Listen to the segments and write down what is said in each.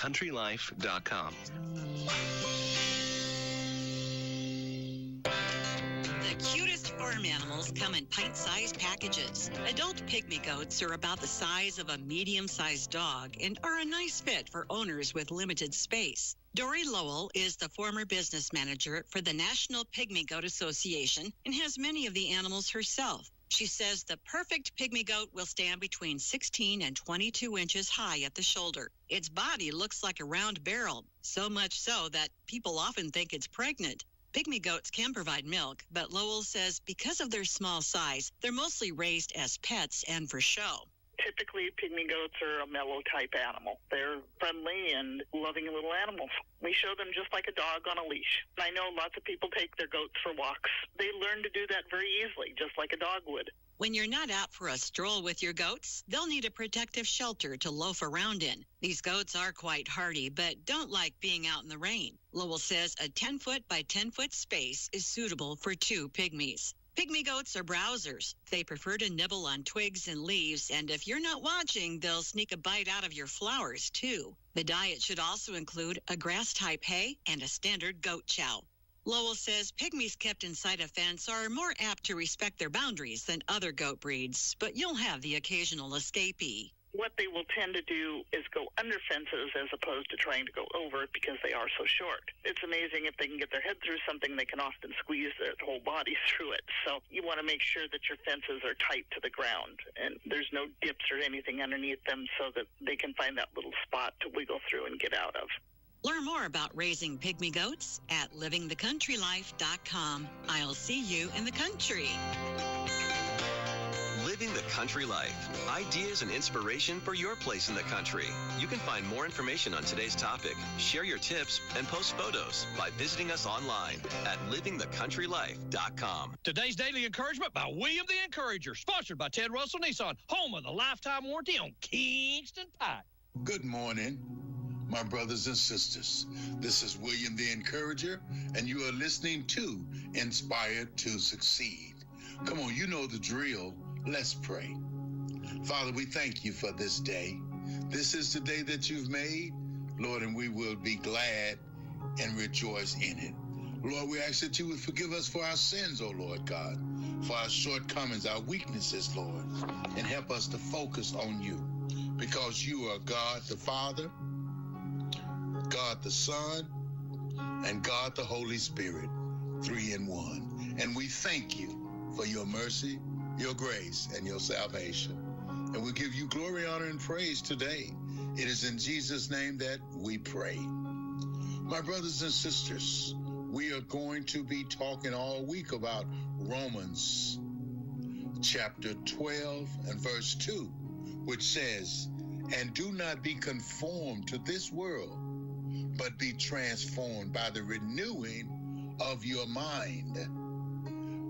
livingthecountrylife.com. The cutest farm animals come in pint-sized packages. Adult pygmy goats are about the size of a medium-sized dog and are a nice fit for owners with limited space. Dory Lowell is the former business manager for the National Pygmy Goat Association and has many of the animals herself. She says the perfect pygmy goat will stand between 16 and 22 inches high at the shoulder. Its body looks like a round barrel, so much so that people often think it's pregnant. Pygmy goats can provide milk, but Lowell says because of their small size, they're mostly raised as pets and for show. Typically, pygmy goats are a mellow type animal. They're friendly and loving little animals. We show them just like a dog on a leash. I know lots of people take their goats for walks. They learn to do that very easily, just like a dog would. When you're not out for a stroll with your goats, they'll need a protective shelter to loaf around in. These goats are quite hardy, but don't like being out in the rain. Lowell says a 10-foot by 10-foot space is suitable for 2 pygmies. Pygmy goats are browsers. They prefer to nibble on twigs and leaves, and if you're not watching, they'll sneak a bite out of your flowers, too. The diet should also include a grass-type hay and a standard goat chow. Lowell says pygmies kept inside a fence are more apt to respect their boundaries than other goat breeds, but you'll have the occasional escapee. What they will tend to do is go under fences as opposed to trying to go over it because they are so short. It's amazing if they can get their head through something, they can often squeeze their whole body through it. So you want to make sure that your fences are tight to the ground and there's no dips or anything underneath them so that they can find that little spot to wiggle through and get out of. Learn more about raising pygmy goats at livingthecountrylife.com. I'll see you in the country. Living the Country Life. Ideas and inspiration for your place in the country. You can find more information on today's topic, share your tips, and post photos by visiting us online at livingthecountrylife.com. Today's Daily Encouragement by William the Encourager, sponsored by Ted Russell Nissan, home of the lifetime warranty on Kingston Pike. Good morning, my brothers and sisters. This is William the Encourager, and you are listening to Inspired to Succeed. Come on, you know the drill. Let's pray. Father, we thank you for this day. This is the day that you've made, Lord, and we will be glad and rejoice in it. Lord, we ask that you would forgive us for our sins, oh Lord God, for our shortcomings, our weaknesses, Lord, and help us to focus on you, because you are God the Father, God the Son, and God the Holy Spirit, 3 in 1. And we thank you for your mercy, your grace, and your salvation. And we give you glory, honor, and praise today. It is in Jesus' name that we pray. My brothers and sisters, we are going to be talking all week about Romans chapter 12 and verse 2, which says, "And do not be conformed to this world, but be transformed by the renewing of your mind."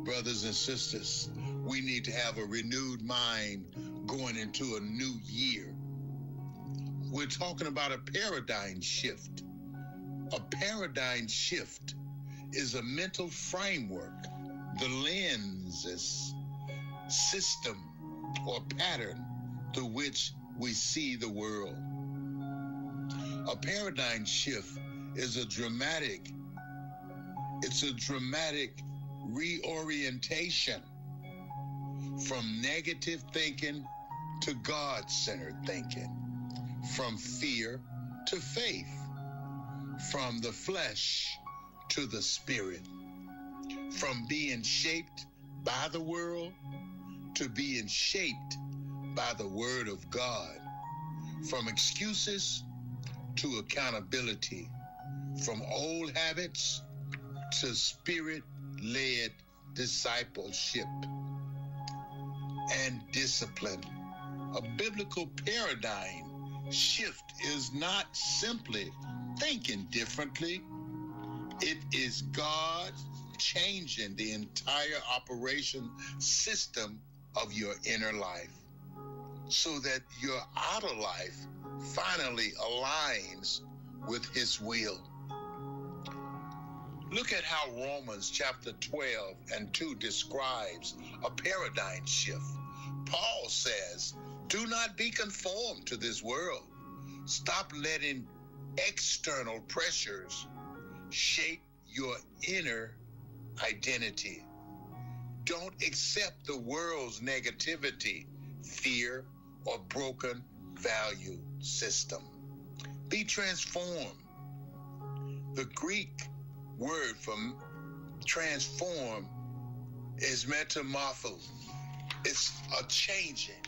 Brothers and sisters, we need to have a renewed mind going into a new year. We're talking about a paradigm shift. A paradigm shift is a mental framework, the lens, system, or pattern through which we see the world. A paradigm shift is a dramatic reorientation from negative thinking to God-centered thinking, from fear to faith, from the flesh to the spirit, from being shaped by the world to being shaped by the Word of God, from excuses to accountability, from old habits to spirit-led discipleship and discipline. A biblical paradigm shift is not simply thinking differently. It is God changing the entire operation system of your inner life so that your outer life finally aligns with His will. Look at how Romans chapter 12 and 2 describes a paradigm shift. Paul says, "Do not be conformed to this world. Stop letting external pressures shape your inner identity. Don't accept the world's negativity, fear, or broken value system. Be transformed. The Greek word for transform is metamorpho. It's a changing,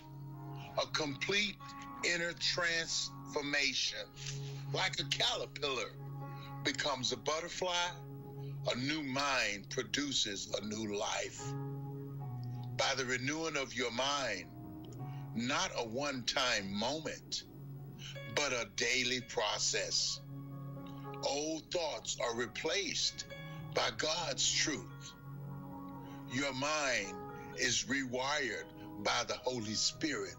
a complete inner transformation. Like a caterpillar becomes a butterfly, a new mind produces a new life. By the renewing of your mind, not a one-time moment, but a daily process. Old thoughts are replaced by God's truth. Your mind is rewired by the Holy Spirit,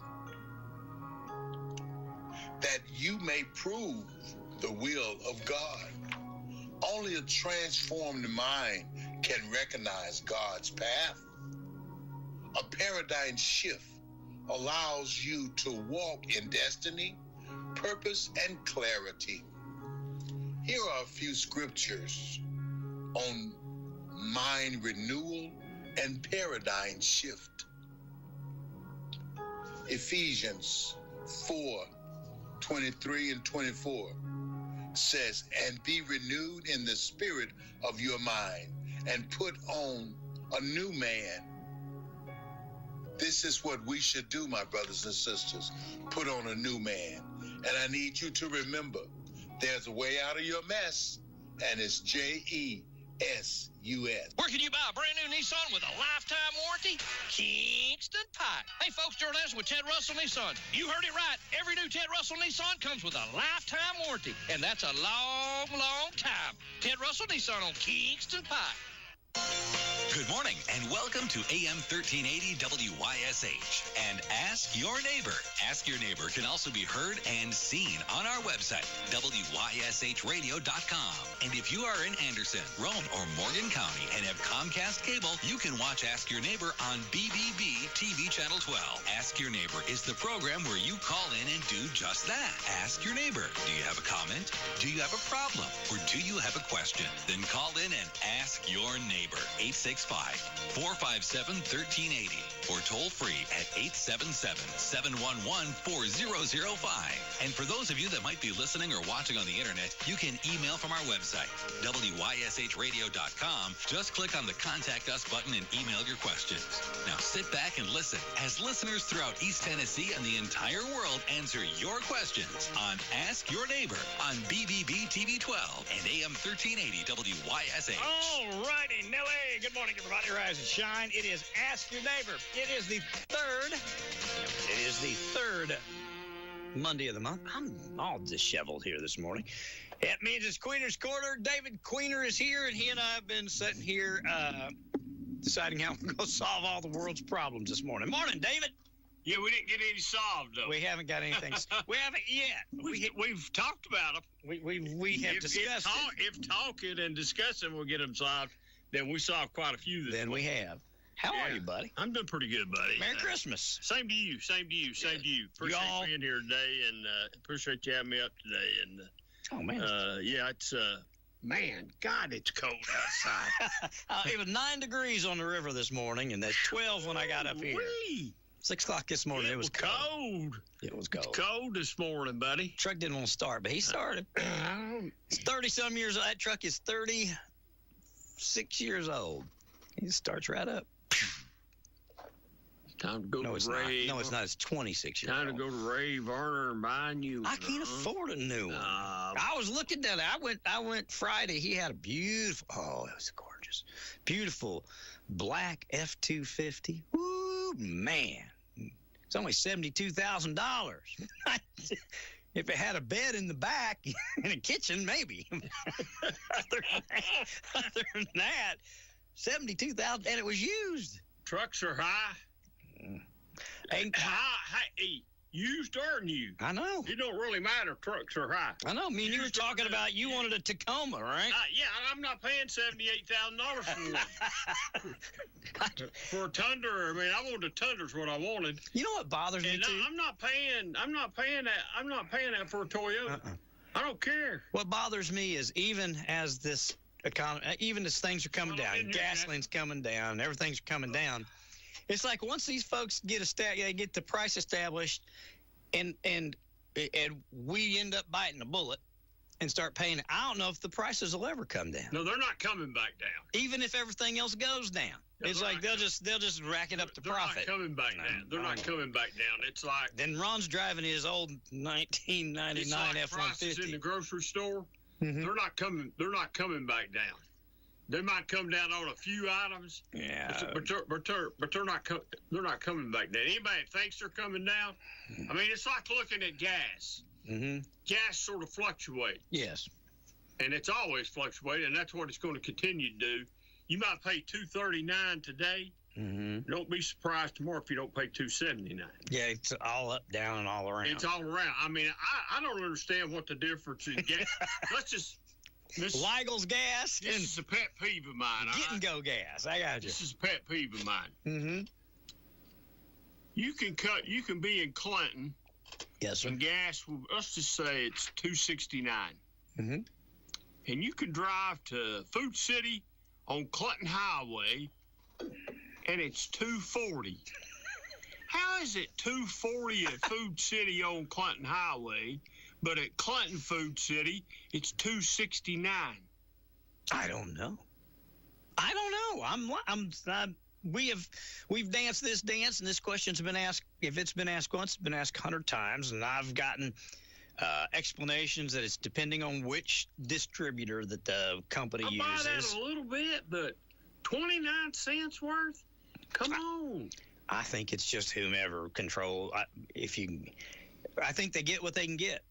that you may prove the will of God. Only a transformed mind can recognize God's path. A paradigm shift allows you to walk in destiny, purpose, and clarity. Here are a few scriptures on mind renewal and paradigm shift. Ephesians 4:23 and 24 says, and be renewed in the spirit of your mind and put on a new man. This is what we should do, my brothers and sisters. Put on a new man. And I need you to remember, there's a way out of your mess, and it's JESUS. Where can you buy a brand new Nissan with a lifetime warranty? Kingston Pike. Hey, folks, Gerald Anderson with Ted Russell Nissan. You heard it right. Every new Ted Russell Nissan comes with a lifetime warranty, and that's a long, long time. Ted Russell Nissan on Kingston Pike. Good morning and welcome to AM 1380 WYSH and Ask Your Neighbor. Ask Your Neighbor can also be heard and seen on our website, WYSHradio.com. And if you are in Anderson, Roane, or Morgan County and have Comcast cable, you can watch Ask Your Neighbor on BBB TV Channel 12. Ask Your Neighbor is the program where you call in and do just that. Ask Your Neighbor. Do you have a comment? Do you have a problem? Or do you have a question? Then call in and ask your neighbor. 865-457-1380 or toll free at 877-711-4005. And for those of you that might be listening or watching on the internet, you can email from our website, WYSHradio.com. Just click on the Contact Us button and email your questions. Now sit back and listen as listeners throughout East Tennessee and the entire world answer your questions on Ask Your Neighbor on BBB TV 12 and AM 1380 WYSH. All righty, Nelly. Good morning, everybody. Rise and shine. It is Ask Your Neighbor. It is the third Monday of the month. I'm all disheveled here this morning. It means it's Queener's Quarter. David Queener is here, and he and I have been sitting here deciding how we're going to solve all the world's problems this morning. Morning, David. Yeah, we didn't get any solved, though. We haven't got anything. We haven't yet. We've talked about them. We have discussed it. If talking and discussing will get them solved, then we solved quite a few this Then week. we have. How are you, buddy? I'm doing pretty good, buddy. Merry Christmas. Same to you. Appreciate being here today, and appreciate you having me up today. And oh, man. It's man, God, it's cold outside. It was 9 degrees on the river this morning, and that's 12 when I got up here. 6 o'clock this morning. It was cold. It was cold. It's cold this morning, buddy. Truck didn't want to start, but he started. It's 30-some years old. That truck is 36 years old. He starts right up. Time to go to Ray. No, it's not. It's 26 years old. Time to go to Ray Varner and buy a new one. I can't afford a new one. I was looking at it. I went Friday. He had a beautiful, it was gorgeous. Beautiful black F-250. Woo, man. It's only $72,000. If it had a bed in the back and a kitchen, maybe. Other than that, $72,000, and it was used. Trucks are high. Hey, used or new? I know. It don't really matter if trucks are high. I know. Me and you were talking about you wanted a Tacoma, right? Yeah, I'm not paying $78,000 for one. For a Tundra. I mean, I wanted a Tundra's what I wanted. You know what bothers me too? I'm not paying that for a Toyota. I don't care. What bothers me is even as this economy, even as things are coming down, gasoline's coming down, everything's coming down. It's like once these folks get the price established, and we end up biting the bullet and start paying it. I don't know if the prices will ever come down. No, they're not coming back down. Even if everything else goes down, it's like they'll just rack it up to profit. They're not coming back down. They're not coming back down. It's like then Ron's driving his old 1999 F-150. Prices in the grocery store. Mm-hmm. They're not coming back down. They might come down on a few items. Yeah. But they're not coming back down. Anybody that thinks they're coming down, I mean, it's like looking at gas. Mm-hmm. Gas sort of fluctuates. Yes. And it's always fluctuated, and that's what it's going to continue to do. You might pay $2.39 today. Mm-hmm. Don't be surprised tomorrow if you don't pay $2.79. Yeah, it's all up, down, and all around. It's all around. I mean, I don't understand what the difference in gas. Let's just. Weigel's gas. This is a pet peeve of mine. Get and go gas. I got you. This is a pet peeve of mine. Mm-hmm. You can be in Clinton. Yes, sir. And gas, let's just say it's $2.69. Mm-hmm. And you can drive to Food City on Clinton Highway, and it's $2.40. How is it $2.40 at Food City on Clinton Highway, but at Clinton Food City, it's $2.69? I don't know. We've danced this dance, and this question's been asked. If it's been asked once, it's been asked 100 times, and I've gotten explanations that it's depending on which distributor that the company uses. I buy that a little bit, but 29 cents worth? Come on. I think it's just whomever control. I think they get what they can get.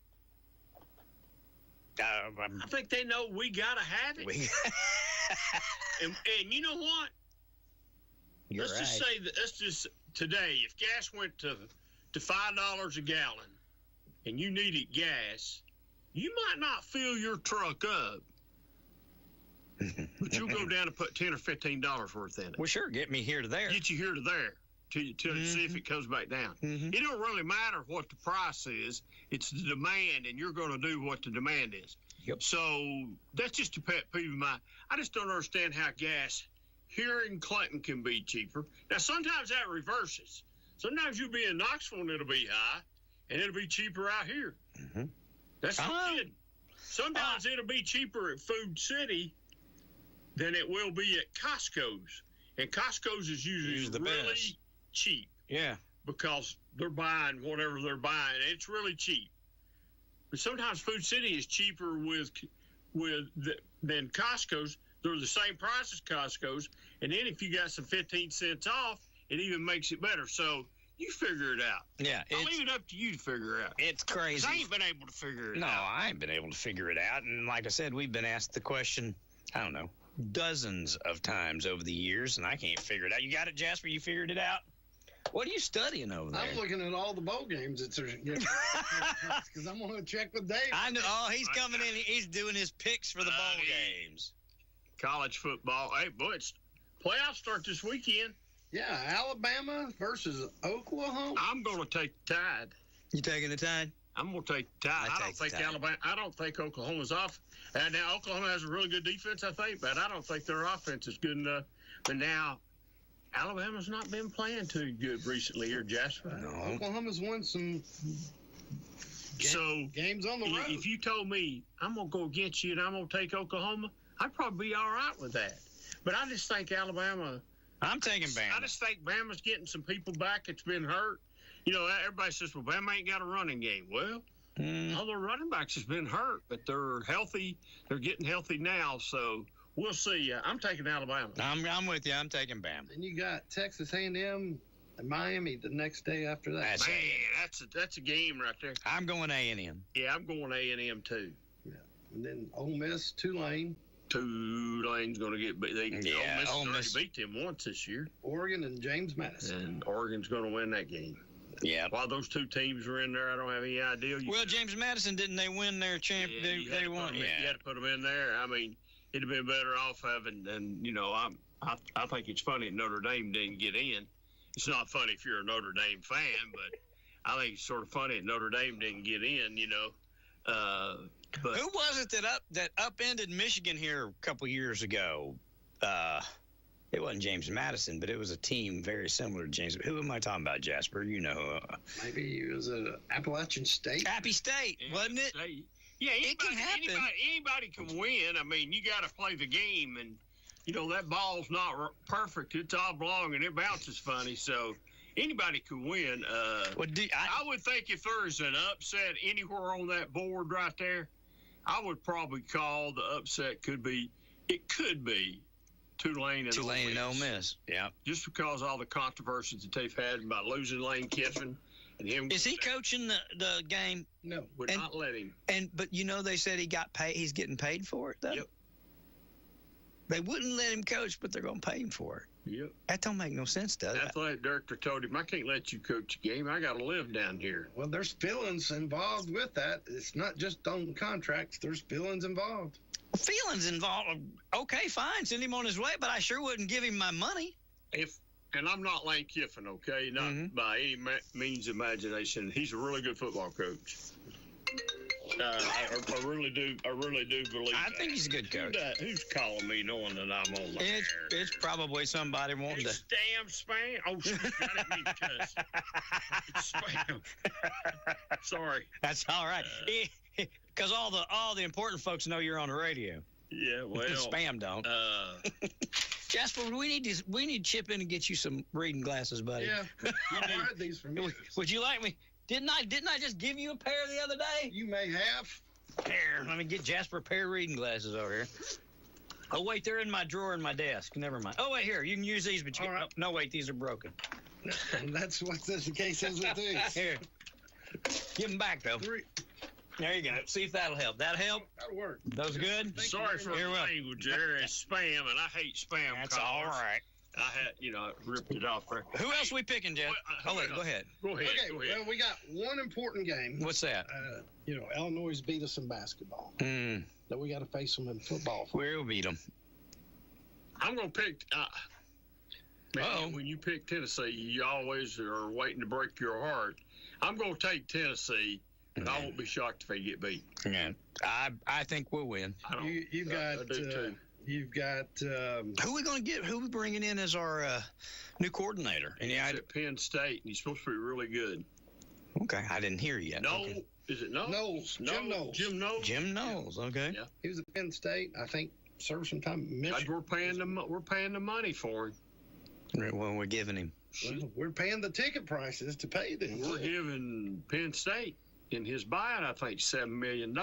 I think they know we gotta have it. and you know what? Let's just say that. Let's just today, if gas went to $5 a gallon, and you needed gas, you might not fill your truck up, but you'll go down and put $10 or $15 worth in it. Well, sure, get me here to there. Get you here to there to see if it comes back down. Mm-hmm. It don't really matter what the price is; it's the demand, and you're going to do what the demand is. Yep. So that's just a pet peeve of mine. I just don't understand how gas here in Clinton can be cheaper. Now, sometimes that reverses. Sometimes you'll be in Knoxville and it'll be high, and it'll be cheaper out here. Mm-hmm. That's not kidding. Sometimes it'll be cheaper at Food City than it will be at Costco's. And Costco's is usually the really best. cheap. Yeah. Because they're buying whatever they're buying. It's really cheap. But sometimes Food City is cheaper than Costco's. They're the same price as Costco's. And then if you got some 15 cents off, it even makes it better. So you figure it out. Yeah. I'll leave it up to you to figure it out. It's crazy. I ain't been able to figure it out. No, I ain't been able to figure it out. And like I said, we've been asked the question, I don't know, dozens of times over the years, and I can't figure it out. You got it, Jasper? You figured it out? What are you studying over there? I'm looking at all the bowl games because I'm going to check with Dave. I know. Oh, he's coming in. He's doing his picks for the bowl games. College football. Hey, boy, playoffs start this weekend. Yeah, Alabama versus Oklahoma. I'm going to take the Tide. You taking the Tide? I'm going to take the Tide. I don't think Oklahoma's off. Now, Oklahoma has a really good defense, I think, but I don't think their offense is good enough. But now, Alabama's not been playing too good recently here, Jasper. No. Oklahoma's won some games on the road. If you told me I'm going to go against you and I'm going to take Oklahoma, I'd probably be all right with that. But I just think Alabama. I'm taking Bama. I just think Bama's getting some people back that's been hurt. You know, everybody says, well, Bama ain't got a running game. Well, all their running backs has been hurt, but they're healthy. They're getting healthy now, so we'll see. I'm taking Alabama. I'm with you. I'm taking Bama. And you got Texas A&M and Miami the next day after that. That's a game right there. I'm going A&M. Yeah, I'm going A&M too. Yeah, and then Ole Miss, Tulane. Tulane's going to get beat. Ole Miss already beat them once this year. Oregon and James Madison. And Oregon's going to win that game. Yeah. While those two teams were in there, I don't have any idea. Well, James Madison, didn't they win their champion? Yeah, they won. You had to put them in there. I mean, it'd have been better off having. And you know, I think it's funny that Notre Dame didn't get in. It's not funny if you're a Notre Dame fan, but I think it's sort of funny that Notre Dame didn't get in. You know, But who was it that upended Michigan here a couple years ago? It wasn't James Madison, but it was a team very similar to James. Who am I talking about, Jasper? You know. Maybe it was Appalachian State. Happy State, wasn't it? Yeah, It can happen. Anybody can win. I mean, you got to play the game, and that ball's not perfect. It's oblong and it bounces funny, so anybody can win. I would think if there's an upset anywhere on that board right there, I would probably call the upset could be Tulane and Ole Miss. Yeah. Just because all the controversies that they've had about losing Lane Kiffin and him. Is he coaching the game? No. Would not let him. But they said he got paid. He's getting paid for it, though. Yep. They wouldn't let him coach, but they're going to pay him for it. Yep. That don't make no sense, does it? Athletic director told him, I can't let you coach a game. I got to live down here. Well, there's feelings involved with that. It's not just on contracts. There's feelings involved. Feelings involved. Okay, fine. Send him on his way, but I sure wouldn't give him my money. And I'm not Lane Kiffin, okay? Not by any means of imagination. He's a really good football coach. I really do believe I think he's a good coach. Who's calling me knowing that I'm on the air? It's probably somebody wanting to. It's damn spam. Oh, shoot, I didn't mean to cuss. It's spam. Sorry. That's all right. Because all the important folks know you're on the radio. Yeah, well. Spam don't. Jasper, we need to chip in and get you some reading glasses, buddy. Yeah. I borrowed these from you. Would you like me? Didn't I just give you a pair the other day? You may have. Here, let me get Jasper a pair of reading glasses over here. Oh, wait, they're in my drawer in my desk. Never mind. Oh, wait, here, you can use these, but you no, wait, these are broken. That's what the case is with these. Here. Give them back, though. There you go. See if that'll help. That'll help? That'll work. Those good? Sorry for the language there. It's spam, and I hate spam. That's all right. I had, ripped it off there. Who else we picking, Jeff? Go ahead. Go ahead. Okay, well, we got one important game. What's that? Illinois beat us in basketball. That we got to face them in football. We'll beat them. I'm going to pick. When you pick Tennessee, you always are waiting to break your heart. I'm going to take Tennessee, but I won't be shocked if they get beat. Yeah, I think we'll win. I do too. You've got who we going to get? Who we bringing in as our new coordinator? He's at Penn State, and he's supposed to be really good. Okay, I didn't hear you yet. Okay. Is it Knowles? Knowles. Jim Knowles. Jim Knowles. Okay. Yeah. He was at Penn State. I think served some time in Michigan. We're paying the money for him. Well, we're giving him. Well, we're paying the ticket prices to pay them. We're giving Penn State in his buyout, I think, $7 million.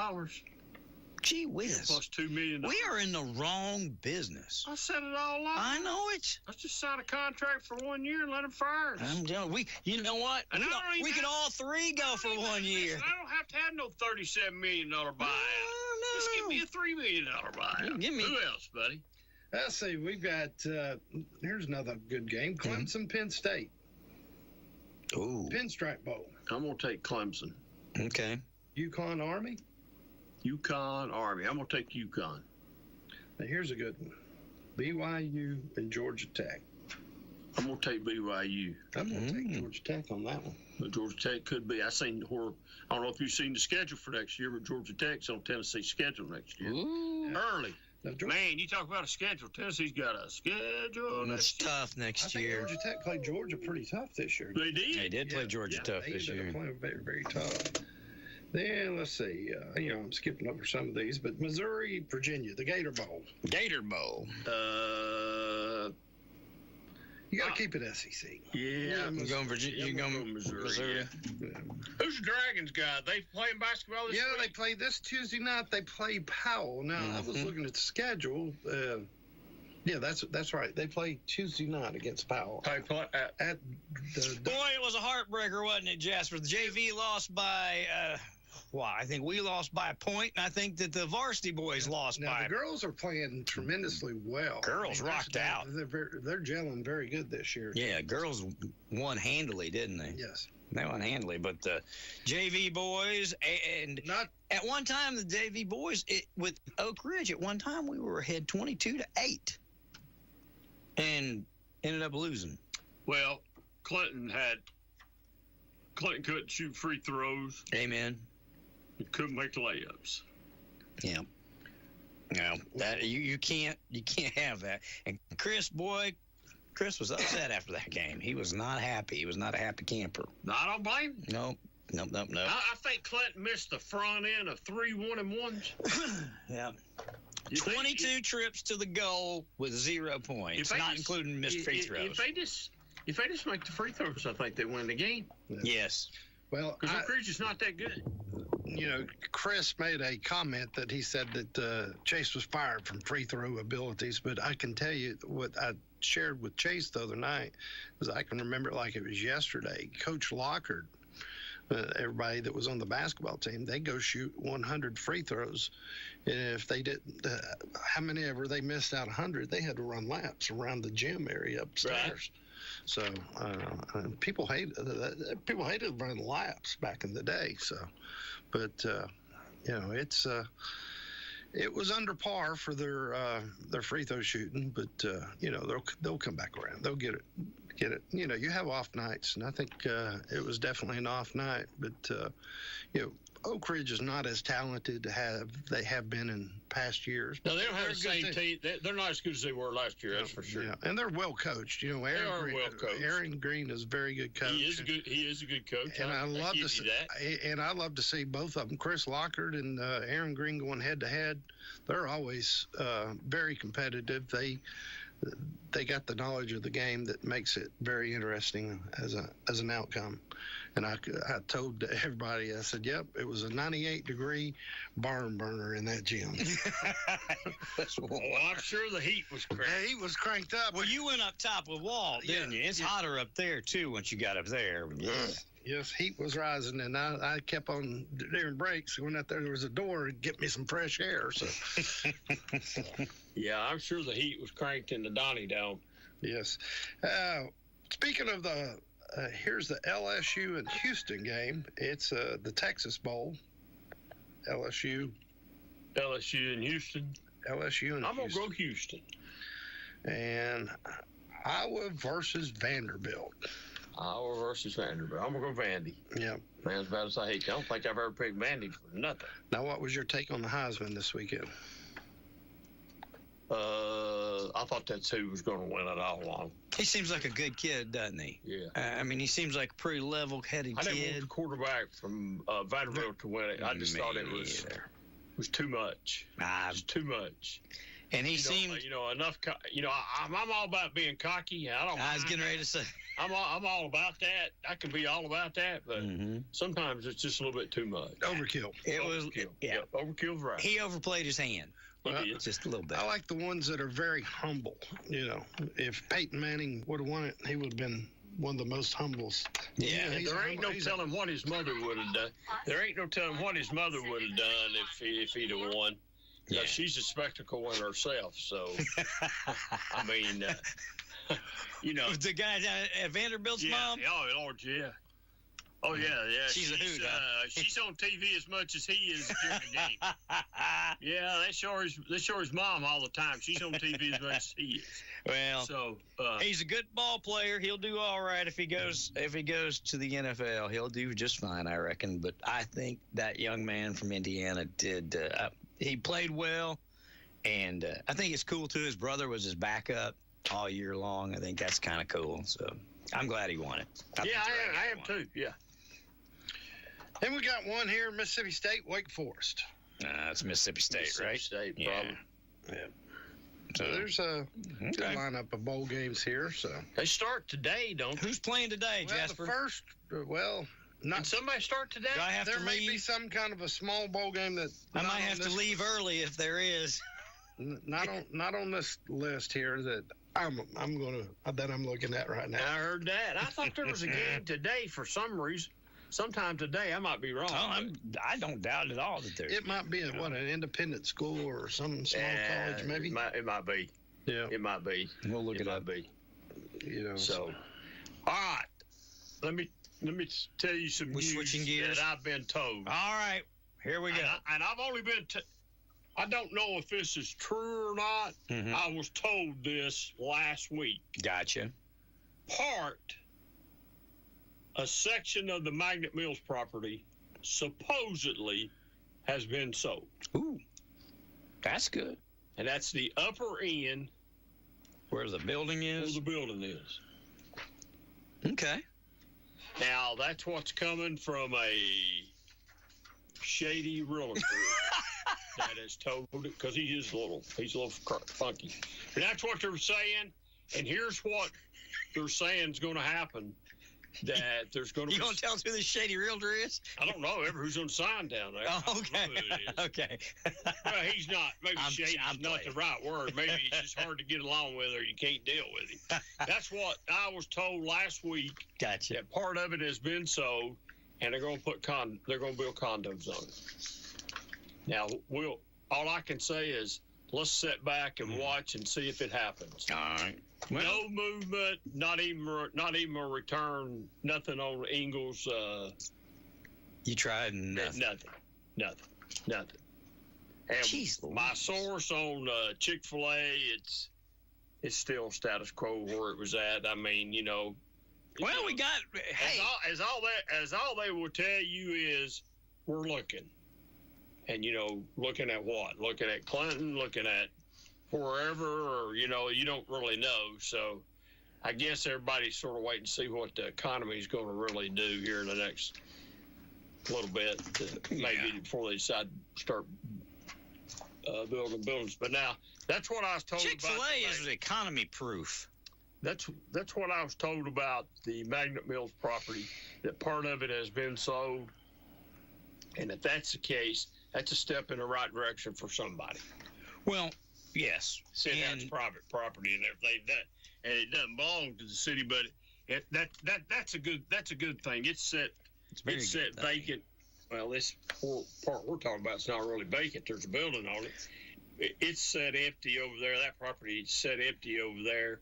Gee whiz. Plus $2 million. We are in the wrong business. I set it all up. I know it. Let's just sign a contract for 1 year and let him fire us. You know what? And we could all three go for 1 year. I don't have to have no $37 million buyout. No. Just give me a $3 million buyout. Give me. Who else, buddy? Let's see. We've got, here's another good game. Clemson, Penn State. Ooh. Pinstripe Bowl. I'm going to take Clemson. Okay. UConn Army. UConn Army. I'm going to take UConn. Now, here's a good one. BYU and Georgia Tech. I'm going to take BYU. I'm going to take Georgia Tech on that one. But Georgia Tech could be. I don't know if you've seen the schedule for next year, but Georgia Tech's on Tennessee's schedule next year. Ooh. Early. Man, you talk about a schedule. Tennessee's got a schedule. It's tough next year. Georgia Tech played Georgia pretty tough this year. They did. They did play Georgia tough this year. They played very, very tough. Then let's see. I'm skipping over some of these, but Missouri, Virginia, the Gator Bowl. Gator Bowl. You got to keep it SEC. Yeah. You're going Virginia. You're going Missouri. Yeah. Who's the Dragons got? They playing basketball this week? They play this Tuesday night. They play Powell. Now, I was looking at the schedule. That's right. They play Tuesday night against Powell. At Boy, it was a heartbreaker, wasn't it, Jasper? The JV lost by, I think we lost by a point, and I think that the varsity boys lost by. The girls are playing tremendously well. Girls rocked out. They're gelling very good this year. Yeah, girls won handily, didn't they? Yes. They won handily, but the JV boys at one time the JV boys with Oak Ridge at one time we were ahead 22-8, and ended up losing. Well, Clinton couldn't shoot free throws. Amen. He couldn't make layups. Yeah. No, that you can't have that. And Chris was upset after that game. He was not happy. He was not a happy camper. No, I don't blame him. Nope. I think Clinton missed the front end of 3 1-and-1s. Yeah. 22 trips to the goal with 0 points, not including missed free throws. If they just make the free throws, I think they win the game. Yes. Well, because Oak Ridge is not that good. You know, Chris made a comment that he said that Chase was fired from free throw abilities, but I can tell you what I shared with Chase the other night, because I can remember it like it was yesterday. Coach Lockard, everybody that was on the basketball team, they go shoot 100 free throws. And if they didn't, how many ever they missed out 100, they had to run laps around the gym area upstairs. Right. So people hated running laps back in the day. So, but you know, it was under par for their free throw shooting. But you know, they'll come back around. They'll get it. You know, you have off nights, and I think it was definitely an off night. But you know, Oak Ridge is not as talented they have been in past years. No, they don't have the same team. They're not as good as they were last year. That's for sure. Yeah, and they're well coached. You know, they are well coached. Aaron Green is a very good coach. He is a good coach. And I love to see that. And I love to see both of them, Chris Lockard and Aaron Green, going head to head. They're always very competitive. They got the knowledge of the game that makes it very interesting as an outcome. And I told everybody, I said, yep, it was a 98-degree barn burner in that gym. Well, I'm sure the heat was cranked. The heat was cranked up. Well, you went up top with Walt, didn't you? It's hotter up there, too, once you got up there. Yes, heat was rising, and I kept on during breaks going out there. There was a door to get me some fresh air. So, yeah, I'm sure the heat was cranked in the Donnie Dome. Yes. Speaking of here's the LSU and Houston game. It's the Texas Bowl. LSU and Houston. I'm gonna go Houston. And Iowa versus Vanderbilt. Iowa versus Vanderbilt. I'm going to go Vandy. Yeah. Man, as bad as I hate you, I don't think I've ever picked Vandy for nothing. Now, what was your take on the Heisman this weekend? I thought that's who was going to win it all along. He seems like a good kid, doesn't he? Yeah. I mean, he seems like a pretty level-headed kid. I didn't want the quarterback from Vanderbilt to win it. I just thought it was too much. It was too much. And he seemed, enough. I'm all about being cocky. I was getting ready to say, I'm all about that. I can be all about that, but sometimes it's just a little bit too much. Overkill. Overkill. Yeah, overkill's right. He overplayed his hand. Just a little bit. I like the ones that are very humble. You know, if Peyton Manning would have won it, he would have been one of the most humbles. Yeah, there ain't no telling what his mother would have done. There ain't no telling what his mother would have done if he'd have won. Yeah, she's a spectacle in herself. So, I mean, the guy at Vanderbilt's mom. Oh Lord, yeah. Oh yeah. She's a hoot. She's on TV as much as he is during the game. Yeah, they show his mom all the time. She's on TV as much as he is. Well, so he's a good ball player. He'll do all right if he goes to the NFL. He'll do just fine, I reckon. But I think that young man from Indiana did. He played well, and I think it's cool too. His brother was his backup all year long. I think that's kind of cool. So I'm glad he won it. I am too. Yeah. And we got one here, Mississippi State, Wake Forest. It's Mississippi State, right? State, probably. Yeah. So there's a good lineup of bowl games here. So they start today, don't they? Who's playing today, Jasper? The first, Did somebody start today? Do I have there to may leave? be some kind of a small bowl game that I might have to leave early if there is. Not on this list here that I'm looking at right now. I heard that. I thought there was a game today for some reason. Sometime today, I might be wrong. I don't doubt at all that there. It might be an independent school or some small college, maybe. It might be. Yeah, it might be. We'll look it up. Be. So, all right. Let me tell you some news switching gears that I've been told. All right, here we go. And I've only been. I don't know if this is true or not. Mm-hmm. I was told this last week. Gotcha. A section of the Magnet Mills property supposedly has been sold. Ooh. That's good. And that's the upper end. Where the building is? Where the building is. Okay. Now, that's what's coming from a shady realtor that has told it, because he's a little funky. And that's what they're saying. And here's what they're saying is going to happen. That there's going to be... You going to tell us who this shady realtor is? I don't know. Who's on sign down there. Oh, okay. I don't know who it is. Okay. Well, he's not. Maybe shady is not the right word. Maybe he's just hard to get along with, or you can't deal with him. That's what I was told last week. Gotcha. That part of it has been sold, and they're going to they're going to build condos on it. Now, all I can say is let's sit back and watch and see if it happens. All right. Well, no movement, not even a return, nothing on Ingles. You tried nothing. Nothing. And Jeez, my source on Chick-fil-A, it's still status quo where it was at. I mean, Well, we got. Hey, as all they will tell you is we're looking, and looking at what? Looking at Clinton, looking at wherever, or you don't really know. So I guess everybody's sort of waiting to see what the economy is going to really do here in the next little bit, maybe before they decide to start building buildings. But now that's what I was told. Chick-fil-A is economy proof. That's what I was told about the Magnet Mills property, that part of it has been sold, and if that's the case, that's a step in the right direction for somebody. Well, yes, and that's private property and everything, and it doesn't belong to the city, but that's a good thing. It's set vacant. Well, this part we're talking about is not really vacant. There's a building on it. It's set empty over there. That property is set empty over there.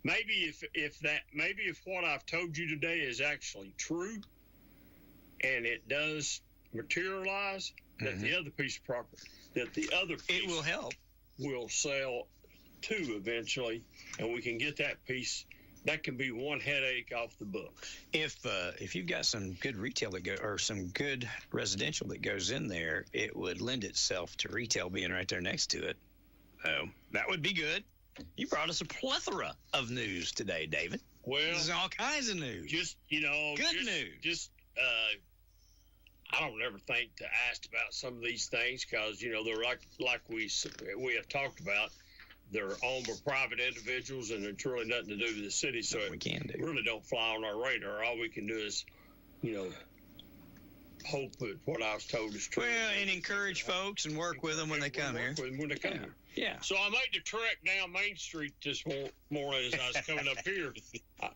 Maybe if what I've told you today is actually true, and it does materialize, that the other piece of property, it will help, will sell too eventually, and we can get that piece. That can be one headache off the books. If you've got some good retail or some good residential that goes in there, it would lend itself to retail being right there next to it. So that would be good. You brought us a plethora of news today, David. Well, this is all kinds of news. Just good news. Just I don't ever think to ask about some of these things because they're like we have talked about. They're owned by private individuals, and it's really nothing to do with the city. So we can do. Really don't fly on our radar. All we can do is, hope that what I was told is true. Well, and encourage folks and work with them when they come here. Yeah. So I made the trek down Main Street this morning as I was coming up here. It's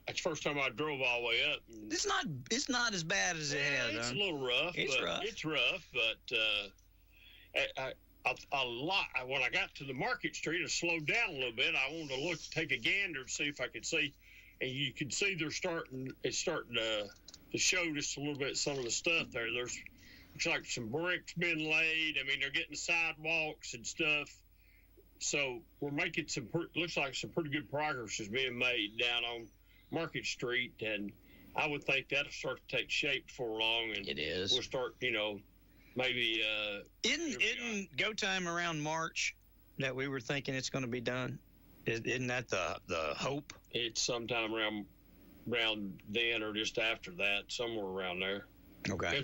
the first time I drove all the way up. It's not as bad as it has. It's a little rough. It's rough, but a lot. When I got to the Market Street, I slowed down a little bit. I wanted to take a gander to see if I could see, and you can see it's starting to show just a little bit some of the stuff there. Looks like some bricks been laid. I mean, they're getting sidewalks and stuff. So we're making looks like some pretty good progress is being made down on Market Street, and I would think that'll start to take shape before long. And it is. We'll start, maybe. Isn't go time around March that we were thinking it's going to be done? Isn't that the hope? It's sometime around then or just after that, somewhere around there. Okay.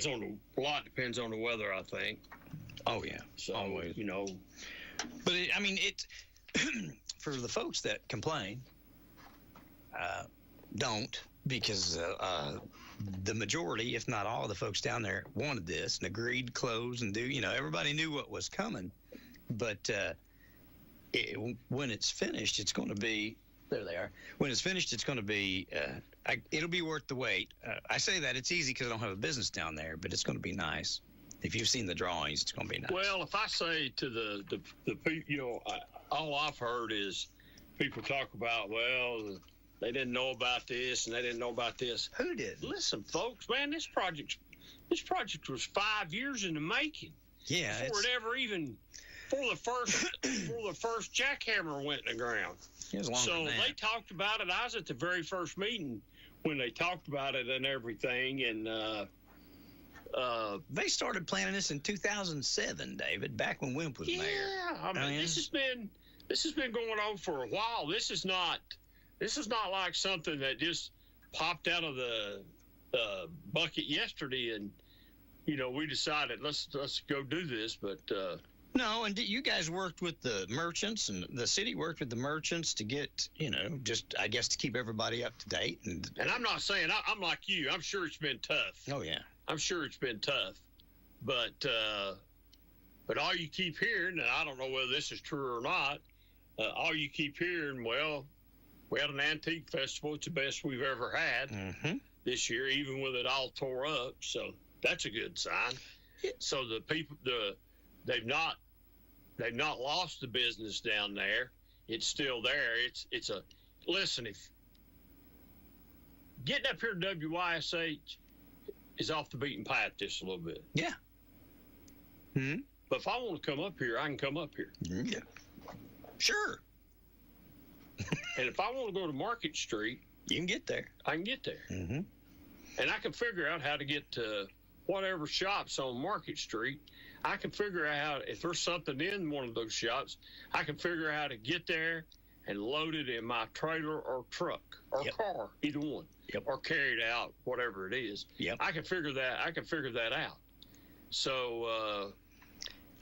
A lot depends on the weather, I think. Oh yeah, so always. But it for the folks that complain, don't, because the majority, if not all, of the folks down there wanted this and agreed to close and do. Everybody knew what was coming, but when it's finished, it's going to be. There they are. When it's finished, it's going to be. It'll be worth the wait. I say that it's easy because I don't have a business down there, but it's going to be nice. If you've seen the drawings, it's going to be nice. Well, if I say to the people, all I've heard is people talk about, well, they didn't know about this and they didn't know about this. Who did? Listen, folks, man, this project was 5 years in the making. Yeah. Before the first jackhammer went in the ground. It was longer than that. They talked about it. I was at the very first meeting when they talked about it and everything, and They started planning this in 2007, David, back when Wimp was mayor. Yeah, I mean, this has been going on for a while. This is not like something that just popped out of the bucket yesterday, and we decided let's go do this. But no, and you guys worked with the merchants, and the city worked with the merchants to get just I guess to keep everybody up to date. And I'm not saying I'm like you. I'm sure it's been tough. Oh yeah, I'm sure it's been tough, but all you keep hearing, and I don't know whether this is true or not. All you keep hearing, well, we had an antique festival. It's the best we've ever had this year, even with it all tore up. So that's a good sign. So the people, they've not lost the business down there. It's still there. Listen, if getting up here to WYSH is off the beaten path just a little bit. Yeah. Mm-hmm. But if I want to come up here, I can come up here. Yeah. Sure. And if I want to go to Market Street, you can get there. I can get there. Mm-hmm. And I can figure out how to get to whatever shops on Market Street. I can figure out how, if there's something in one of those shops, I can figure out how to get there and load it in my trailer or truck or car, either one, or carry it out, whatever it is. Yep. I can figure that out. So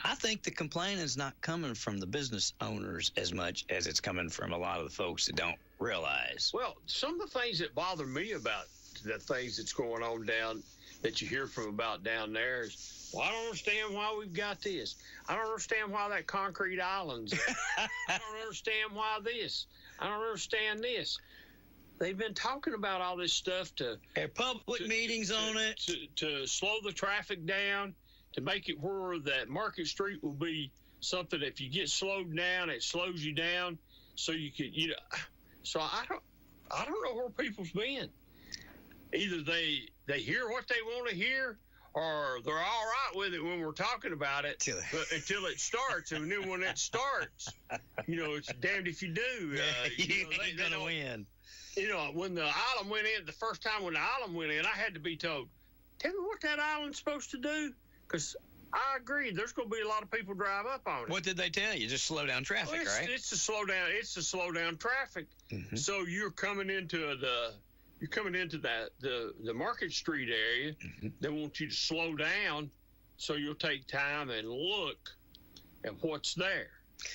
I think the complaint is not coming from the business owners as much as it's coming from a lot of the folks that don't realize. Well, some of the things that bother me about the things that's going on down that you hear from about down there is, well, I don't understand why we've got this. I don't understand why that concrete island's there. I don't understand why this. I don't understand this. They've been talking about all this stuff to public meetings on it to slow the traffic down, to make it where that Market Street will be something. If you get slowed down, it slows you down, so you can So I don't know where people's been. Either they hear what they want to hear, or they're all right with it when we're talking about it, but until it starts. And then when it starts, it's damned if you do. You ain't going to win. When the island went in, the first time when the island went in, I had to be told, tell me what that island's supposed to do. Because I agree, there's going to be a lot of people drive up on it. What did they tell you? Just slow down traffic, right? It's to slow down traffic. Mm-hmm. So you're coming into the Market Street area. Mm-hmm. They want you to slow down, so you'll take time and look at what's there.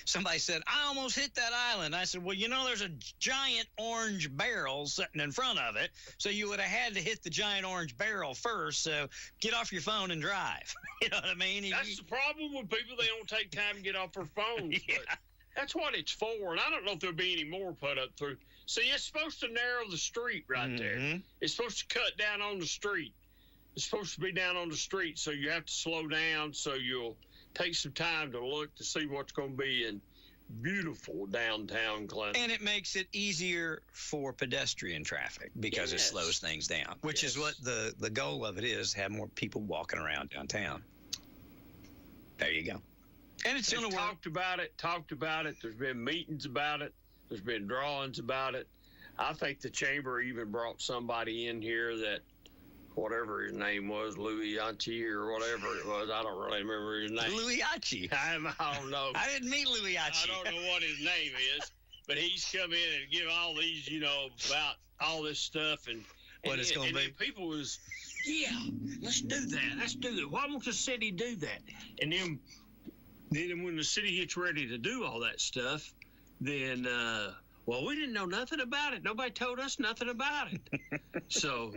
Somebody said, I almost hit that island. I said, well, there's a giant orange barrel sitting in front of it, so you would have had to hit the giant orange barrel first, so get off your phone and drive. You know what I mean? That's the problem with people. They don't take time to get off their phones. Yeah. But that's what it's for, and I don't know if there'll be any more put up through. See, it's supposed to narrow the street right there. It's supposed to cut down on the street. It's supposed to be down on the street, so you have to slow down, so you'll take some time to look to see what's going to be in beautiful downtown Clinton. And it makes it easier for pedestrian traffic because it slows things down, which is what the goal of it is, have more people walking around downtown. There you go. And it's going to work. Talked about it. There's been meetings about it. There's been drawings about it. I think the chamber even brought somebody in here that, whatever his name was, Louis Yachi or whatever it was. I don't really remember his name. Louis Yachi. I don't know. I didn't meet Louis Yachi. I don't know what his name is, but he's come in and give all these, about all this stuff and what it's going to be. And people was, let's do that. Let's do that. Why won't the city do that? And then when the city gets ready to do all that stuff, then well, we didn't know nothing about it. Nobody told us nothing about it. So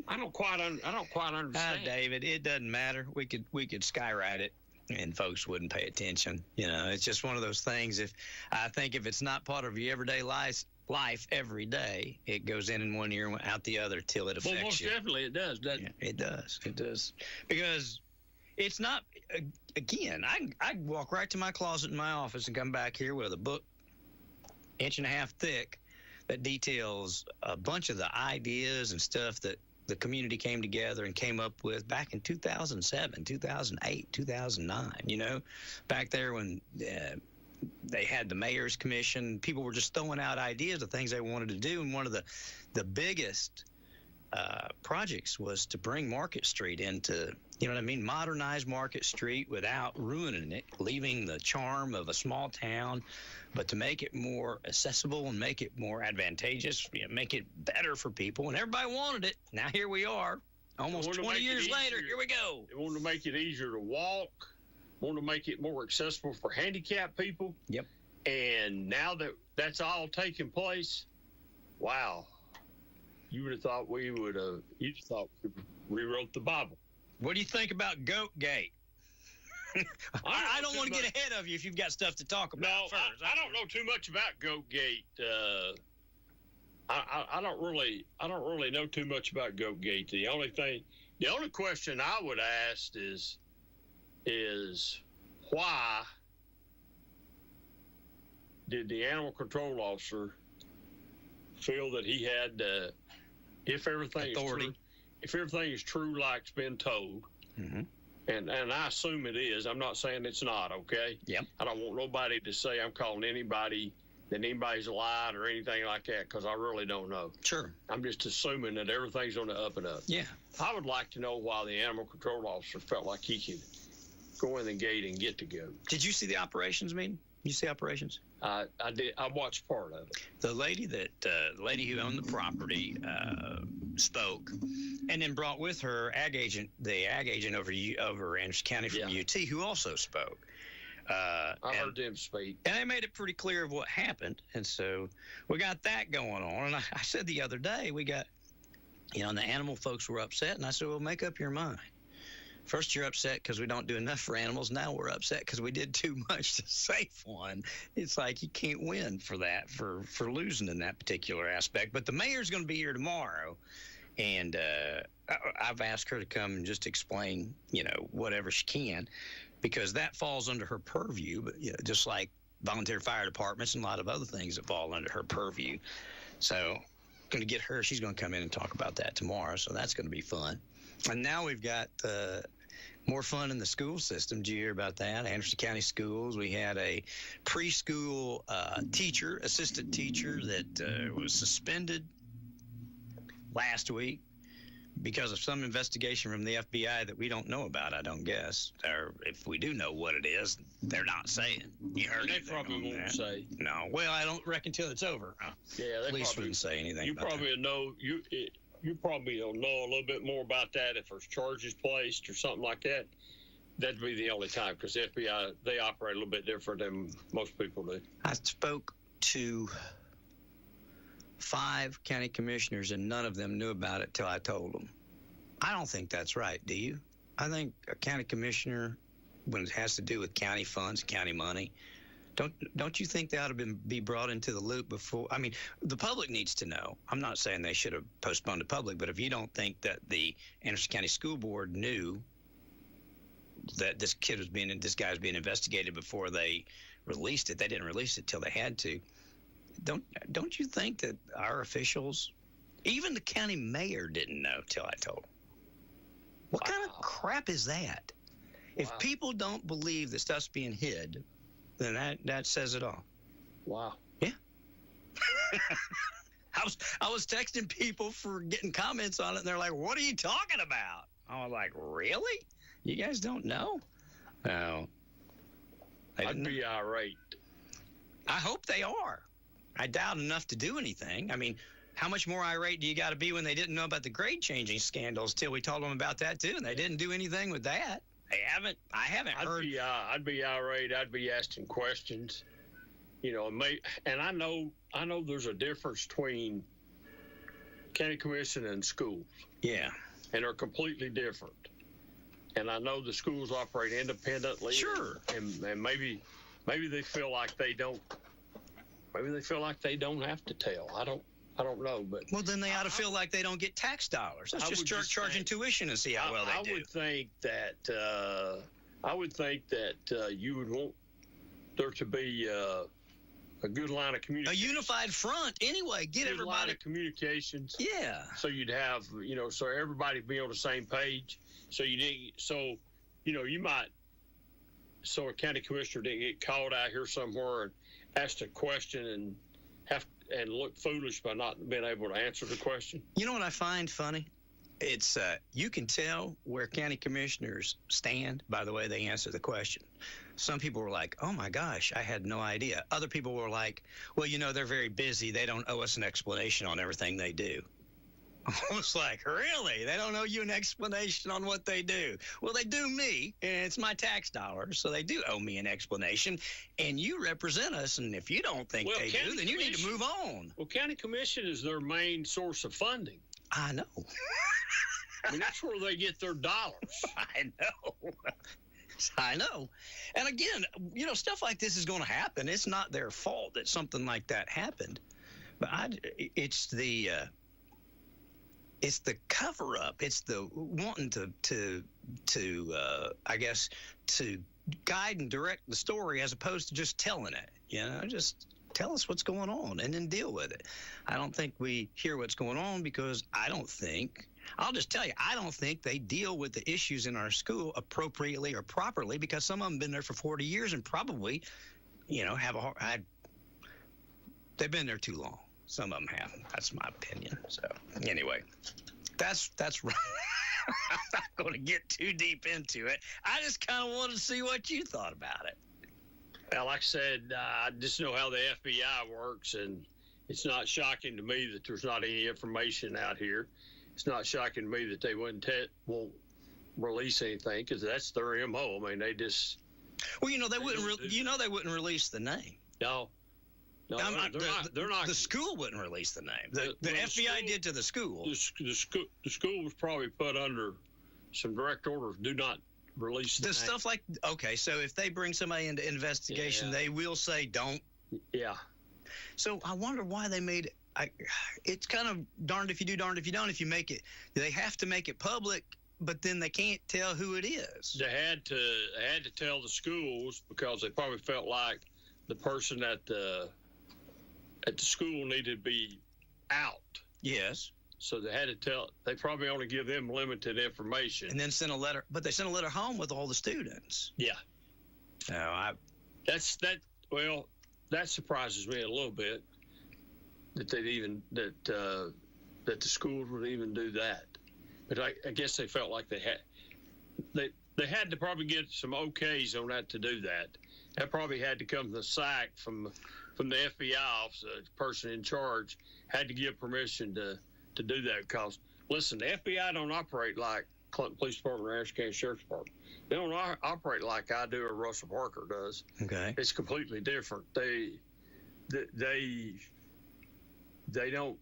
I don't quite understand. David, it doesn't matter. We could skywrite it, and folks wouldn't pay attention. It's just one of those things. I think if it's not part of your everyday life every day, it goes in one ear and out the other till it affects you. Well, most definitely it does, doesn't it? It does. It does. Because it's not. Again, I walk right to my closet in my office and come back here with a book, 1.5 inches thick, that details a bunch of the ideas and stuff that the community came together and came up with back in 2007, 2008, 2009, back there when they had the mayor's commission. People were just throwing out ideas of things they wanted to do. And one of the biggest projects was to bring Market Street into, you know what I mean, modernize Market Street without ruining it, leaving the charm of a small town, but to make it more accessible and make it more advantageous, you know, make it better for people. And everybody wanted it. Now here we are, almost 20 years later. Here we go. They wanted to make it easier to walk, wanted to make it more accessible for handicapped people. Yep. And now that that's all taking place, wow. You would have thought we rewrote the Bible. What do you think about Goatgate? I don't want to get ahead of you if you've got stuff to talk about. No, first. I don't know too much about Goatgate. I don't really know too much about Goatgate. The only question I would ask is why did the animal control officer feel that he had if everything is true like it's been told, mm-hmm. and I assume it is. I'm not saying it's not, okay? Yep. I don't want nobody to say I'm calling anybody that anybody's lied or anything like that, because I really don't know. Sure. I'm just assuming that everything's on the up and up. Yeah. I would like to know why the animal control officer felt like he could go in the gate and get the goat. Did you see the operations meeting? You see operations? I did. I watched part of it. The lady who owned the property spoke, and then brought with her the ag agent over Anderson County from UT, who also spoke. I heard them speak, and they made it pretty clear of what happened. And so we got that going on. And I said the other day, we got, and the animal folks were upset, and I said, well, make up your mind. First, you're upset because we don't do enough for animals. Now we're upset because we did too much to save one. It's like you can't win for that, for losing in that particular aspect. But the mayor's going to be here tomorrow, and I've asked her to come and just explain, whatever she can, because that falls under her purview. But just like volunteer fire departments and a lot of other things that fall under her purview. So, going to get her. She's going to come in and talk about that tomorrow. So that's going to be fun. And now we've got more fun in the school system. Did you hear about that? Anderson County Schools, we had a preschool assistant teacher that was suspended last week because of some investigation from the FBI that we don't know about, I don't guess. Or if we do know what it is, they're not saying. You heard They probably won't say. No. Well, I don't reckon till it's over. Yeah, Police wouldn't say anything you about probably that. know you probably will know a little bit more about that if there's charges placed or something like that. That'd be the only time, because the FBI, they operate a little bit different than most people do. I spoke to 5 county commissioners, and none of them knew about it till I told them. I don't think that's right, do you? I think a county commissioner, when it has to do with county funds, county money, don't you think they ought to be brought into the loop before? I mean, the public needs to know. I'm not saying they should have postponed the public, but if you don't think that the Anderson County School Board knew that this guy was being investigated before they released it, they didn't release it till they had to. Don't you think that our officials, even the county mayor, didn't know till I told him? What kind of crap is that? If people don't believe that stuff's being hid, then that says it all. Wow. Yeah. I was texting people for getting comments on it, and they're like, "What are you talking about?" I was like, "Really? You guys don't know?" No. I'd be irate. I hope they are. I doubt enough to do anything. I mean, how much more irate do you got to be when they didn't know about the grade changing scandals till we told them about that too, and they didn't do anything with that? I haven't heard. I'd be irate. I'd be asking questions. And I know there's a difference between county commission and schools. Yeah. And they're completely different. And I know the schools operate independently. Sure. And maybe they feel like they don't. Maybe they feel like they don't have to tell. I don't know, but well, then they ought to feel like they don't get tax dollars. Let's just start charging tuition and see how well they do. I would think that you would want there to be a good line of communication, a unified front. Anyway, get everybody. Line of communications. Yeah. So you'd have, so everybody be on the same page. So you might. So a county commissioner didn't get called out here somewhere and asked a question and have and look foolish by not being able to answer the question? You know what I find funny? It's you can tell where county commissioners stand by the way they answer the question. Some people were like, oh my gosh, I had no idea. Other people were like, well, they're very busy. They don't owe us an explanation on everything they do. I was like, really? They don't owe you an explanation on what they do? Well, they do me, and it's my tax dollars, so they do owe me an explanation. And you represent us, and if you don't think they do, then you need to move on. Well, county commission is their main source of funding. I know. I mean, that's where they get their dollars. I know. And again, stuff like this is going to happen. It's not their fault that something like that happened. But it's the cover up. It's the wanting to I guess, to guide and direct the story as opposed to just telling it. Just tell us what's going on and then deal with it. I don't think we hear what's going on because I'll just tell you, I don't think they deal with the issues in our school appropriately or properly because some of them have been there for 40 years and probably, they've been there too long. Some of them have. That's my opinion. So anyway, that's right. I'm not going to get too deep into it. I just kind of wanted to see what you thought about it. Well, like I said, I just know how the FBI works, and it's not shocking to me that there's not any information out here. It's not shocking to me that they won't release anything because that's their MO. I mean, they just. Well, they wouldn't release the name. No, they're not. The school wouldn't release the name. The FBI did to the school. The school was probably put under some direct orders. Do not release the name. Stuff like, okay, so if they bring somebody into investigation, they will say don't. Yeah. So I wonder why they made it. It's kind of darned if you do, darned if you don't. If you make it, they have to make it public, but then they can't tell who it is. They had to tell the schools because they probably felt like the person at the school needed to be out. Yes. So they had to tell. They probably only give them limited information, and then send a letter. But they sent a letter home with all the students. Yeah. No, Well, that surprises me a little bit. That the schools would even do that, but I guess they felt like they had to probably get some okays on that to do that. That probably had to come from the SAC from the FBI office. The person in charge had to give permission to do that because listen, the FBI don't operate like Clinton Police Department or Ashland County Sheriff's Department. They don't operate like I do or Russell Parker does. Okay, it's completely different. They don't,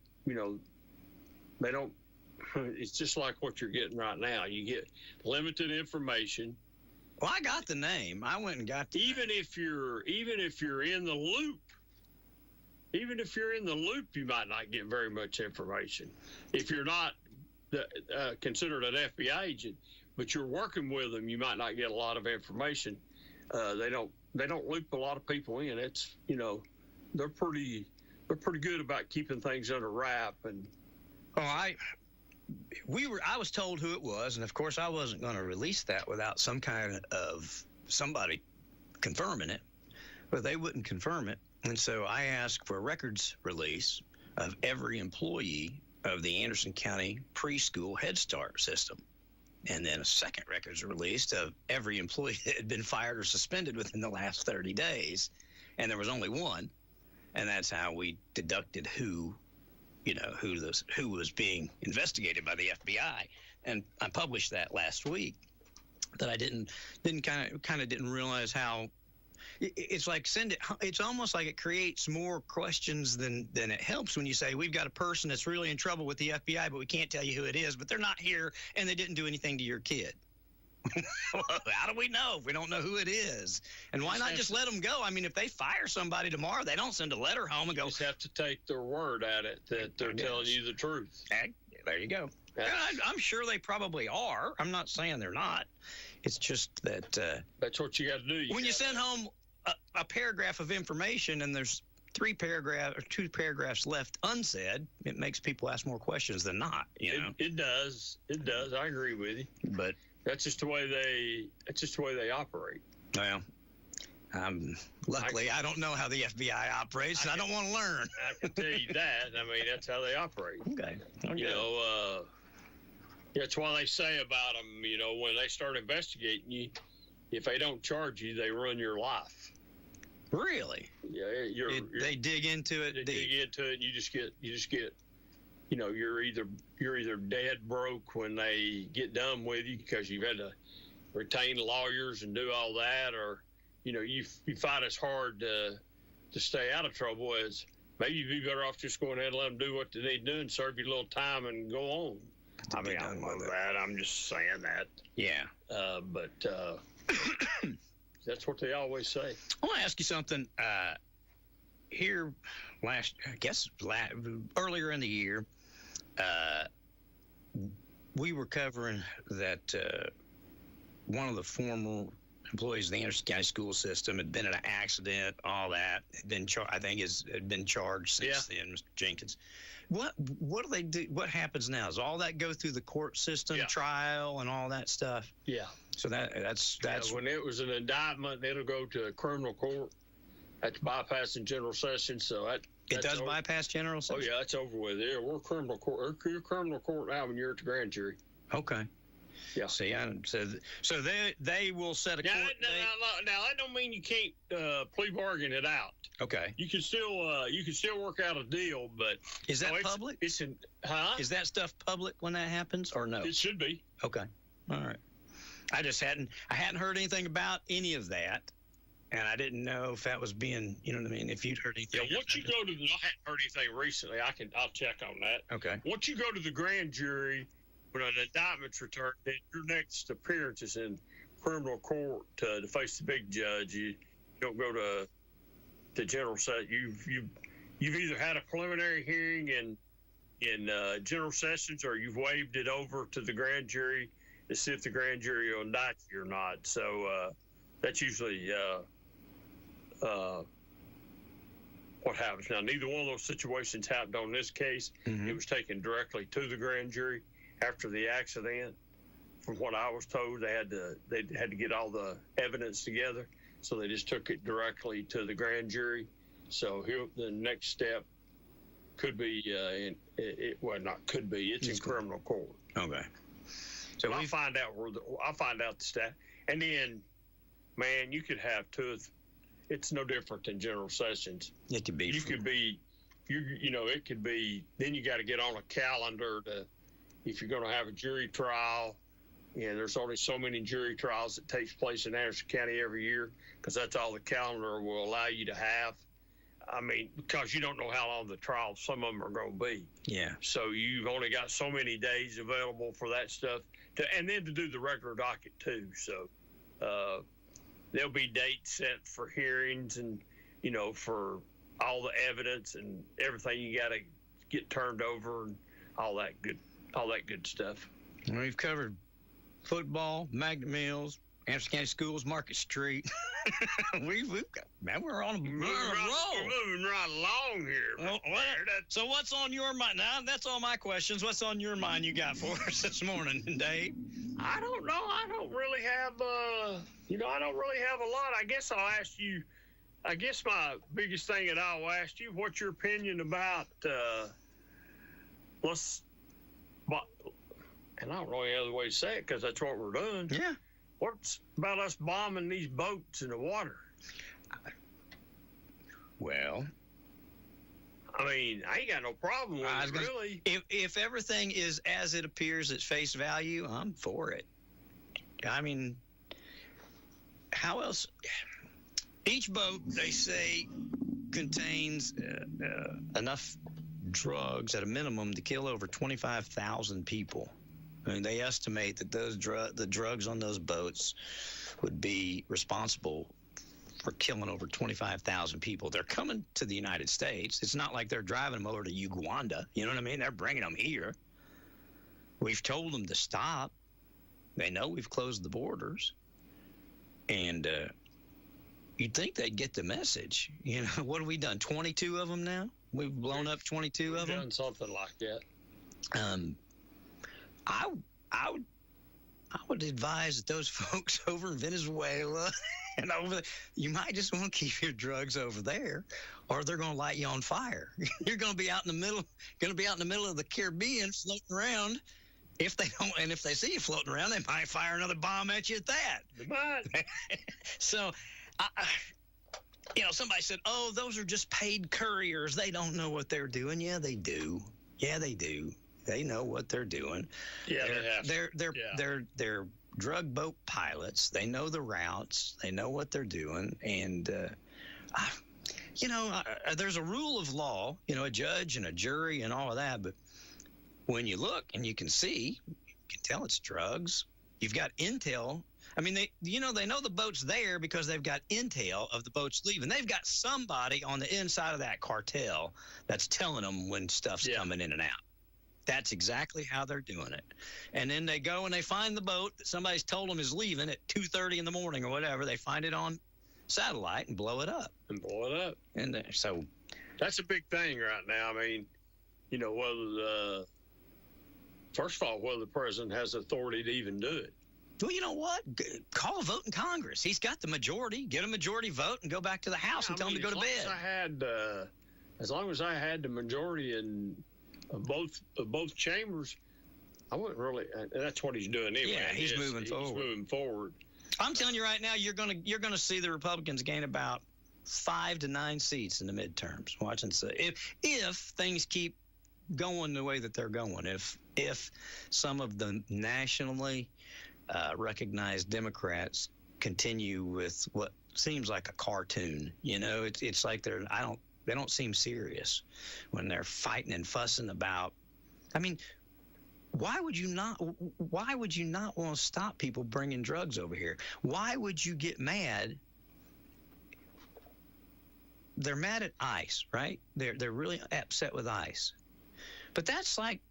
they don't, it's just like what you're getting right now. You get limited information. Well, I got the name. I went and got the even if you're in the loop, you might not get very much information. If you're not considered an FBI agent, but you're working with them, you might not get a lot of information. They don't loop a lot of people in. It's, they're pretty good about keeping things under wrap. And I was told who it was, and of course I wasn't going to release that without some kind of somebody confirming it, but they wouldn't confirm it. And so I asked for a records release of every employee of the Anderson County preschool Head Start system. And then a second records release of every employee that had been fired or suspended within the last 30 days. And there was only one. And that's how we deducted who was being investigated by the FBI. And I published that last week. That I didn't realize how it's like it's almost like it creates more questions than it helps when you say we've got a person that's really in trouble with the FBI, but we can't tell you who it is, but they're not here and they didn't do anything to your kid. Well, how do we know if we don't know who it is? And why not just let them go? I mean, if they fire somebody tomorrow, they don't send a letter home and go. You just have to take their word at it that they're telling you the truth. There you go. I'm sure they probably are. I'm not saying they're not. It's just that that's what you got to do. When you send home a paragraph of information and there's 2 paragraphs left unsaid, it makes people ask more questions than not. It does. I agree with you. But that's just the way they operate. Well, Luckily, I don't know how the FBI operates, and I don't want to learn. I can tell you that. I mean, that's how they operate. Okay. You know, that's why they say about them, you know, when they start investigating you, if they don't charge you, they ruin your life. Really? Yeah, they dig into it. They dig into it, and you just get, you know, you're either dead broke when they get done with you because you've had to retain lawyers and do all that, or you know, you fight as hard to stay out of trouble as maybe you'd be better off just going ahead and let them do what they need to do and serve you a little time and go on. I mean, I don't know that. I'm just saying that. Yeah. But that's what they always say. I want to ask you something. Here, earlier in the year, we were covering that one of the former employees of the Anderson County school system had been in an accident, all that. I think had been charged since then, Mr. Jenkins. What do they do? What happens now? Does all that go through the court system, trial, and all that stuff? Yeah. So that's when it was an indictment, it'll go to a criminal court. That's bypassing general session. So it does bypass general session. Oh yeah, that's over with. Yeah, we're criminal court. You're criminal court now when you're at the grand jury. Okay. Yeah. See, so they will set a court date. Now that don't mean you can't plea bargain it out. Okay. You can still work out a deal, but is that public? Is that stuff public when that happens, or no? It should be. Okay. All right. I hadn't heard anything about any of that, and I didn't know if that was being, you know what I mean, if you'd heard anything. Yeah. Once you go to, I hadn't heard anything recently. I'll check on that. Okay. Once you go to the grand jury, when an indictment's returned, then your next appearance is in criminal court to face the big judge. You don't go to the general session. You've either had a preliminary hearing in general sessions, or you've waived it over to the grand jury to see if the grand jury will indict you or not. So that's usually what happens. Now, neither one of those situations happened on this case. Mm-hmm. It was taken directly to the grand jury after the accident. From what I was told, they had to get all the evidence together, so they just took it directly to the grand jury. So here, the next step could be it's in criminal court. Okay. So I'll find out the stat, and then, man, you could have it's no different than general sessions. It could be. It could be. Then you got to get on a calendar if you're going to have a jury trial. And there's only so many jury trials that takes place in Anderson County every year, because that's all the calendar will allow you to have. I mean, because you don't know how long the trials, some of them are going to be. Yeah. So you've only got so many days available for that stuff, and then to do the regular docket too. So there'll be dates set for hearings, and for all the evidence and everything you got to get turned over, and all that good stuff. Well, we've covered football, Magnet Mills, Anderson County Schools, Market Street. we've got, man, we're on a roll. We're moving right along here. So what's on your mind? Now, that's all my questions. What's on your mind you got for us this morning, Dave? I don't know. I don't really have a lot. I guess I'll ask you, my biggest thing that I'll ask you, what's your opinion about, and I don't know any other way to say it, because that's what we're doing. Yeah. What's about us bombing these boats in the water? Well, I mean, I ain't got no problem with it, really. If everything is as it appears at face value, I'm for it. I mean, how else? Each boat, they say, contains enough drugs at a minimum to kill over 25,000 people. I mean, they estimate that the drugs on those boats would be responsible for killing over 25,000 people. They're coming to the United States. It's not like they're driving them over to Uganda. You know what I mean? They're bringing them here. We've told them to stop. They know we've closed the borders. And you'd think they'd get the message. What have we done? 22 of them now? We've blown up 22 of them? Done something like that. I would advise that those folks over in Venezuela And you might just want to keep your drugs over there, or they're going to light you on fire. You're going to be out in the middle of the Caribbean floating around. If they don't, and if they see you floating around, they might fire another bomb at you at that. They might. So, somebody said, "Oh, those are just paid couriers. They don't know what they're doing." Yeah, they do. They know what they're doing. Yeah, they're drug boat pilots. They know the routes. They know what they're doing. And, there's a rule of law, a judge and a jury and all of that. But when you look and you can see, you can tell it's drugs. You've got intel. I mean, they know the boat's there because they've got intel of the boats leaving. They've got somebody on the inside of that cartel that's telling them when stuff's coming in and out. That's exactly how they're doing it. And then they go and they find the boat that somebody's told them is leaving at 2:30 in the morning or whatever. They find it on satellite and blow it up. And so that's a big thing right now. I mean, whether whether the president has authority to even do it. Well, you know what? Call a vote in Congress. He's got the majority. Get a majority vote and go back to the House and tell him to go to bed. As long as I had the majority in both chambers, I wouldn't really. That's what he's doing anyway. Yeah, he's moving forward. I'm telling you right now, you're gonna see the Republicans gain about 5 to 9 seats in the midterms. Watch and see. If things keep going the way that they're going, if some of the nationally recognized Democrats continue with what seems like a cartoon, it's like they don't seem serious when they're fighting and fussing about. I mean, why would you not want to stop people bringing drugs over here? Why would you get mad? They're mad at ICE, right? They're really upset with ICE. But that's like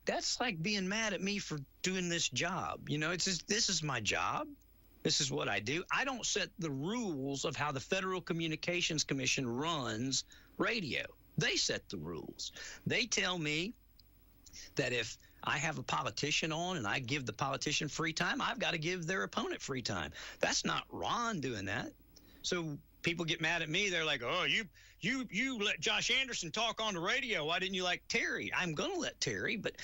being mad at me for doing this job. This is my job. This is what I do. I don't set the rules of how the Federal Communications Commission runs radio. They set the rules. They tell me that if I have a politician on and I give the politician free time, I've got to give their opponent free time. That's not Ron doing that. So people get mad at me. They're like, "Oh, you let Josh Anderson talk on the radio. Why didn't you like Terry?" I'm going to let Terry, but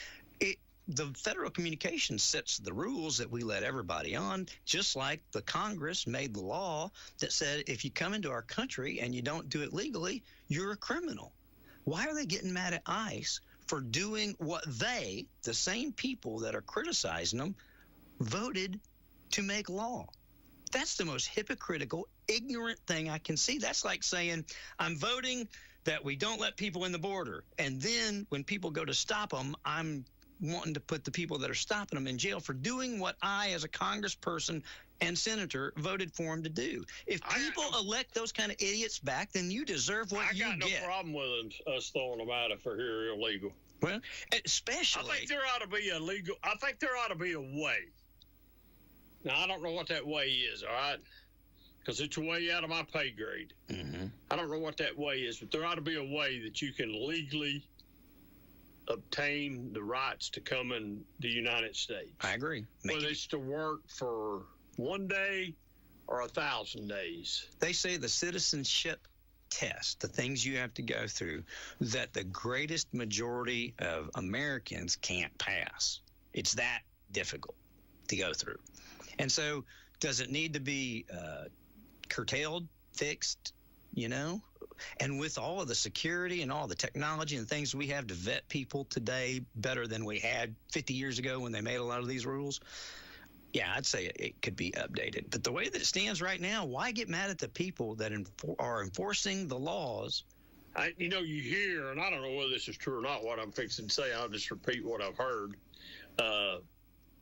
the Federal Communications sets the rules that we let everybody on, just like the Congress made the law that said if you come into our country and you don't do it legally, you're a criminal. Why are they getting mad at ICE for doing what the same people that are criticizing them, voted to make law? That's the most hypocritical, ignorant thing I can see. That's like saying, I'm voting that we don't let people in the border. And then when people go to stop them, I'm wanting to put the people that are stopping them in jail for doing what I, as a congressperson and senator, voted for them to do. If people elect those kind of idiots back, then you deserve what you get. I got no problem with us throwing them out if they're here illegal. Well, especially. I think there ought to be a way. Now, I don't know what that way is, all right? Because it's way out of my pay grade. Mm-hmm. I don't know what that way is, but there ought to be a way that you can legally obtain the rights to come in the United States. I agree. Whether it's to work for 1 day or 1,000 days. They say the citizenship test, the things you have to go through, that the greatest majority of Americans can't pass. It's that difficult to go through. And so does it need to be curtailed, fixed, And with all of the security and all the technology and things we have to vet people today better than we had 50 years ago when they made a lot of these rules, yeah, I'd say it could be updated. But the way that it stands right now, why get mad at the people that are enforcing the laws? You hear, and I don't know whether this is true or not, what I'm fixing to say. I'll just repeat what I've heard.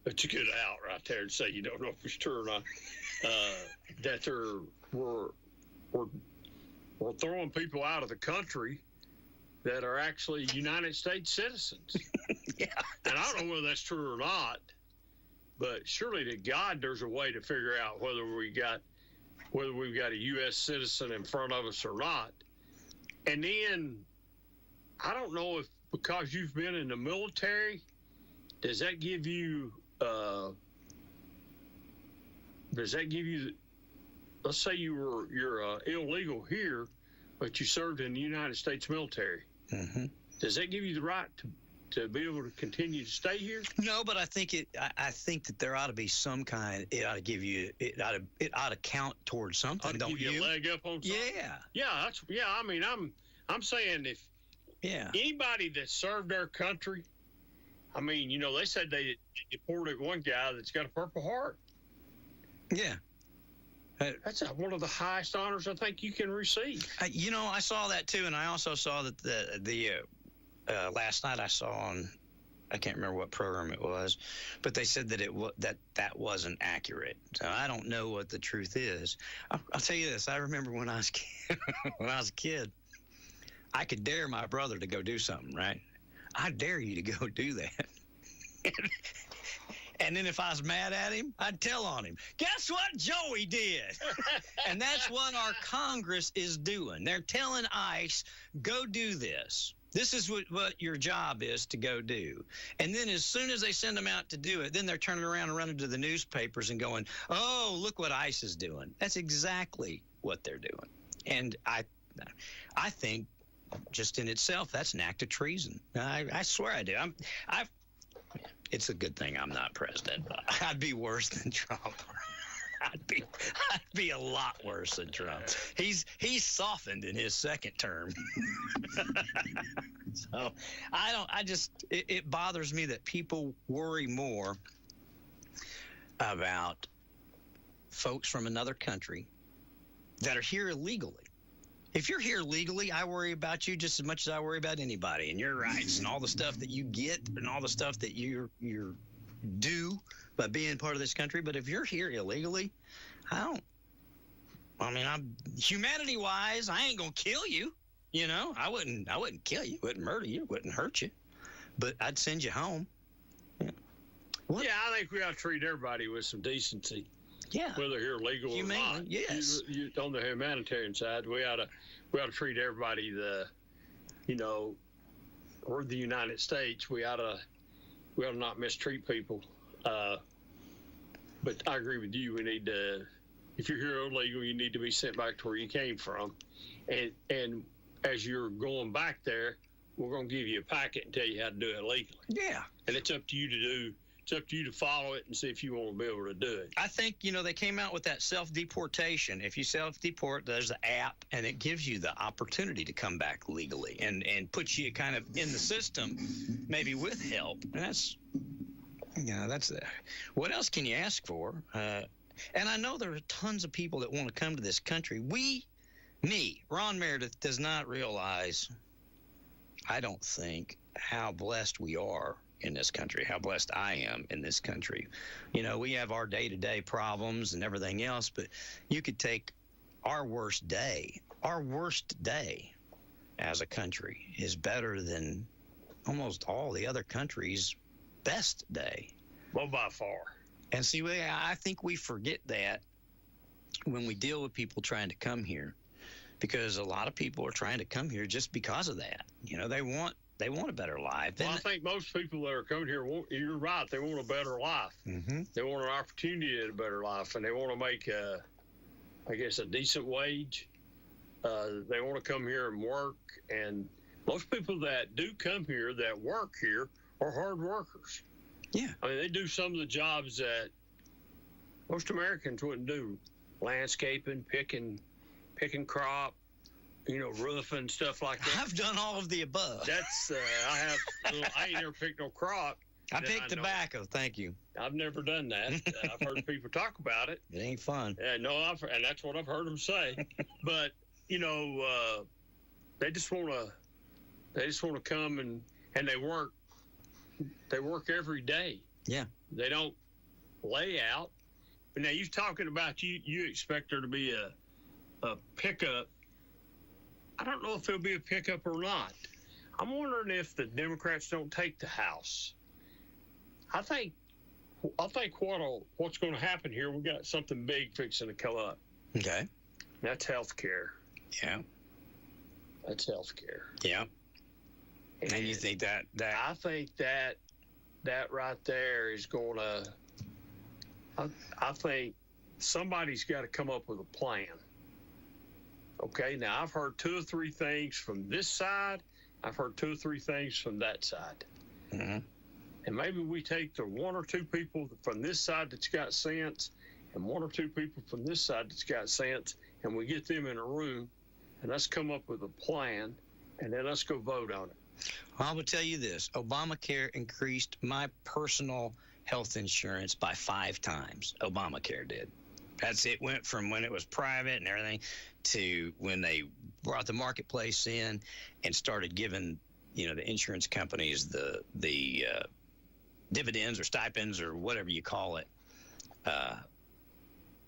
But you get out right there and say you don't know if it's true or not. That we're throwing people out of the country that are actually United States citizens. Yeah, and I don't know whether that's true or not, but surely to God there's a way to figure out whether we've got a U.S. citizen in front of us or not. And then I don't know if because you've been in the military, does that give you let's say you're illegal here, but you served in the United States military. Mm-hmm. Does that give you the right to be able to continue to stay here? No, but I think I think that there ought to be some kind. It ought to give you. It ought to count towards something. Ought to don't give you a leg up on something? Yeah. Yeah. I mean, I'm saying if anybody that served their country, I mean, they said they deported one guy that's got a Purple Heart. Yeah. That's one of the highest honors I think you can receive. I saw that too, and I also saw that the last night I saw on, I can't remember what program it was, but they said that that wasn't accurate. So I don't know what the truth is. I'll tell you this: I remember when I was a kid, I could dare my brother to go do something, right? I dare you to go do that. And then if I was mad at him, I'd tell on him. Guess what Joey did? And that's what our Congress is doing. They're telling ICE, go do this. This is what your job is to go do. And then as soon as they send them out to do it, then they're turning around and running to the newspapers and going, oh, look what ICE is doing. That's exactly what they're doing. And I think just in itself, that's an act of treason. I swear I do. It's a good thing I'm not president. I'd be worse than Trump. I'd be a lot worse than Trump. He's softened in his second term. So it bothers me that people worry more about folks from another country that are here illegally. If you're here legally, I worry about you just as much as I worry about anybody and your rights and all the stuff that you get and all the stuff that you're due by being part of this country. But if you're here illegally, humanity-wise, I ain't gonna kill you. I wouldn't kill you, wouldn't murder you, wouldn't hurt you, but I'd send you home. Yeah, I think we ought to treat everybody with some decency. Yeah, whether here legal or not. Yes. On the humanitarian side, we ought to treat everybody we're the United States. We ought to not mistreat people. But I agree with you. We need to, if you're here illegal, you need to be sent back to where you came from. And as you're going back there, we're going to give you a packet and tell you how to do it legally. Yeah. And it's up to you to do. It's up to you to follow it and see if you want to be able to do it. I think, they came out with that self-deportation. If you self-deport, there's an app, and it gives you the opportunity to come back legally and puts you kind of in the system, maybe with help. And that's what else can you ask for? And I know there are tons of people that want to come to this country. Ron Meredith, does not realize, I don't think, how blessed we are in this country, how blessed I am in this country. We have our day-to-day problems and everything else, but you could take our worst day as a country is better than almost all the other countries' best day. Well, by far. And see, I think we forget that when we deal with people trying to come here, because a lot of people are trying to come here just because of that. They want a better life. Well, I think most people that are coming here you're right. They want a better life. Mm-hmm. They want an opportunity at a better life, and they want to make, a decent wage. They want to come here and work. And most people that do come here, that work here, are hard workers. Yeah. I mean, they do some of the jobs that most Americans wouldn't do. Landscaping, picking crop, roofing, stuff like that. I've done all of the above. That's, I ain't never picked no crop. I picked tobacco, thank you. I've never done that. I've heard people talk about it. It ain't fun. And that's what I've heard them say. But, they just want to come and they work. They work every day. Yeah. They don't lay out. But now you're talking about you expect there to be a pickup. I don't know if there'll be a pickup or not. I'm wondering if the Democrats don't take the House. I think what's going to happen here, we got something big fixing to come up. Okay. That's health care. Yeah. That's health care. Yeah. And you think that I think that right there is going to, I think somebody's got to come up with a plan. Okay, now I've heard 2 or 3 things from this side. I've heard 2 or 3 things from that side. Mm-hmm. And maybe we take the 1 or 2 people from this side that's got sense and 1 or 2 people from this side that's got sense, and we get them in a room, and let's come up with a plan, and then let's go vote on it. I will tell you this. Obamacare increased my personal health insurance by 5 times. Obamacare did. That's it. Went from when it was private and everything to when they brought the marketplace in and started giving, the insurance companies the dividends or stipends or whatever you call it.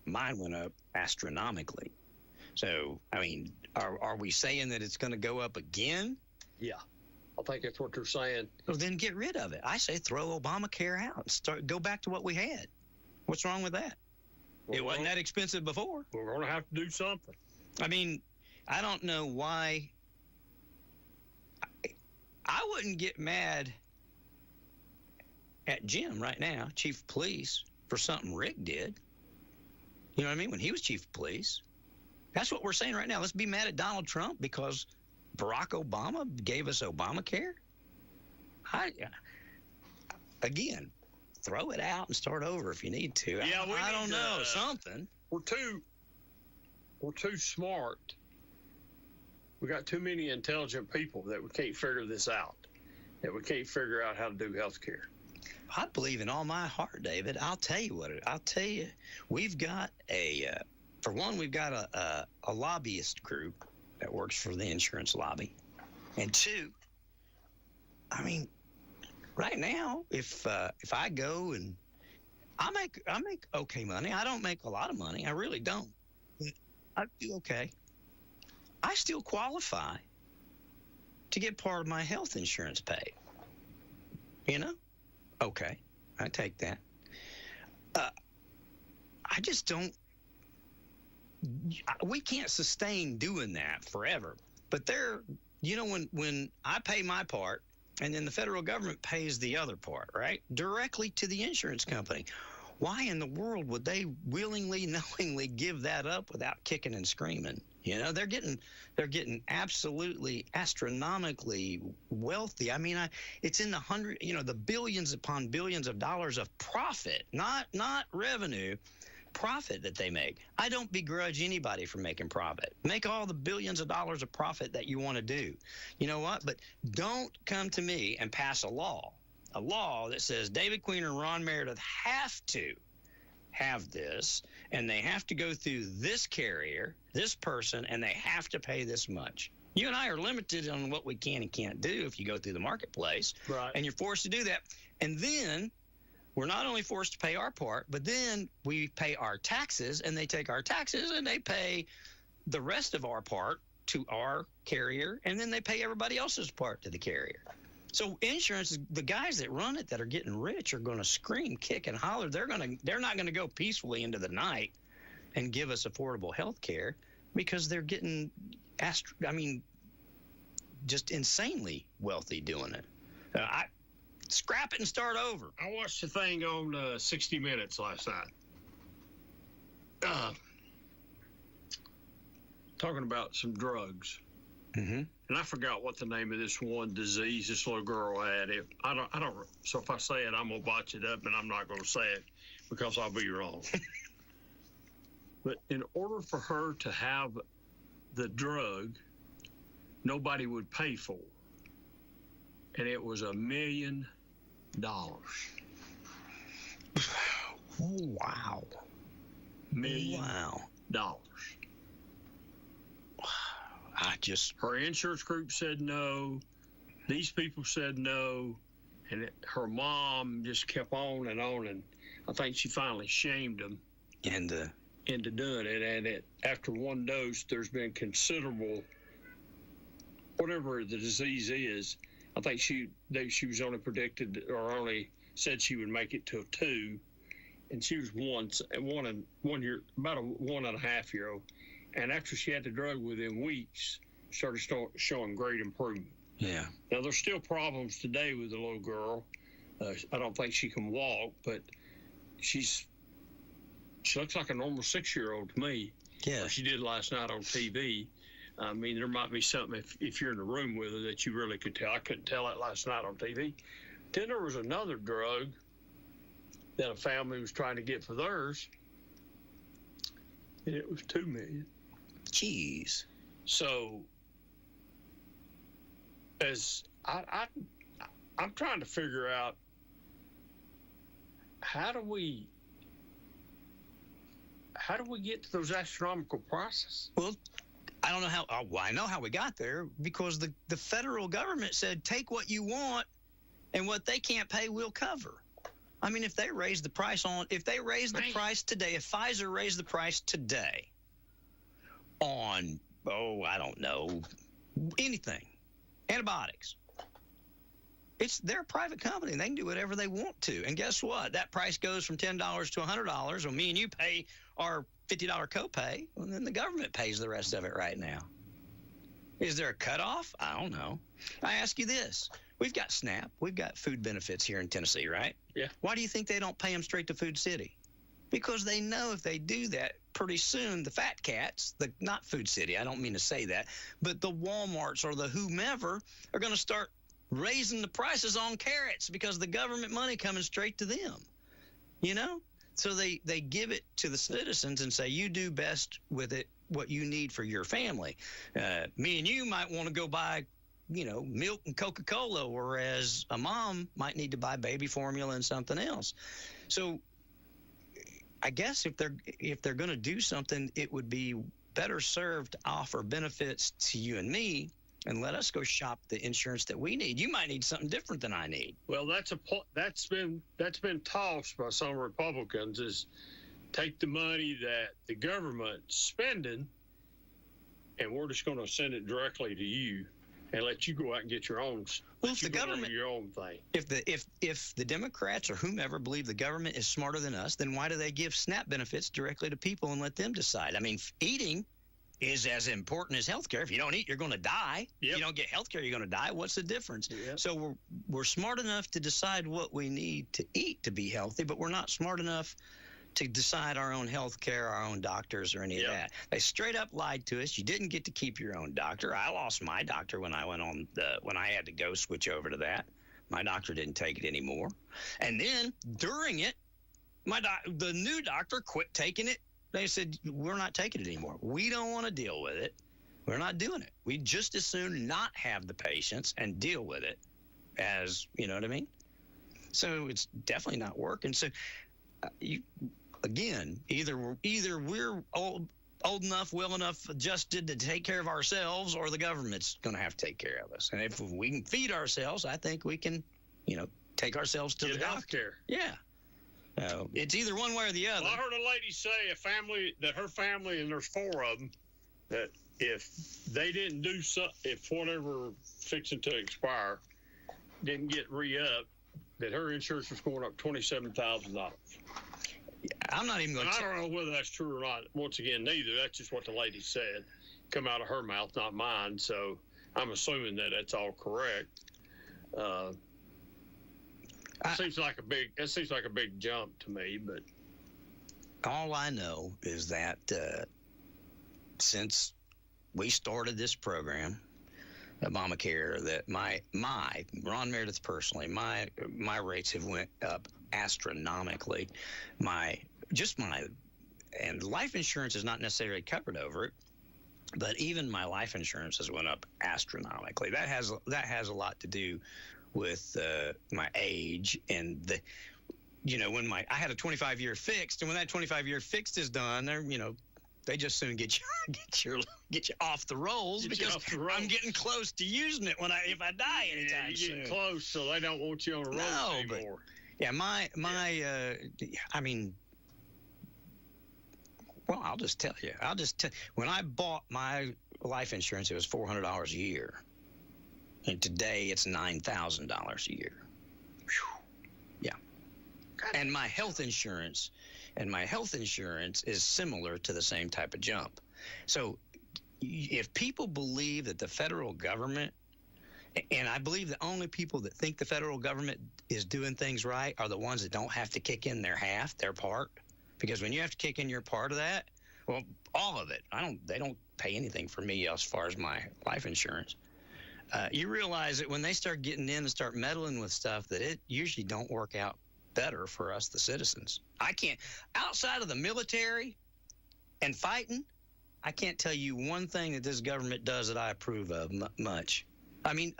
Mine went up astronomically. So, I mean, are we saying that it's going to go up again? Yeah, I think that's what they're saying. Well, then get rid of it. I say throw Obamacare out and go back to what we had. What's wrong with that? It wasn't that expensive before. We're going to have to do something. I mean, I don't know why. I wouldn't get mad at Jim right now, chief of police, for something Rick did. You know what I mean? When he was chief of police. That's what we're saying right now. Let's be mad at Donald Trump because Barack Obama gave us Obamacare. Again, throw it out and start over if you need to. Yeah, I don't know, something. We're too smart. We got too many intelligent people that we can't figure this out, that we can't figure out how to do health care. I believe in all my heart, David. I'll tell you, we've got for one, we've got a lobbyist group that works for the insurance lobby. And 2, I mean, right now, if I go and I make okay money. I don't make a lot of money. I really don't. But I do okay. I still qualify to get part of my health insurance paid. Okay, I take that. I just don't. We can't sustain doing that forever. But when I pay my part, and then the federal government pays the other part, right? Directly to the insurance company. Why in the world would they willingly, knowingly give that up without kicking and screaming? They're getting absolutely astronomically wealthy. I mean, it's in the billions upon billions of dollars of profit, not revenue, profit that they make. I don't begrudge anybody for making profit. Make all the billions of dollars of profit that you want to do. You know what? But don't come to me and pass a law that says David Queen and Ron Meredith have to have this, and they have to go through this carrier, this person, and they have to pay this much. You and I are limited on what we can and can't do if you go through the marketplace, right? And you're forced to do that. And then we're not only forced to pay our part, but then we pay our taxes, and they take our taxes and they pay the rest of our part to our carrier, and then they pay everybody else's part to the carrier. So insurance, the guys that run it that are getting rich are going to scream, kick, and holler. They're not going to go peacefully into the night and give us affordable health care because they're getting, just insanely wealthy doing it. Scrap it and start over. I watched the thing on 60 Minutes last night. Talking about some drugs. Mm-hmm. And I forgot what the name of this one disease this little girl had. I don't. So if I say it, I'm gonna botch it up, and I'm not gonna say it because I'll be wrong. But in order for her to have the drug, nobody would pay for, and it was $1 million. Oh, wow! $1 million. Wow! Her insurance group said no. These people said no. And her mom just kept on. And I think she finally shamed them into doing it. And after one dose, there's been considerable, whatever the disease is, I think she was only predicted or only said she would make it to a 2. And she was one year, about a 1.5-year-old. And after she had the drug within weeks, started showing great improvement. Yeah. Now, there's still problems today with the little girl. I don't think she can walk, but she's she looks like a normal 6-year-old to me. Yeah. She did last night on TV. I mean, there might be something if you're in the room with her that you really could tell. I couldn't tell that last night on TV. Then there was another drug that a family was trying to get for theirs, and it was $2 million. Jeez. So, as I'm trying to figure out, how do we get to those astronomical prices? Well, I don't know how. Well, I know how we got there, because the federal government said, take what you want, and what they can't pay, we'll cover. I mean, if they raise the price today, if Pfizer raised the price today on, I don't know, anything, antibiotics, they're a private company, and they can do whatever they want to. And guess what? That price goes from $10 to $100. Well, me and you pay our $50 copay, and then the government pays the rest of it right now. Is there a cutoff? I don't know. I ask you this. We've got SNAP. We've got food benefits here in Tennessee, right? Yeah. Why do you think they don't pay them straight to Food City? Because they know if they do that, pretty soon the fat cats, not Food City, I don't mean to say that, but the Walmarts or the whomever are going to start raising the prices on carrots because the government money coming straight to them, you know? So they give it to the citizens and say, you do best with it what you need for your family. Me and you might want to go buy, milk and Coca-Cola, whereas a mom might need to buy baby formula and something else. So I guess if they're going to do something, it would be better served to offer benefits to you and me and let us go shop the insurance that we need. You might need something different than I need. Well, that's been tossed by some Republicans, is take the money that the government's spending, and we're just going to send it directly to you and let you go out and get your own. Well, if the government, your own thing. If the Democrats or whomever believe the government is smarter than us, then why do they give SNAP benefits directly to people and let them decide? I mean, eating is as important as healthcare. If you don't eat, you're going to die. Yep. If you don't get healthcare, you're going to die. What's the difference? Yep. So we're smart enough to decide what we need to eat to be healthy, but we're not smart enough to decide our own health care, our own doctors, or any of that. They straight up lied to us. You didn't get to keep your own doctor. I lost my doctor when I when I had to go switch over to that. My doctor didn't take it anymore. And then during it, the new doctor quit taking it. They said, we're not taking it anymore. We don't want to deal with it. We're not doing it. We'd just as soon not have the patients and deal with it as, you know what I mean? So it's definitely not working. So again, either we're old enough, well enough, adjusted to take care of ourselves, or the government's going to have to take care of us. And if we can feed ourselves, I think we can, take ourselves to the doctor. Yeah. It's either one way or the other. Well, I heard a lady say her family, and there's 4 of them, that if they didn't do if whatever fixing to expire didn't get re-upped, that her insurance was going up $27,000. I'm not even going to. I don't know whether that's true or not. Once again, neither. That's just what the lady said. Come out of her mouth, not mine. So I'm assuming that that's all correct. It seems like a big jump to me, but all I know is that since we started this program, Obamacare, that my Ron Meredith personally, my rates have went up astronomically. And life insurance is not necessarily covered over it, but even my life insurance has went up astronomically. That has a lot to do with my age and when I had a 25-year fixed, and when that 25-year fixed is done, they just soon get you off the rolls because I'm getting close to using it if I die anytime soon. You're getting close, so they don't want you on the road anymore. Well, I'll just tell you. When I bought my life insurance, it was $400 a year. And today it's $9,000 a year. Whew. Yeah. And my health insurance is similar to the same type of jump. So if people believe that the federal government, and I believe the only people that think the federal government is doing things right are the ones that don't have to kick in their part. Because when you have to kick in your part of that, well, all of it, they don't pay anything for me as far as my life insurance. You realize that when they start getting in and start meddling with stuff, that it usually don't work out better for us, the citizens. I can't, outside of the military and fighting, I can't tell you one thing that this government does that I approve of much. I mean,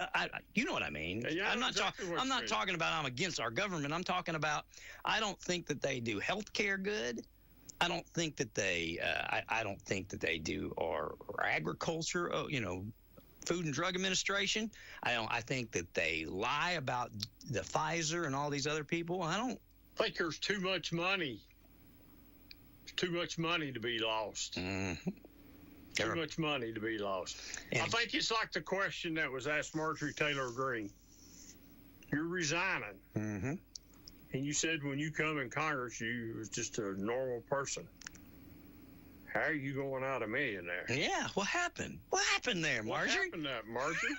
you know what I mean. Yeah, I'm not exactly talking about I'm against our government. I'm talking about I don't think that they do health care good. I don't think that they I don't think that they do or agriculture. Food and Drug Administration. I think that they lie about the Pfizer and all these other people. I think there's too much money. There's too much money to be lost. Mm-hmm. Too much money to be lost. I think it's like the question that was asked Marjorie Taylor Greene. You're resigning. Mm-hmm. And you said when you come in Congress, you was just a normal person. How are you going out a millionaire? Yeah, what happened? What happened there, Marjorie? What happened there, Marjorie?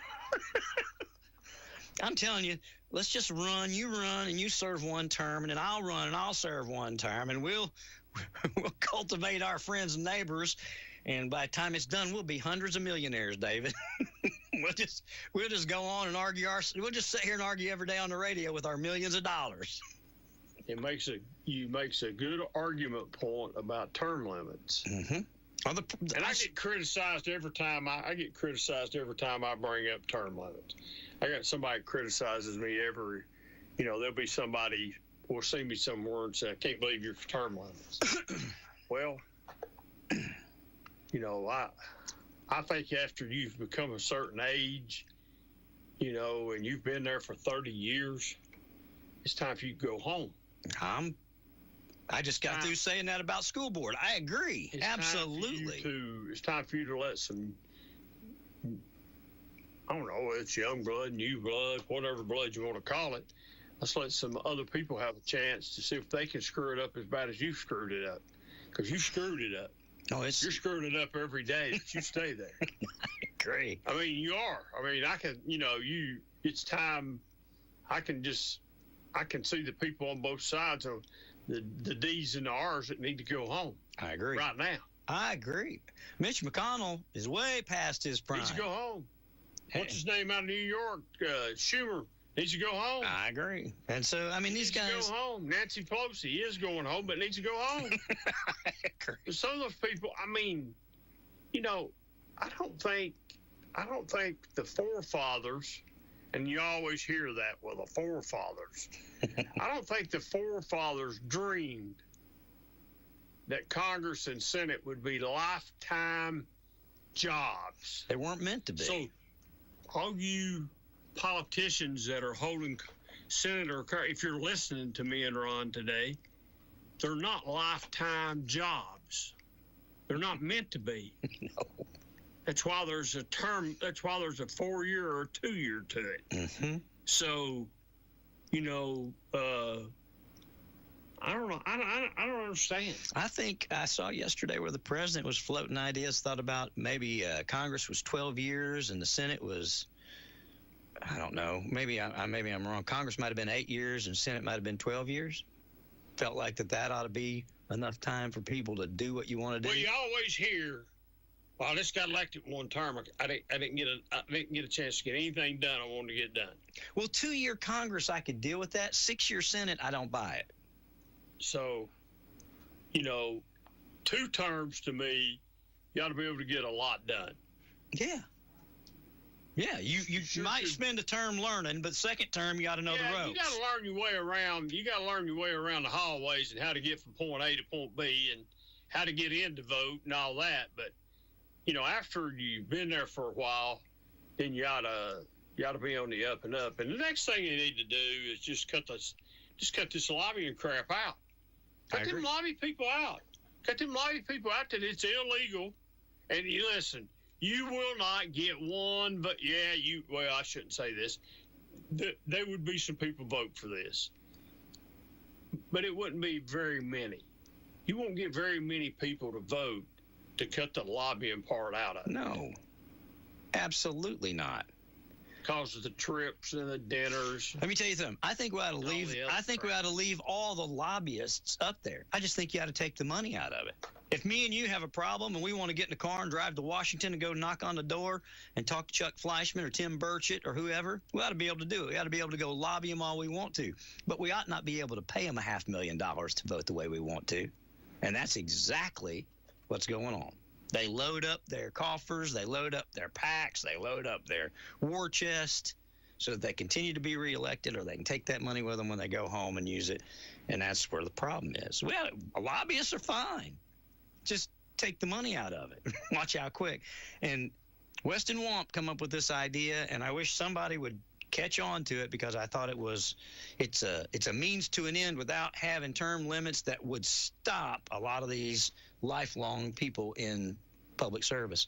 I'm telling you, let's just run. You run and you serve one term, and then I'll run and I'll serve one term, and we'll cultivate our friends and neighbors. And by the time it's done, we'll be hundreds of millionaires, David. We'll just go on and argue. We'll just sit here and argue every day on the radio with our millions of dollars. You makes a good argument point about term limits. Mm-hmm. I get criticized every time I bring up term limits. I got somebody criticizes me there'll be somebody will see me somewhere and say, I can't believe you're for term limits. Well, I think after you've become a certain age, and you've been there for 30 years, it's time for you to go home. I just got through saying that about school board. I agree. Absolutely. It's time for you to let some, I don't know, it's young blood, new blood, whatever blood you want to call it. Let's let some other people have a chance to see if they can screw it up as bad as you screwed it up. Because you screwed it up. Oh, you're screwing it up every day that you stay there. I agree. I mean, you are. I mean, I can, it's time. I can see the people on both sides of the D's and the R's that need to go home. I agree. Right now. I agree. Mitch McConnell is way past his prime. Needs to go home. What's his name out of New York? Schumer. Needs to go home. I agree. And so, I mean, these guys. Needs to go home. Nancy Pelosi is going home, but needs to go home. I agree. Some of those people, I mean, I don't think the forefathers, and you always hear that, well, the forefathers. I don't think the forefathers dreamed that Congress and Senate would be lifetime jobs. They weren't meant to be. So, all you politicians that are holding Senator, if you're listening to me and Ron today, they're not lifetime jobs. They're not meant to be. No. That's why there's a term. That's why there's a 4-year or a 2-year to it. Mm-hmm. So, I don't know. I don't understand. I think I saw yesterday where the president was floating ideas, thought about maybe Congress was 12 years and the Senate was, I don't know, maybe I'm wrong. Congress might have been 8 years and Senate might have been 12 years. Felt like that ought to be enough time for people to do what you want to do. Well, you always hear, well, I just got elected one term. I didn't get a chance to get anything done I wanted to get done. Well, 2-year Congress, I could deal with that. 6-year Senate, I don't buy it. So, 2 terms to me, you ought to be able to get a lot done. Yeah. Yeah, you might spend a term learning, but second term, you got to know the ropes. You got to learn your way around. You got to learn your way around the hallways and how to get from point A to point B and how to get in to vote and all that. But, after you've been there for a while, then you ought to be on the up and up. And the next thing you need to do is just cut this lobbying crap out. Cut them lobby people out. Cut them lobby people out that it's illegal. And you listen. You will not get one, but I shouldn't say this. There would be some people vote for this. But it wouldn't be very many. You won't get very many people to vote to cut the lobbying part out of it. No, absolutely not. because of the trips and the dinners. Let me tell you something. I think we ought to leave. I think we ought to leave all the lobbyists up there. I just think you ought to take the money out of it. If me and you have a problem and we want to get in the car and drive to Washington and go knock on the door and talk to Chuck Fleischman or Tim Burchett or whoever, we ought to be able to do it. We ought to be able to go lobby them all we want to. But we ought not be able to pay them $500,000 to vote the way we want to. And that's exactly what's going on. They load up their coffers, they load up their PACs, they load up their war chest so that they continue to be reelected, or they can take that money with them when they go home and use it. And that's where the problem is. Well, lobbyists are fine. Just take the money out of it. Watch how quick. And Weston Wamp come up with this idea, and I wish somebody would catch on to it, because I thought it's a means to an end without having term limits that would stop a lot of these lifelong people in public service.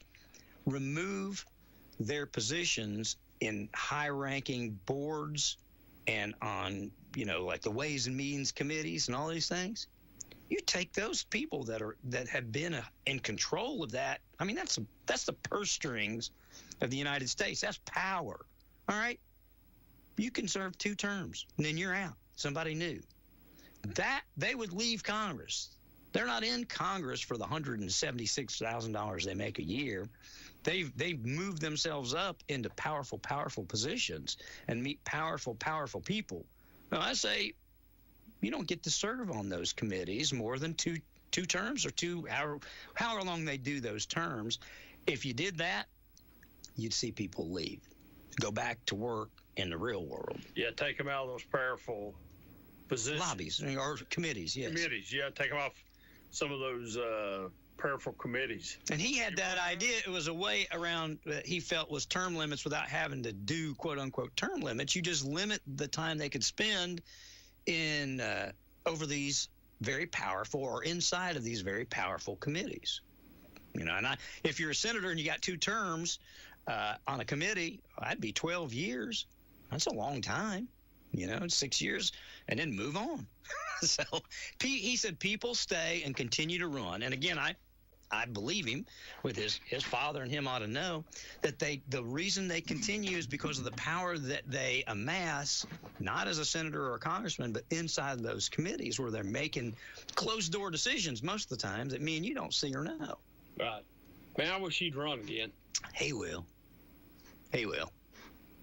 Remove their positions in high-ranking boards and on, like the Ways and Means committees and all these things. You take those people that have been in control of that. I mean, that's the purse strings of the United States. That's power. All right? You can serve 2 terms, and then you're out. Somebody new. That they would leave Congress. They're not in Congress for the $176,000 they make a year. They've moved themselves up into powerful positions and meet powerful people. Now, I say, you don't get to serve on those committees more than two terms, or however long they do those terms. If you did that, you'd see people leave, go back to work in the real world. Yeah, take them out of those powerful positions. Lobbies or committees, yes. Committees, yeah, take them off some of those powerful committees. And he had that idea. It was a way around that he felt was term limits without having to do quote-unquote term limits. You just limit the time they could spend in over these very powerful, or inside of these very powerful committees. And if you're a senator and you got 2 terms on a committee, that'd be 12 years. That's a long time, 6 years, and then move on. So he said people stay and continue to run. And again, I believe him. With his father and him ought to know that the reason they continue is because of the power that they amass, not as a senator or a congressman, but inside those committees where they're making closed door decisions most of the time that me and you don't see or know. Right. Man, I wish he'd run again. He will.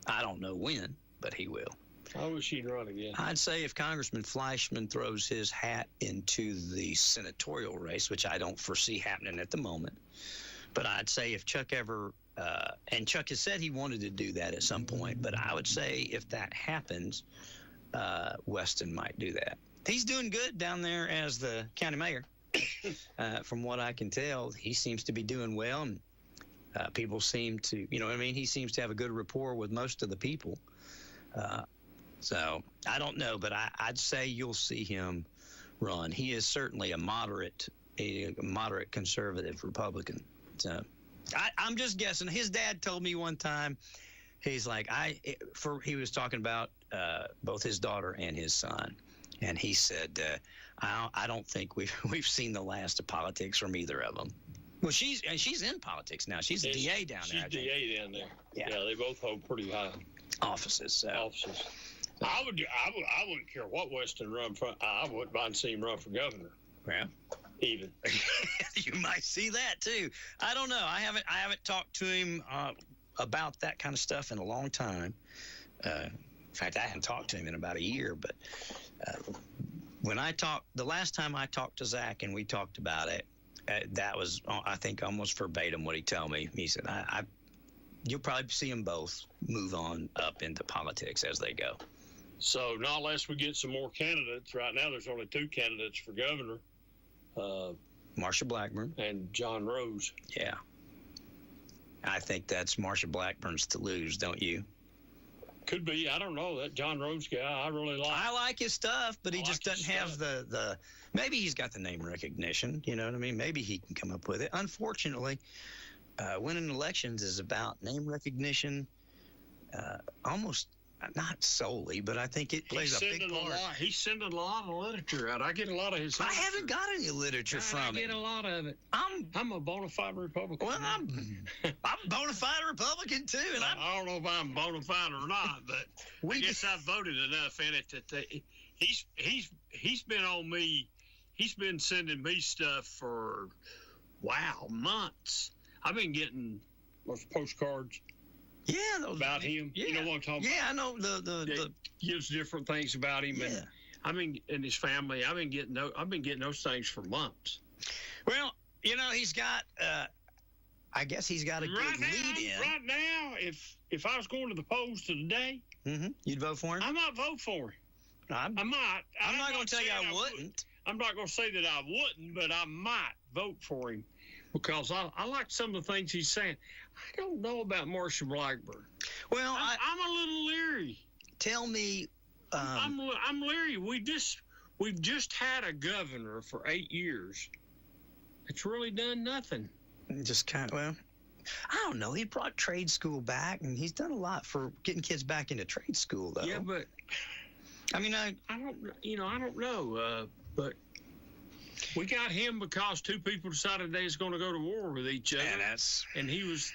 I don't know when, but he will. I wish he'd run again. I'd say if Congressman Fleischman throws his hat into the senatorial race, which I don't foresee happening at the moment, but I'd say if Chuck ever, and Chuck has said he wanted to do that at some point, but I would say if that happens, Weston might do that. He's doing good down there as the county mayor. From what I can tell, he seems to be doing well, and people seem to, he seems to have a good rapport with most of the people. So I don't know, but I'd say you'll see him run. He is certainly a moderate conservative Republican. So I'm just guessing. His dad told me one time, he's like, he was talking about both his daughter and his son, and he said, I don't think we've seen the last of politics from either of them. Well, she's in politics now. She's a DA down there. She's DA down there. Yeah, they both hold pretty high offices. So. I wouldn't care what Weston run for. I wouldn't mind seeing him run for governor. Yeah, even you might see that too. I don't know. I haven't talked to him about that kind of stuff in a long time. In fact, I haven't talked to him in about a year. But when the last time I talked to Zach and we talked about it, that was, I think, almost verbatim what he told me. He said, you'll probably see them both move on up into politics as they go. So not unless we get some more candidates. Right now there's only 2 candidates for governor. Marsha Blackburn. And John Rose. Yeah. I think that's Marsha Blackburn's to lose, don't you? Could be. I don't know. That John Rose guy, I really like. I like his stuff, but he just doesn't have the maybe he's got the name recognition. You know what I mean? Maybe he can come up with it. Unfortunately, winning elections is about name recognition, almost not solely, but I think it plays a big part. He's sending a lot of literature out. I get a lot of his. I haven't got any literature from him. I get a lot of it. I'm a bona fide Republican. Well, I'm a bona fide Republican too, and I don't know if I'm bona fide or not, but I guess I've voted enough in it that he's been on me. He's been sending me stuff for months. I've been getting those postcards. Yeah, those about him. Yeah. You know what I'm talking about? Yeah, I know the gives different things about him, and I mean, and his family. I've been getting those things for months. Well, he's got. I guess he's got a good lead in. Right now, if I was going to the polls today, you'd vote for him. I might vote for him. I might. I'm not going to tell you I wouldn't. I'm not going to say that I wouldn't, but I might vote for him because I like some of the things he's saying. I don't know about Marcia Blackburn. Well, I'm a little leery. Tell me. I'm leery. We've just had a governor for 8 years. It's really done nothing. Just kind of, well, I don't know. He brought trade school back, and he's done a lot for getting kids back into trade school, though. Yeah, but I mean, I don't know. But we got him because two people decided they was going to go to war with each other. And he was,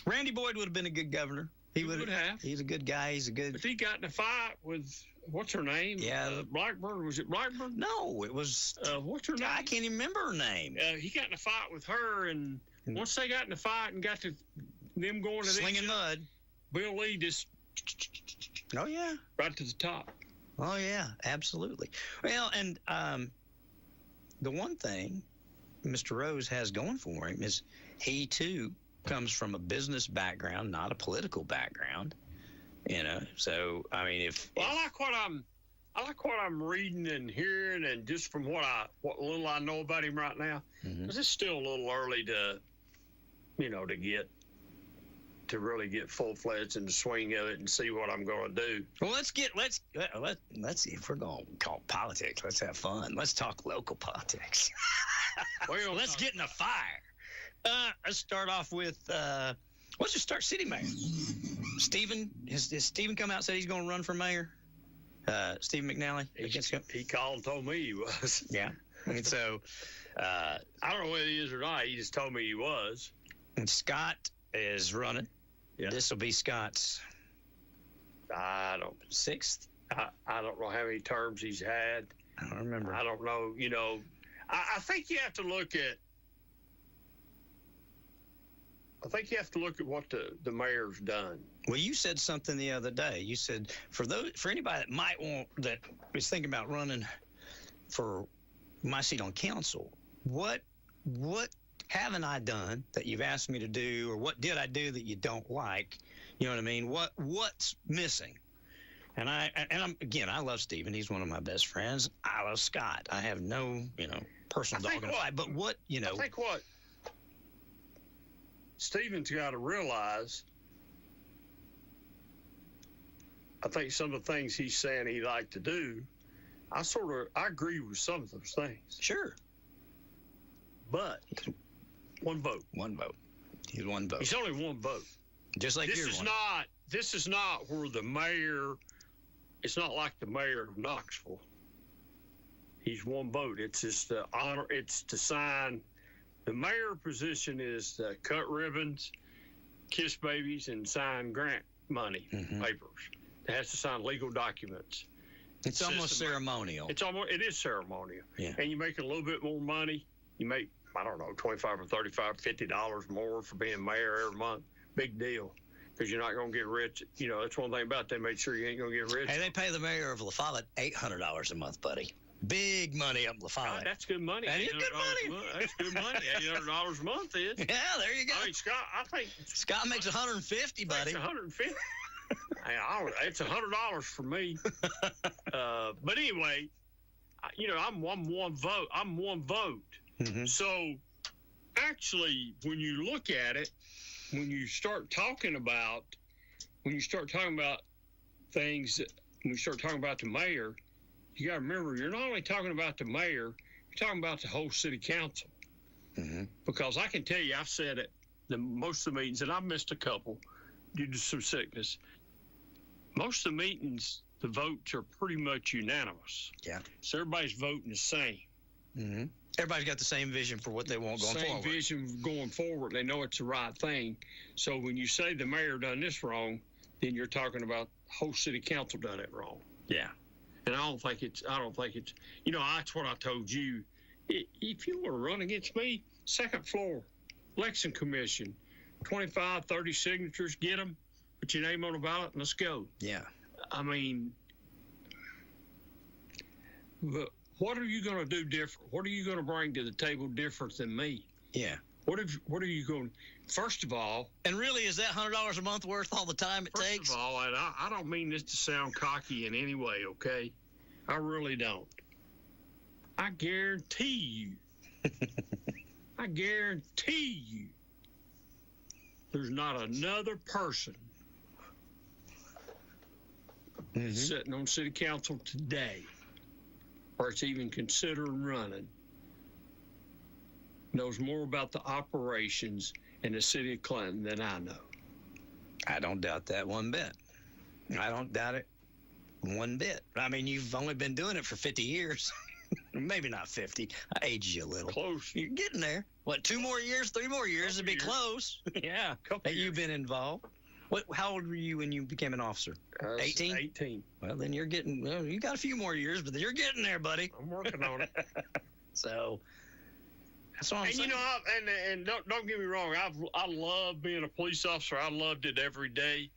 Randy Boyd would have been a good governor. He would have. He's a good guy. He's a good. But he got in a fight with what's her name? Yeah, Blackburn. Was it Blackburn? No, it was. What's her name? I can't even remember her name. He got in a fight with her, and once they got in a fight and got to them going to slinging mud, Bill Lee just. Oh yeah. Right to the top. Oh yeah, absolutely. Well, and the one thing Mr. Rose has going for him is he too comes from a business background, not a political background. So I mean, I like what I'm reading and hearing, and just from what little I know about him right now, because it's still a little early to really get full-fledged in the swing of it and see what I'm going to do. Well, let's see if we're going to call politics. Let's have fun. Let's talk local politics. Well, let's get in the fire. Let's start off with, let's just start city mayor. Stephen, has Stephen come out and said he's going to run for mayor? Stephen McNally? He called and told me he was. Yeah. And so, I don't know whether he is or not. He just told me he was. And Scott is running. Yeah. This will be Scott's sixth. I don't know how many terms he's had. I don't remember. I don't know. I think you have to look at. I think you have to look at what the mayor's done. Well, you said something the other day. You said for anybody that is thinking about running for my seat on council, what haven't I done that you've asked me to do, or what did I do that you don't like? You know what I mean? What's missing? And I love Stephen. He's one of my best friends. I love Scott. I have no, personal dog in the fight. But I think what Stephen's got to realize, I think some of the things he's saying he'd like to do, I agree with some of those things. Sure. But one vote. He's one vote. He's only one vote. Just like this is not where the mayor. It's not like the mayor of Knoxville. He's one vote. It's just the honor. It's to sign. The mayor position is to cut ribbons, kiss babies, and sign grant money papers. It has to sign legal documents. It's almost ceremonial. It is ceremonial. Yeah. And you make a little bit more money. You make, I don't know, $25 or $35, $50 more for being mayor every month. Big deal. Because you're not going to get rich. That's one thing about it. They made sure you ain't going to get rich. Hey, they pay the mayor of La Follette $800 a month, buddy. Big money up La Follette. That's good money. That is good money. That's good money. $800 a month is. Yeah, there you go. I mean, Scott makes $150, buddy. $150. It's $100 for me. But anyway, I'm one vote. I'm one vote. Mm-hmm. So actually, when you look at it, when you start talking about things, when you start talking about the mayor, you got to remember, you're not only talking about the mayor, you're talking about the whole city council. Mm-hmm. Because I can tell you, I've said it most of the meetings, and I've missed a couple due to some sickness. most of the meetings, the votes are pretty much unanimous. Yeah. So everybody's voting the same. Mm-hmm. Everybody's got the same vision for what they want going forward. Same vision going forward. They know it's the right thing. So when you say the mayor done this wrong, then you're talking about the whole city council done it wrong. Yeah. And I don't think it's, that's what I told you. If you want to run against me, second floor, election commission, 25, 30 signatures, get them, put your name on the ballot, and let's go. Yeah. I mean, but what are you going to do different? What are you going to bring to the table different than me? Yeah. What are you going? First of all, and really, is that $100 a month worth all the time it takes? First of all, and I don't mean this to sound cocky in any way, okay? I really don't. I guarantee you, there's not another person sitting on city council today, or it's even considering running, knows more about the operations in the city of Clinton than I know. I don't doubt that one bit. I don't doubt it one bit. I mean, you've only been doing it for 50 years. Maybe not 50. I aged you a little. Close. You're getting there. What, 2 more years, 3 more years to be close? Yeah. That you've been involved. How old were you when you became an officer? 18? 18. Well, then you got a few more years, but you're getting there, buddy. I'm working on it. So, that's what I'm saying. And don't get me wrong, I love being a police officer. I loved it every day.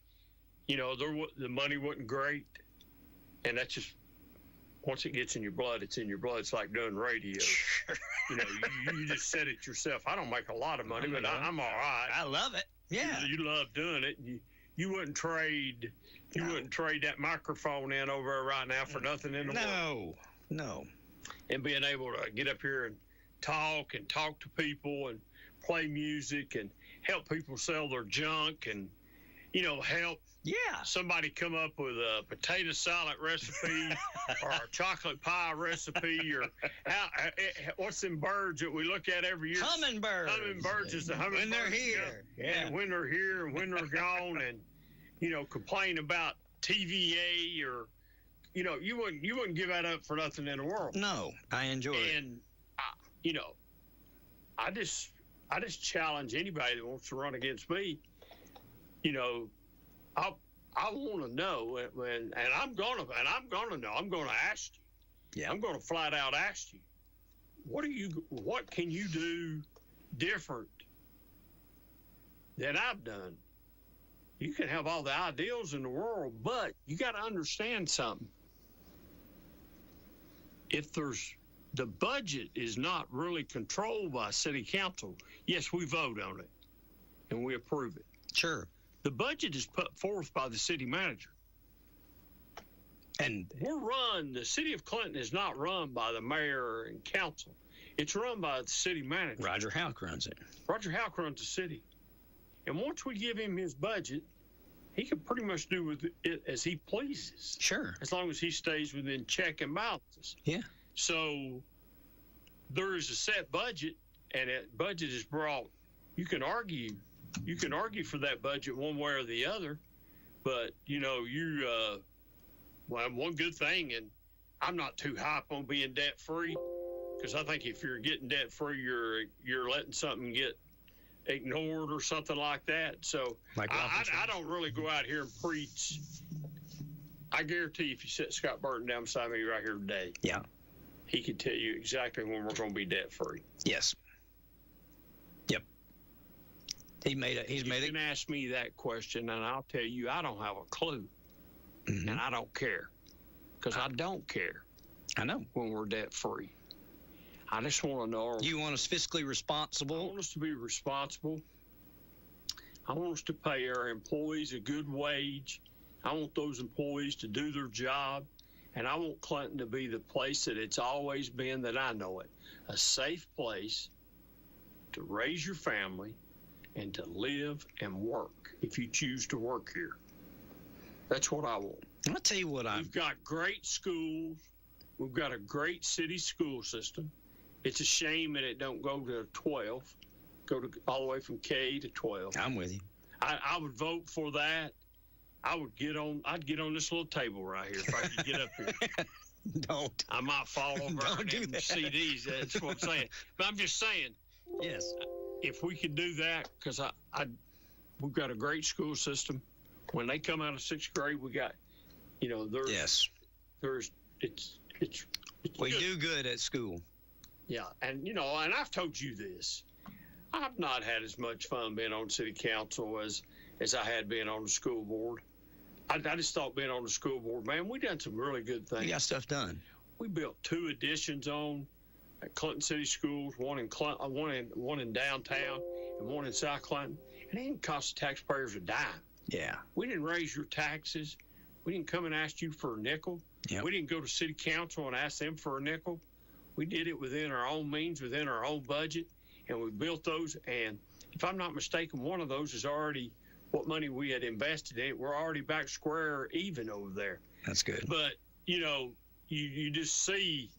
The money wasn't great, and that's just, once it gets in your blood, it's in your blood. It's like doing radio. Sure. You just said it yourself. I don't make a lot of money, but I'm all right. I love it. Yeah. You love doing it. You wouldn't trade that microphone in over there right now for nothing in the world. No. And being able to get up here and talk to people and play music and help people sell their junk and, help somebody come up with a potato salad recipe or a chocolate pie recipe or what's them birds that we look at every year? Hummingbirds. Hummingbirds is the hummingbirds. When they're here. Yeah. And when they're here and when they're gone and, complain about TVA or, you wouldn't give that up for nothing in the world. No, I enjoy it. And, I just challenge anybody that wants to run against me. I want to know, and I'm gonna know. I'm gonna ask you. Yeah. I'm gonna flat out ask you. What can you do different than I've done? You can have all the ideals in the world, but you got to understand something. If the budget is not really controlled by city council, yes, we vote on it and we approve it. Sure. The budget is put forth by the city manager. And the city of Clinton is not run by the mayor and council. It's run by the city manager. Roger Houck runs it. Roger Houck runs the city. And once we give him his budget, he can pretty much do with it as he pleases. Sure. As long as he stays within check and balances. Yeah. So there is a set budget, and that budget is brought. You can argue for that budget one way or the other, but one good thing, and I'm not too hype on being debt free, because I think if you're getting debt free, you're letting something get ignored or something like that. So I don't really go out here and preach. I guarantee if you sit Scott Burton down beside me right here today, he can tell you exactly when we're going to be debt free. Yes. Yep. You can ask me that question, and I'll tell you I don't have a clue, and I don't care, because I don't care. I know when we're debt free. I just want to know. You want us fiscally responsible? I want us to be responsible. I want us to pay our employees a good wage. I want those employees to do their job. And I want Clinton to be the place that it's always been that I know it. A safe place to raise your family and to live and work if you choose to work here. That's what I want. I'll tell you what We've got great schools. We've got a great city school system. It's a shame that it don't go to 12, all the way from K to 12. I'm with you. I would vote for that. I'd get on this little table right here if I could get up here. Don't. I might fall over Don't do them that. CDs. That's what I'm saying. But I'm just saying, Yes. if we could do that, because we've got a great school system. When they come out of 6th grade, we got, Yes. it's We good. do good at school. Yeah, and and I've told you this. I've not had as much fun being on city council as I had being on the school board. I just thought being on the school board, man, we done some really good things. We got stuff done. We built 2 additions at Clinton City Schools, one in downtown and one in South Clinton, and it didn't cost the taxpayers a dime. Yeah. We didn't raise your taxes. We didn't come and ask you for a nickel. Yep. We didn't go to city council and ask them for a nickel. We did it within our own means, within our own budget, and we built those. And if I'm not mistaken, one of those is already what money we had invested in it. We're already back square even over there. That's good. But you just see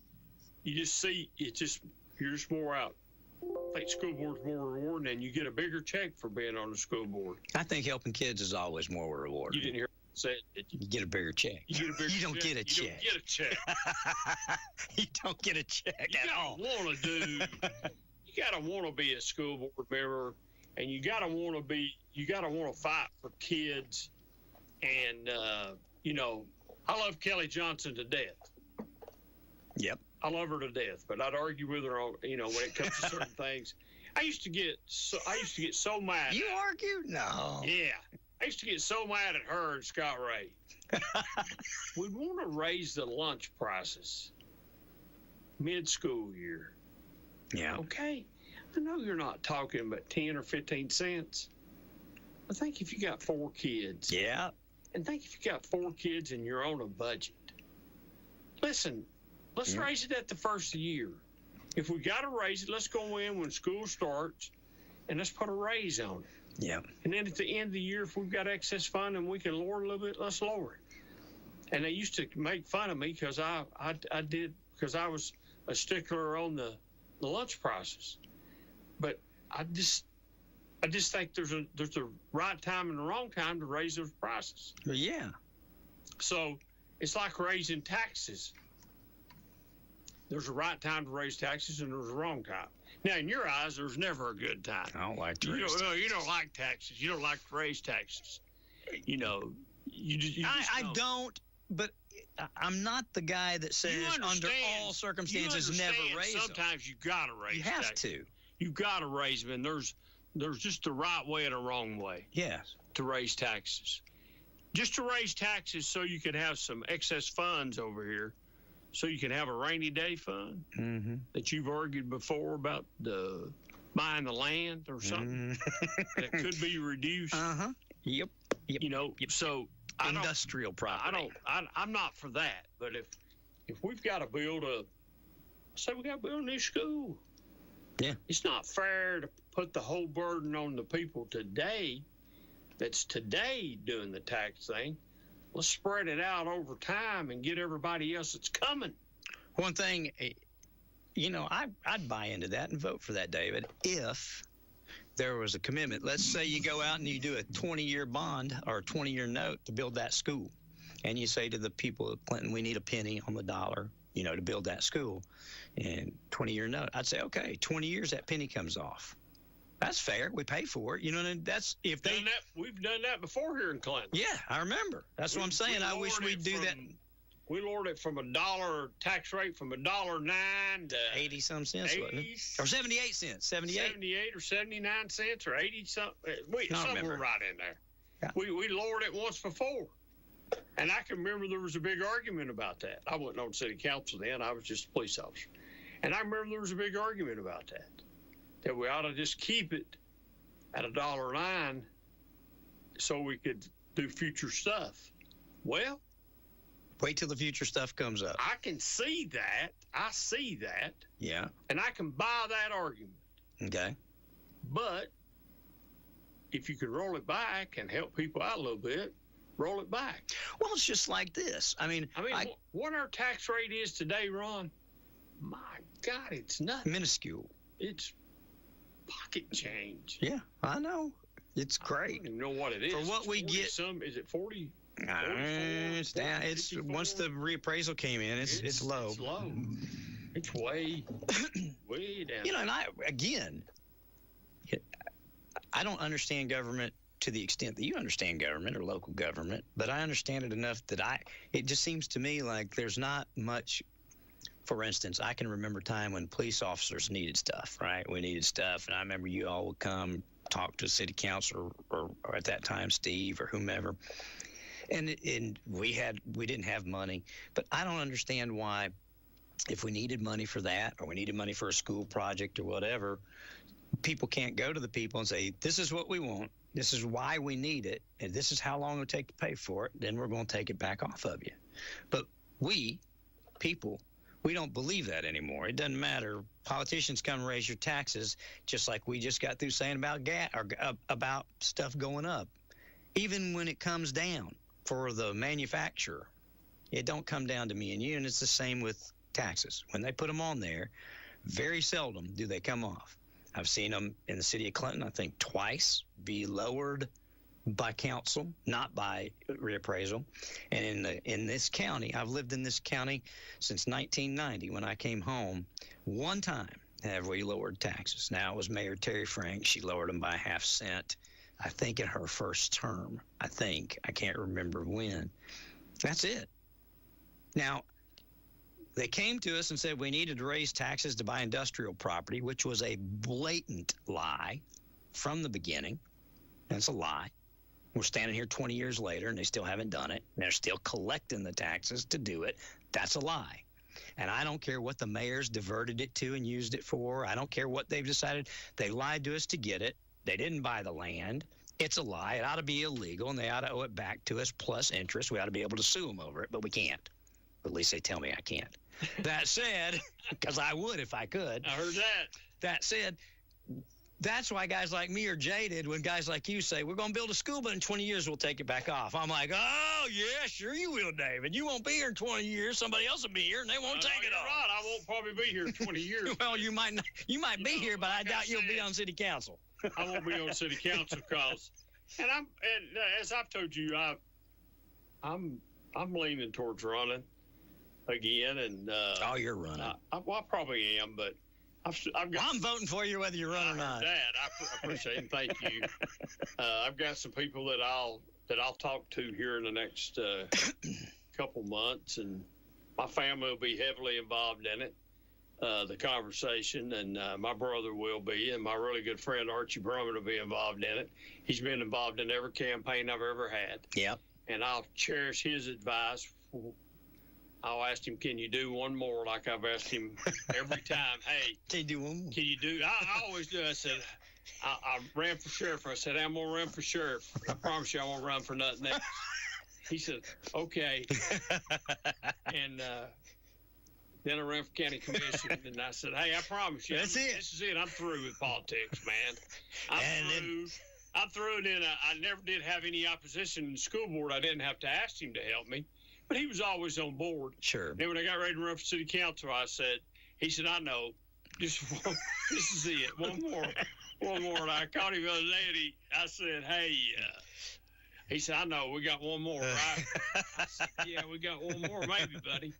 you're just more out. I think school board's more rewarding, and you get a bigger check for being on the school board. I think helping kids is always more rewarding. You didn't hear me say it, did you? You get a bigger check. You don't get a check. You don't get a check. You don't get a check at all. You gotta want to be a school board member, and you gotta want to fight for kids. And I love Kelly Johnson to death. Yep. I love her to death, but I'd argue with her on, when it comes to certain things. I used to get so mad. You argue? No. Yeah. I used to get so mad at her and Scott Ray. We'd want to raise the lunch prices mid-school year. Yeah. Okay. I know you're not talking about 10 or 15 cents. But think if you got 4 kids. Yeah. And think if you got 4 kids and you're on a budget. Listen, let's raise it at the first of the year. If we got to raise it, let's go in when school starts and let's put a raise on it. Yeah. And then at the end of the year, if we've got excess fund and we can lower it a little bit, let's lower it. And they used to make fun of me because I was a stickler on the lunch prices. But I just think there's a right time and the wrong time to raise those prices. Well, yeah. So it's like raising taxes. There's a right time to raise taxes and there's a wrong time. Now, in your eyes, there's never a good time. I don't like to raise taxes. You don't like taxes. You don't like to raise taxes. You just I don't, but I'm not the guy that says under all circumstances never raise them. Sometimes you got to raise You have taxes. to. You got to raise them, and there's just a right way and a wrong way. Yes. To raise taxes. Just to raise taxes so you can have some excess funds over here. So you can have a rainy day fund that you've argued before about buying the land or something that could be reduced. Yep. So industrial property. I'm not for that. But if we've got to build a new school. Yeah. It's not fair to put the whole burden on the people today that's today doing the tax thing. Let's spread it out over time and get everybody else that's coming. One thing, I'd buy into that and vote for that, David, if there was a commitment. Let's say you go out and you do a 20-year bond or a 20-year note to build that school. And you say to the people of Clinton, we need a penny on the dollar, to build that school. And 20-year note, I'd say, okay, 20 years, that penny comes off. That's fair. We pay for it. That's if they. We've done that before here in Clinton. Yeah, I remember. That's what I'm saying. I wish we'd do that. We lowered it from $1 tax rate from $1.09 to 80 some cents, wasn't it? Or 78 cents. 78 or 79 cents or 80 something. Somewhere right in there. Yeah. We lowered it once before. And I can remember there was a big argument about that. I wasn't on city council then. I was just a police officer. And I remember there was a big argument about that we ought to just keep it at $1.09 so we could do future stuff. Well, wait till the future stuff comes up. I can see that. I see that. Yeah. And I can buy that argument. Okay. But if you can roll it back and help people out a little bit, roll it back. Well, it's just like this. What our tax rate is today, Ron, my God, it's nothing. Minuscule. It's pocket change. Yeah, I know. It's great. I don't even know what it is. For what we get. Is it 40? It's down. It's 54? Once the reappraisal came in, it's low. It's low. It's way down. And I don't understand government to the extent that you understand government or local government, but I understand it enough that it just seems to me like there's not much. For instance, I can remember a time when police officers needed stuff, right? We needed stuff, and I remember you all would come talk to city council or at that time Steve or whomever, and we didn't have money. But I don't understand why, if we needed money for that or we needed money for a school project or whatever, people can't go to the people and say, this is what we want, this is why we need it, and this is how long it'll take to pay for it, then we're going to take it back off of you. But we don't believe that anymore. It doesn't matter. Politicians come and raise your taxes, just like we just got through saying about gas or about stuff going up. Even when it comes down for the manufacturer, it don't come down to me and you. And it's the same with taxes. When they put them on there, very seldom do they come off. I've seen them in the city of Clinton, I think twice, be lowered by council, not by reappraisal. And in this county, I've lived in this county since 1990 when I came home. One time have we lowered taxes. Now it was Mayor Terry Frank. She lowered them by 0.5 cent, I think in her first term. I can't remember when. That's it. Now, they came to us and said we needed to raise taxes to buy industrial property, which was a blatant lie from the beginning. That's a lie. We're standing here 20 years later, and they still haven't done it. They're still collecting the taxes to do it. That's a lie. And I don't care what the mayors diverted it to and used it for. I don't care what they've decided. They lied to us to get it. They didn't buy the land. It's a lie. It ought to be illegal, and they ought to owe it back to us plus interest. We ought to be able to sue them over it, but we can't. At least they tell me I can't. That said, because I would if I could. I heard that. That said, that's why guys like me are jaded when guys like you say, we're going to build a school, but in 20 years we'll take it back off. I'm like, oh, yeah, sure you will, David. You won't be here in 20 years. Somebody else will be here, and they won't take it off. Right. I won't probably be here in 20 years. Well, you might not, be here, but I doubt you'll be on city council. I won't be on city council because, and as I've told you, I'm leaning towards running again. And you're running. I probably am, but I've got. I'm voting for you whether you run or not. Dad, I appreciate it. Thank you. I've got some people that I'll talk to here in the next couple months, and my family will be heavily involved in it. The conversation, and my brother will be, and my really good friend Archie Brumman will be involved in it. He's been involved in every campaign I've ever had. Yep. And I'll cherish his advice. I'll ask him, can you do one more, like I've asked him every time. Hey, can you do one more? Can you do? I always do. I said, I ran for sheriff. I said, I'm going to run for sheriff. I promise you I won't run for nothing else. He said, okay. And then I ran for county commission, and I said, hey, I promise you. That's it. This is it. I'm through with politics, man. I'm through, and then I never did have any opposition in the school board. I didn't have to ask him to help me. But he was always on board. Sure. And when I got ready to run for city council, he said, I know. Just one, this is it. One more. And I called him the other day, and I said, hey, he said, I know. We got one more, right? I said, yeah, we got one more, maybe, buddy.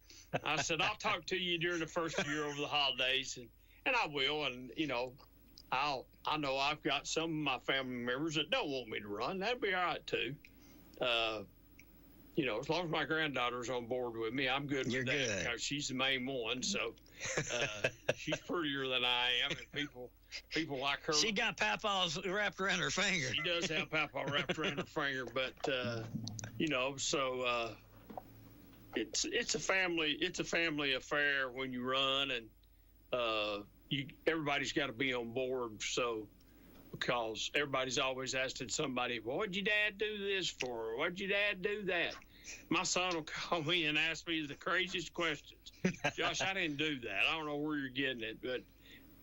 I said, I'll talk to you during the first year over the holidays, and I will. And, I know I've got some of my family members that don't want me to run. That'd be all right, too. As long as my granddaughter's on board with me, I'm good with that. Because she's the main one, so she's prettier than I am, and people like her. She got Papa's wrapped around her finger. She does have Papa wrapped around her finger, but it's a family affair when you run, and everybody's got to be on board. So. Because everybody's always asking somebody, well, what'd your dad do this for? What'd your dad do that? My son will call me and ask me the craziest questions. Josh, I didn't do that. I don't know where you're getting it, but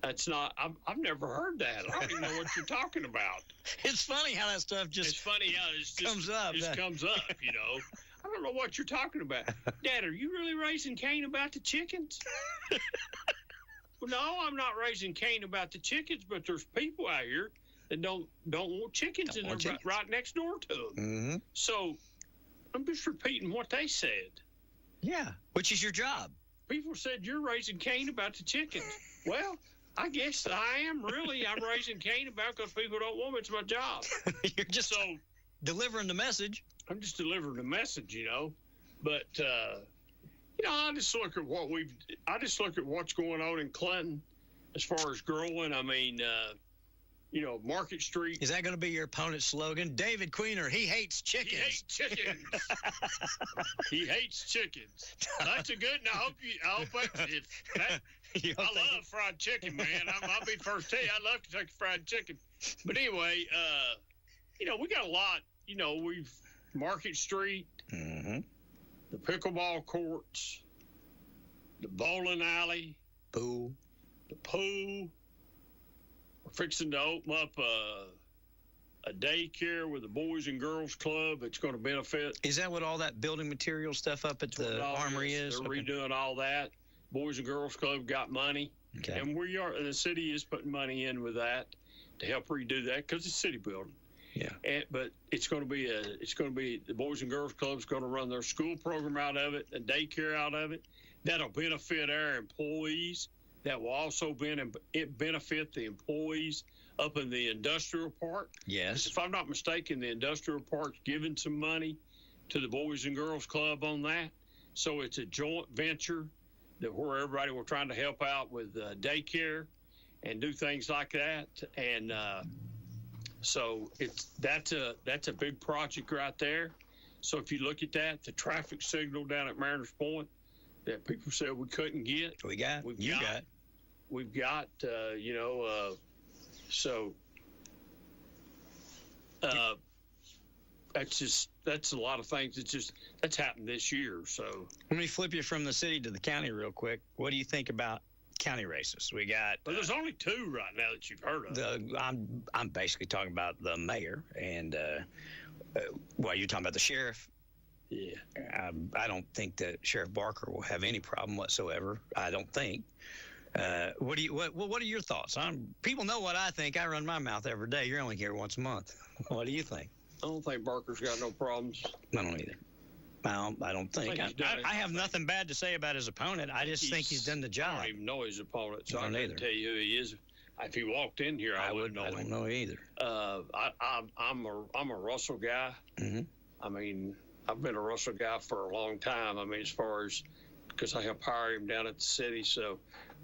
that's not, I've never heard that. I don't even know what you're talking about. It's funny how that stuff just comes up. Just comes up, I don't know what you're talking about. Dad, are you really raising Cain about the chickens? Well, no, I'm not raising Cain about the chickens, but there's people out here that don't want chickens in there right next door to them. Mm-hmm. So I'm just repeating what they said. Yeah, which is your job. People said you're raising Cain about the chickens. Well, I guess I am really. I'm raising Cain about because people don't want me. It's my job. You're just delivering the message. I'm just delivering the message, But I just look at what's going on in Clinton as far as growing. I mean, Market Street. Is that going to be your opponent's slogan? David Queener, he hates chickens. He hates chickens. He hates chickens. That's a good. And I love fried chicken, man. I'll be first to tell you, I love Kentucky Fried Chicken. But anyway, we got a lot. We've Market Street, mm-hmm. the pickleball courts, the bowling alley, the pool. We're fixing to open up a daycare with the Boys and Girls Club. It's going to benefit. Is that what all that building material stuff up at the Armory is? They're redoing all that. Boys and Girls Club got money. Okay. And the city is putting money in with that to help redo that because it's a city building. Yeah. But it's going to be the Boys and Girls Club is going to run their school program out of it, a daycare out of it. That'll benefit our employees. That will also benefit the employees up in the industrial park. Yes. If I'm not mistaken, the industrial park's giving some money to the Boys and Girls Club on that. So it's a joint venture where everybody we're trying to help out with daycare and do things like that. And so that's a big project right there. So if you look at that, the traffic signal down at Mariners Point that people said we couldn't get, We've got. We've got, that's a lot of things. That's happened this year. So let me flip you from the city to the county real quick. What do you think about county races? We got. Well, there's only two right now that you've heard of. I'm basically talking about the mayor and, you're talking about the sheriff. Yeah. I don't think that Sheriff Barker will have any problem whatsoever. I don't think. What are your thoughts? People know what I think. I run my mouth every day. You're only here once a month. What do you think? I don't think Barker's got no problems. I don't either. I don't think. I have nothing bad to say about his opponent. I just think he's done the job. I don't even know his opponent, so I don't can't tell you who he is. If he walked in here, I wouldn't know him. I don't know either. I'm a Russell guy. Mm-hmm. I mean, I've been a Russell guy for a long time. I mean, as far as because I helped hire him down at the city, so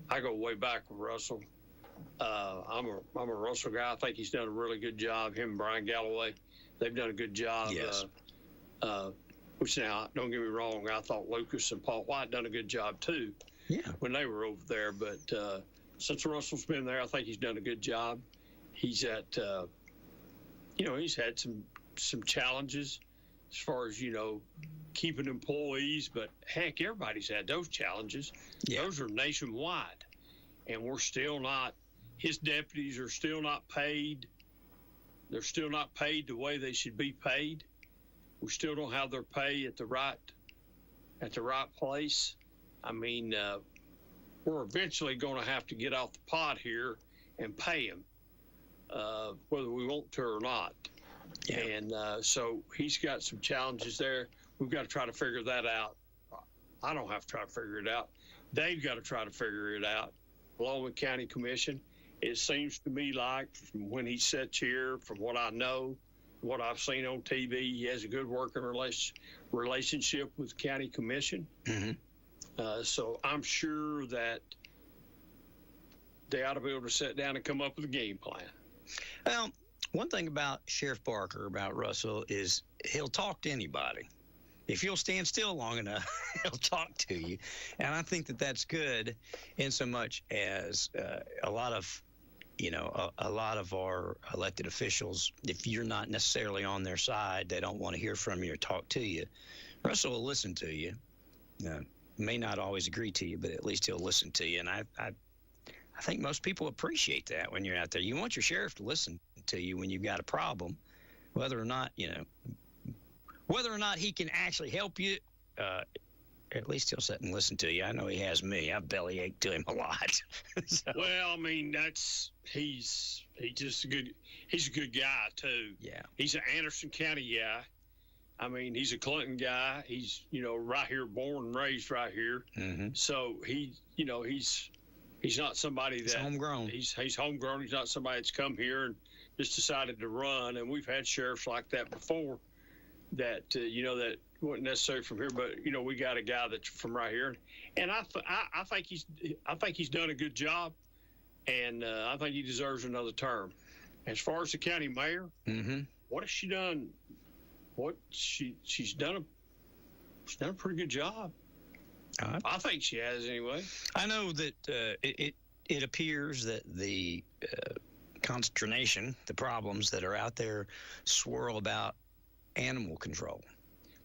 I go way back with Russell. I'm a Russell guy. I think he's done a really good job. Him and Brian Galloway, they've done a good job. Yes. Which now, don't get me wrong, I thought Lucas and Paul White done a good job too. Yeah. When they were over there, but since Russell's been there, I think he's done a good job. He's he's had some challenges as far as keeping employees, but heck, everybody's had those challenges. Yeah. Those are nationwide, and we're still not. His deputies are still not paid. They're still not paid the way they should be paid. We still don't have their pay at the right place. I mean, we're eventually going to have to get off the pot here and pay them, whether we want to or not. Yeah. And so he's got some challenges there. We've got to try to figure that out. I don't have to try to figure it out. They've got to try to figure it out, along with County Commission. It seems to me like when he sits here, from what I know, what I've seen on TV, he has a good working relationship with County Commission. Mm-hmm. So I'm sure that they ought to be able to sit down and come up with a game plan. Well, one thing about Sheriff Barker, about Russell, is he'll talk to anybody. If you'll stand still long enough, he'll talk to you. And I think that that's good in so much as a lot of our elected officials, if you're not necessarily on their side, they don't want to hear from you or talk to you. Russell will listen to you. May not always agree to you, but at least he'll listen to you. And I think most people appreciate that when you're out there. You want your sheriff to listen to you when you've got a problem, whether or not he can actually help you at least he'll sit and listen to you. I know he has me. I bellyache to him a lot. So. Well, I mean, he's just a good guy too. Yeah. He's an Anderson County guy. I mean, he's a Clinton guy. He's, right here, born and raised right here. Mm-hmm. So he's not somebody He's that homegrown. He's homegrown. He's not somebody that's come here and just decided to run. And we've had sheriffs like that before that, that wasn't necessarily from here, but we got a guy that's from right here. And I think he's done a good job. And I think he deserves another term. As far as the county mayor, mm-hmm. What has she done? She's done a pretty good job. I think she has anyway. I know that it appears that the consternation, the problems that are out there, swirl about animal control.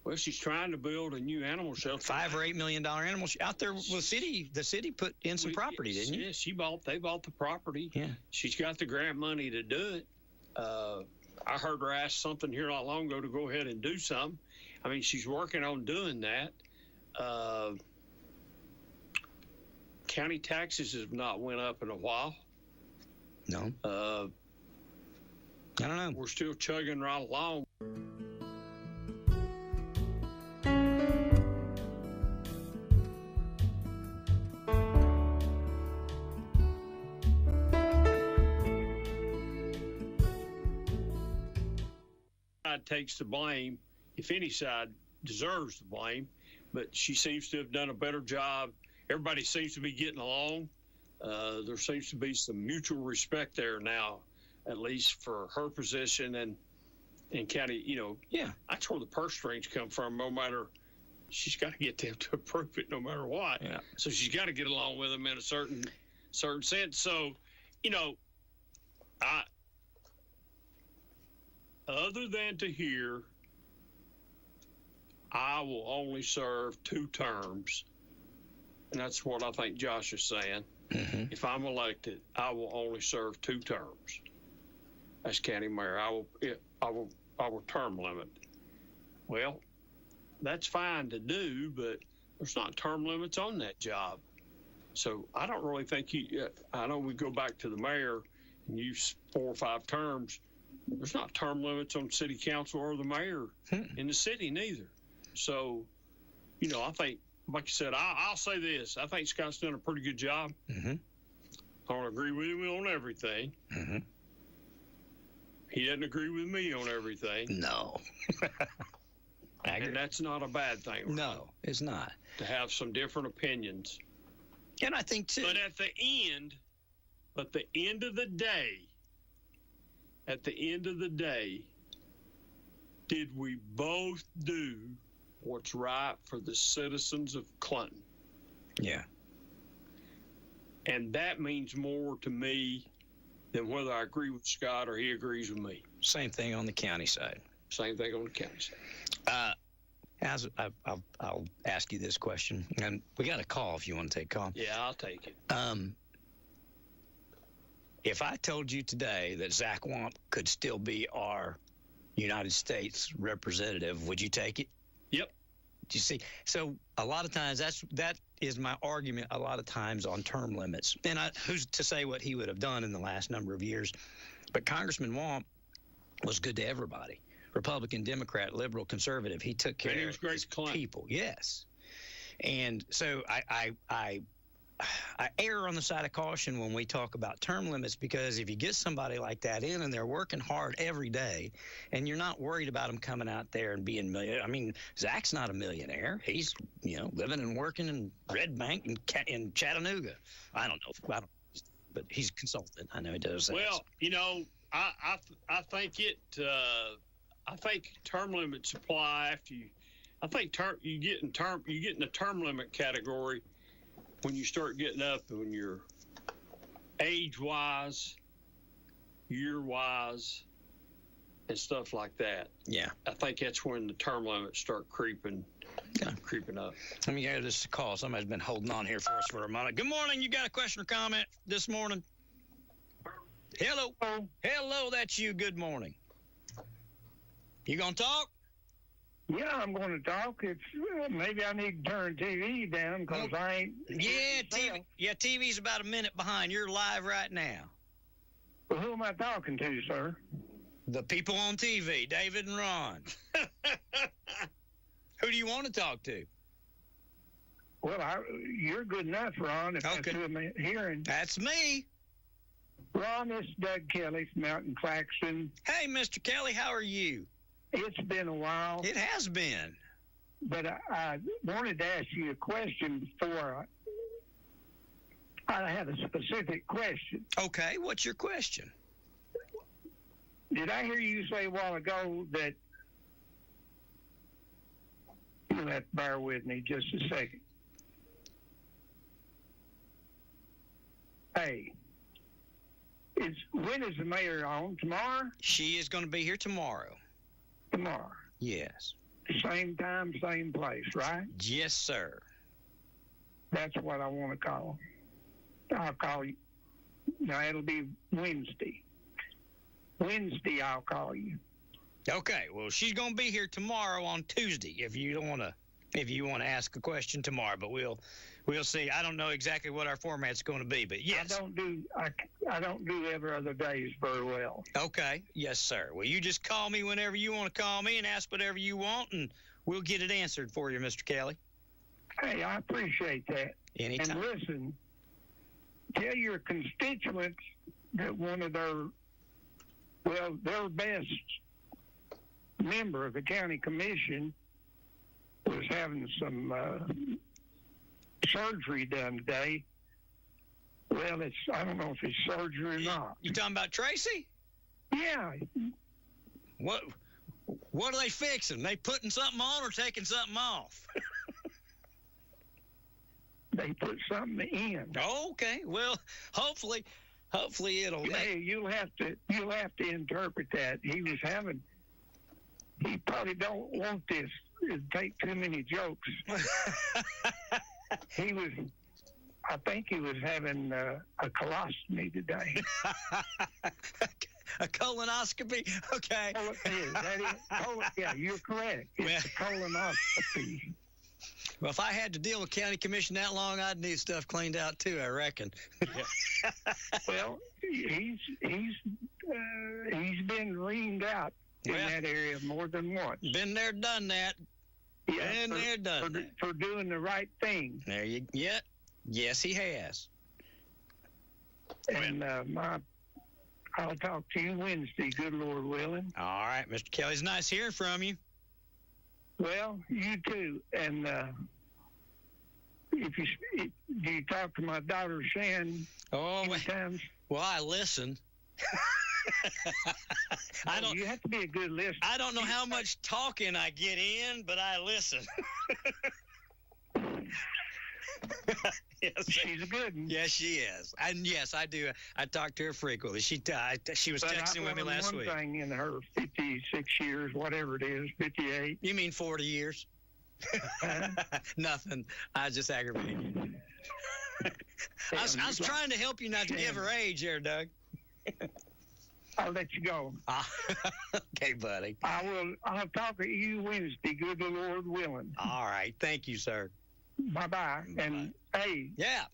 Well, she's trying to build a new animal shelter. $5 or $8 million animal out there. Well, the city put in some property, didn't you? Yeah, they bought the property. Yeah, she's got the grant money to do it. I heard her ask something here not long ago to go ahead and do something. I mean, she's working on doing that. County taxes have not went up in a while. No. I don't know. We're still chugging right along. Takes the blame, if any side deserves the blame, but she seems to have done a better job. Everybody seems to be getting along. There seems to be some mutual respect there now, at least for her position and county. Yeah, that's where the purse strings come from. No matter, she's got to get them to approve it, no matter what. Yeah. So she's got to get along with them in a certain sense. So, other than to hear, I will only serve 2 terms. And that's what I think Josh is saying. Mm-hmm. If I'm elected, I will only serve 2 terms as county mayor. I will term limit. Well, that's fine to do, but there's not term limits on that job. So I don't really think I know we go back to the mayor and use 4 or 5 terms. There's not term limits on city council or the mayor in the city neither. So, I think, like you said, I'll say this. I think Scott's done a pretty good job. Mm-hmm. I don't agree with him on everything. Mm-hmm. He doesn't agree with me on everything. No. And that's not a bad thing. Right? No, it's not. To have some different opinions. And I think, too. But at the end of the day, did we both do what's right for the citizens of Clinton? Yeah. And that means more to me than whether I agree with Scott or he agrees with me. Same thing on the county side. Same thing on the county side. I'll ask you this question, and we got a call if you want to take a call. Yeah, I'll take it. If I told you today that Zach Wamp could still be our United States representative, would you take it? Yep. Do you see? So a lot of times that is my argument a lot of times on term limits. And who's to say what he would have done in the last number of years? But Congressman Wamp was good to everybody. Republican, Democrat, liberal, conservative. He took care of his people. Yes. And so I err on the side of caution when we talk about term limits, because if you get somebody like that in and they're working hard every day and you're not worried about them coming out there and being I mean, Zach's not a millionaire. He's, living and working in Red Bank in Chattanooga. I don't know. But he's a consultant. I know he does that. Well, I think I think term limits apply after you. I think you get in the term limit category when you start getting up when you're age-wise, year-wise, and stuff like that. Yeah. I think that's when the term limits start creeping up. Let me get this call. Somebody's been holding on here for us for a moment. Good morning. You got a question or comment this morning? Hello. Hello, that's you. Good morning. You gonna talk? Yeah, I'm going to talk. It's maybe I need to turn TV down because I ain't. Yeah, TV's about a minute behind. You're live right now. Well, who am I talking to, sir? The people on TV, David and Ron. Who do you want to talk to? Well, you're good enough, Ron, if that's who I'm hearing. That's me. Ron, this is Doug Kelly from out in Claxton. Hey, Mr. Kelly, how are you? It's been a while. It has been. But I wanted to ask you a question before I had a specific question. Okay, what's your question? Did I hear you say a while ago that, you'll have to bear with me just a second. Hey, when is the mayor on? Tomorrow? She is going to be here tomorrow. Tomorrow? Yes. Same time, same place, right? Yes, sir. That's what I want to call. I'll call you. Now, it'll be Wednesday. Wednesday, I'll call you. Okay. Well, she's going to be here tomorrow on Tuesday. If you want to ask a question tomorrow, but we'll see. I don't know exactly what our format's going to be, but yes. I don't do every other days very well. Okay. Yes, sir. Well, you just call me whenever you want to call me and ask whatever you want, and we'll get it answered for you, Mr. Kelly. Hey, I appreciate that. Anytime. And listen, tell your constituents that one of their best member of the county commission was having some surgery done today. Well, I don't know if it's surgery or not. You talking about Tracy? Yeah. What are they fixing? They putting something on or taking something off? They put something in. Oh, okay. Well, hopefully it'll. Hey, you'll have to interpret that. He probably don't want this to take too many jokes. I think he was having a colostomy today. A colonoscopy? Okay. Yeah, you're correct. It's a colonoscopy. Well, if I had to deal with county commission that long, I'd need stuff cleaned out too, I reckon. Well, he's been reamed out in that area more than once. Been there, done that. Yeah, for doing the right thing. There you get. Yes, he has. And I'll talk to you Wednesday, good Lord willing. All right, Mr. Kelly. It's nice hearing from you. Well, you too. And do you talk to my daughter Shan? Oh, times? Well, I listen. You have to be a good listener. I don't know how much talking I get in, but I listen. Yes, she's a good one. Yes, she is. And yes, I do. I talk to her frequently. She was texting with me last week. One thing in her 56 years, whatever it is, 58. You mean 40 years? Nothing. I was just aggravated. I was trying to help you not to give her age there, Doug. I'll let you go. Okay, buddy. I'll talk to you Wednesday, good Lord willing. All right. Thank you, sir. Bye-bye. And, hey. Yeah.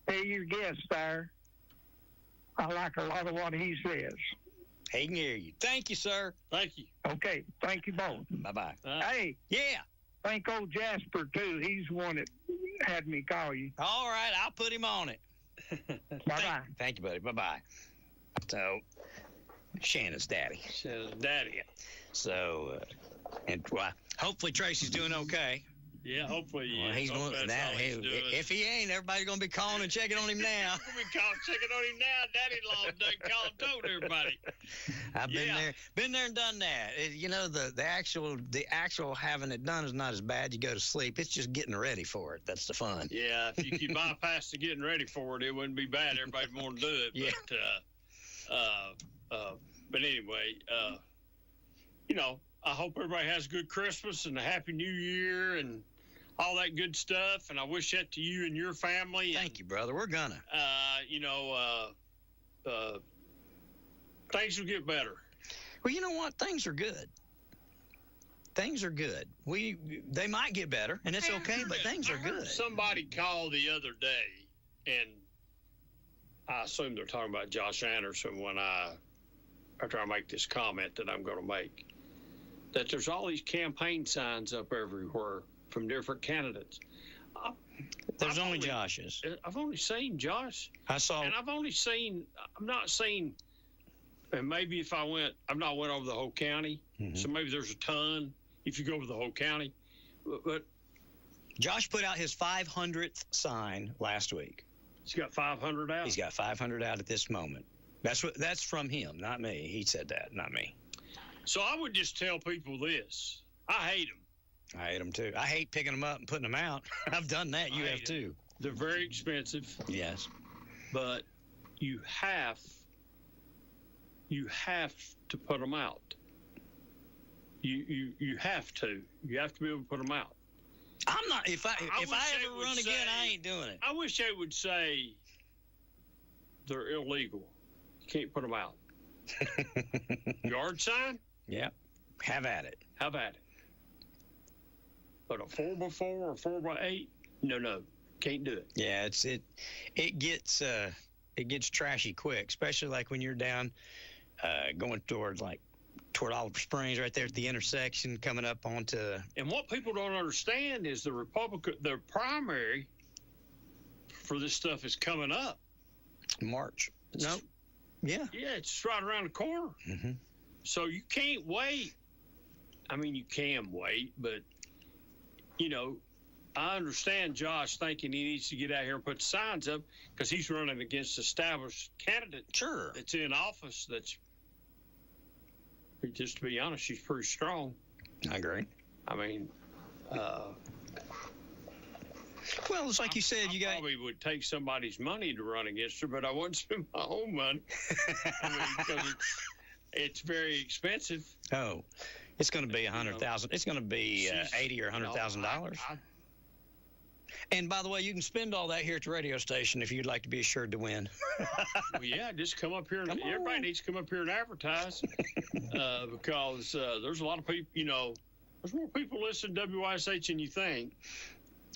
Hey, your guest there. I like a lot of what he says. He can hear you. Thank you, sir. Thank you. Okay. Thank you both. Bye-bye. Hey. Yeah. Thank old Jasper, too. He's the one that had me call you. All right. I'll put him on it. Bye-bye. Thank you, buddy. Bye-bye. So, Shannon's daddy. So, hopefully Tracy's doing okay. Yeah, hopefully. Well, he's going that. If he ain't, everybody's going to be calling and checking on him now. We'll be checking on him now. Daddy-in-law done called and told everybody. I've been there and done that. You know, the actual having it done is not as bad. You go to sleep. It's just getting ready for it. That's the fun. Yeah, if you could bypass the getting ready for it, it wouldn't be bad. Everybody'd want to do it. Yeah. But anyway, you know, I hope everybody has a good Christmas and a Happy New Year and all that good stuff. And I wish that to you and your family. Thank you, brother. We're gonna. You know, things will get better. Well, you know what? Things are good. things are good. They might get better, and it's okay, but things are good. Somebody called the other day, and I assume they're talking about Josh Anderson after I make this comment that I'm going to make, that there's all these campaign signs up everywhere from different candidates. There's only Josh's. I've only seen Josh. I saw. And I'm not seen, and maybe if I've not went over the whole county, so maybe there's a ton if you go over the whole county. But Josh put out his 500th sign last week. He's got 500 out? He's got 500 out at this moment. That's from him, not me. He said that, not me. So I would just tell people this. I hate them. I hate them too. I hate picking them up and putting them out. I've done that. You have too. They're very expensive. Yes. But you have to put them out. You have to. You have to be able to put them out. I'm not. If I ever run again, I ain't doing it. I wish they would say they're illegal. You can't put them out. Yard sign? Yeah. Have at it. Have at it. But a 4x4 or 4x8? No. Can't do it. Yeah, it gets trashy quick, especially like when you're down going toward Oliver Springs, right there at the intersection, coming up onto. And what people don't understand is the primary for this stuff is coming up. March. No. Yeah. Yeah, it's right around the corner. Mm-hmm. So you can't wait. I mean, you can wait, but I understand Josh thinking he needs to get out here and put signs up because he's running against established candidate. Sure. That's in office. Just to be honest, she's pretty strong. I agree. I mean, well, it's like you said, I probably would take somebody's money to run against her, but I wouldn't spend my own money. I mean, because it's very expensive. Oh, it's going to be $100,000. It's going to be $80,000 or $100,000. And by the way, you can spend all that here at the radio station if you'd like to be assured to win. Well, yeah, just come up here. Everybody needs to come up here and advertise because there's a lot of people. There's more people listening to WYSH than you think.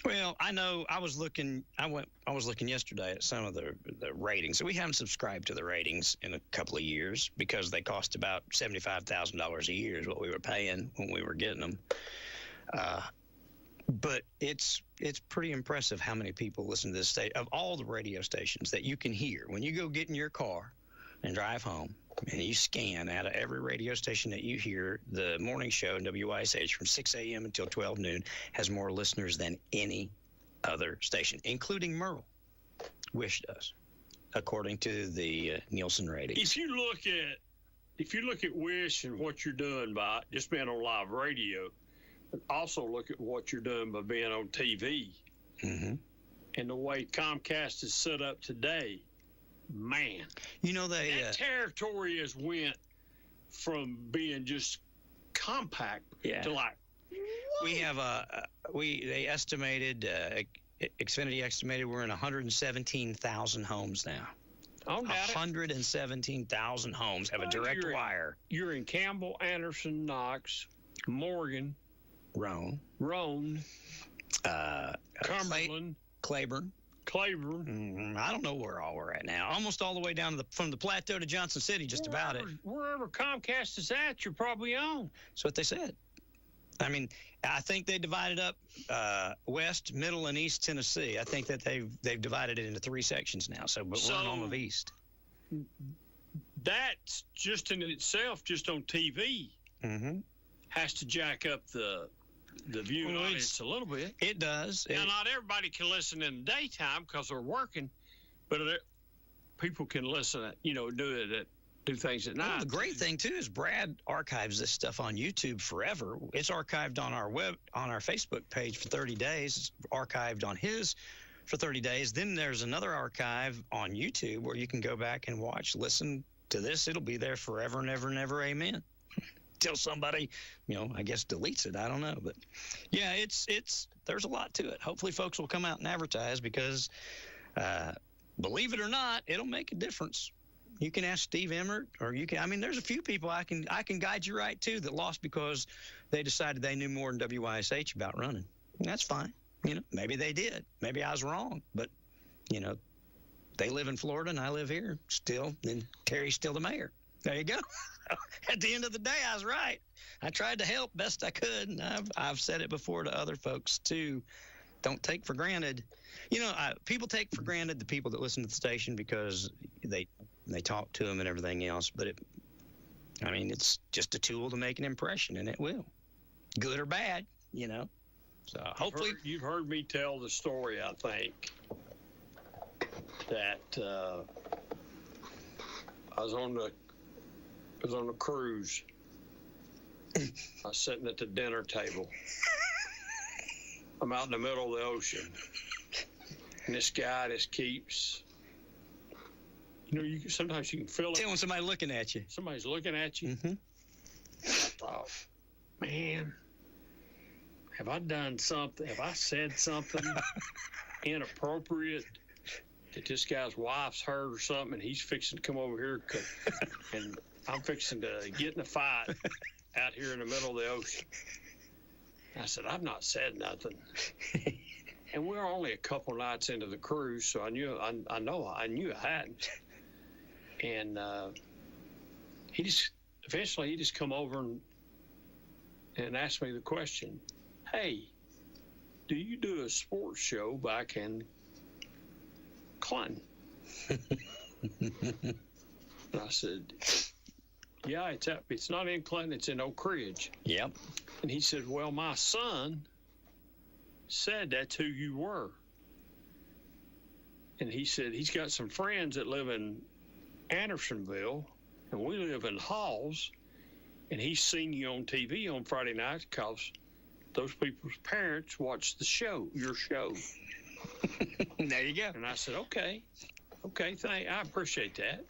Well, I know. I was looking yesterday at some of the ratings. So we haven't subscribed to the ratings in a couple of years because they cost about $75,000 a year is what we were paying when we were getting them. But it's pretty impressive how many people listen to this state of all the radio stations that you can hear when you go get in your car and drive home and you scan out of every radio station that you hear. The morning show in WYSH from 6 a.m. until 12 noon has more listeners than any other station, including Merle. WYSH does, according to the Nielsen ratings. If you look at WYSH and what you're doing by just being on live radio, but also look at what you're doing by being on TV. Mm-hmm. And the way Comcast is set up today, man. That territory has went from being just compact to like. Whoa. We have they estimated Xfinity estimated we're in 117,000 homes now. 117,000 homes have a direct wire. You're in Campbell, Anderson, Knox, Morgan, Roan, Cumberland, Claiborne. I don't know where all we're at now. Almost all the way down from the Plateau to Johnson City, about it. Wherever Comcast is at, you're probably on. That's what they said. I mean, I think they divided up West, Middle, and East Tennessee. I think that they've divided it into 3 sections now. But we're on all of East. That's just in itself, just on TV, has to jack up the viewing audience a little bit. It does. Now, not everybody can listen in the daytime because they're working, but people can listen, do things at night. The great thing too is Brad archives this stuff on YouTube forever. It's archived on our Facebook page for 30 days. It's archived on his for 30 days. Then there's another archive on YouTube where you can go back and listen to this. It'll be there forever and ever and ever. Amen. Till somebody, I guess deletes it. I don't know, but yeah, there's a lot to it. Hopefully, folks will come out and advertise because, believe it or not, it'll make a difference. You can ask Steve Emmert, or you can. I mean, there's a few people I can guide you right to that lost because they decided they knew more than WYSH about running. And that's fine. Maybe they did. Maybe I was wrong. But they live in Florida and I live here still. And Terry's still the mayor. There you go. At the end of the day, I was right. I tried to help best I could, and I've said it before to other folks too. Don't take for granted. People take for granted the people that listen to the station because they talk to them and everything else. But it's just a tool to make an impression, and it will, good or bad. So hopefully you've heard me tell the story. I think that I was on a cruise. I was sitting at the dinner table. I'm out in the middle of the ocean, and this guy just keeps. Sometimes you can feel it. Tell when somebody's looking at you. Somebody's looking at you. Mm-hmm. I thought, man, have I done something? Have I said something inappropriate that this guy's wife's heard or something, and he's fixing to come over here, and I'm fixing to get in a fight out here in the middle of the ocean. I said, I've not said nothing. And we're only a couple nights into the cruise, so I knew I hadn't. And eventually he just come over and asked me the question, hey, do you do a sports show back in Clinton? And I said, yeah, it's not in Clinton, it's in Oak Ridge. Yep. And he said, well, my son said that's who you were. And he said he's got some friends that live in Andersonville, and we live in Halls, and he's seen you on TV on Friday nights because those people's parents watch your show. There you go. And I said, okay, I appreciate that.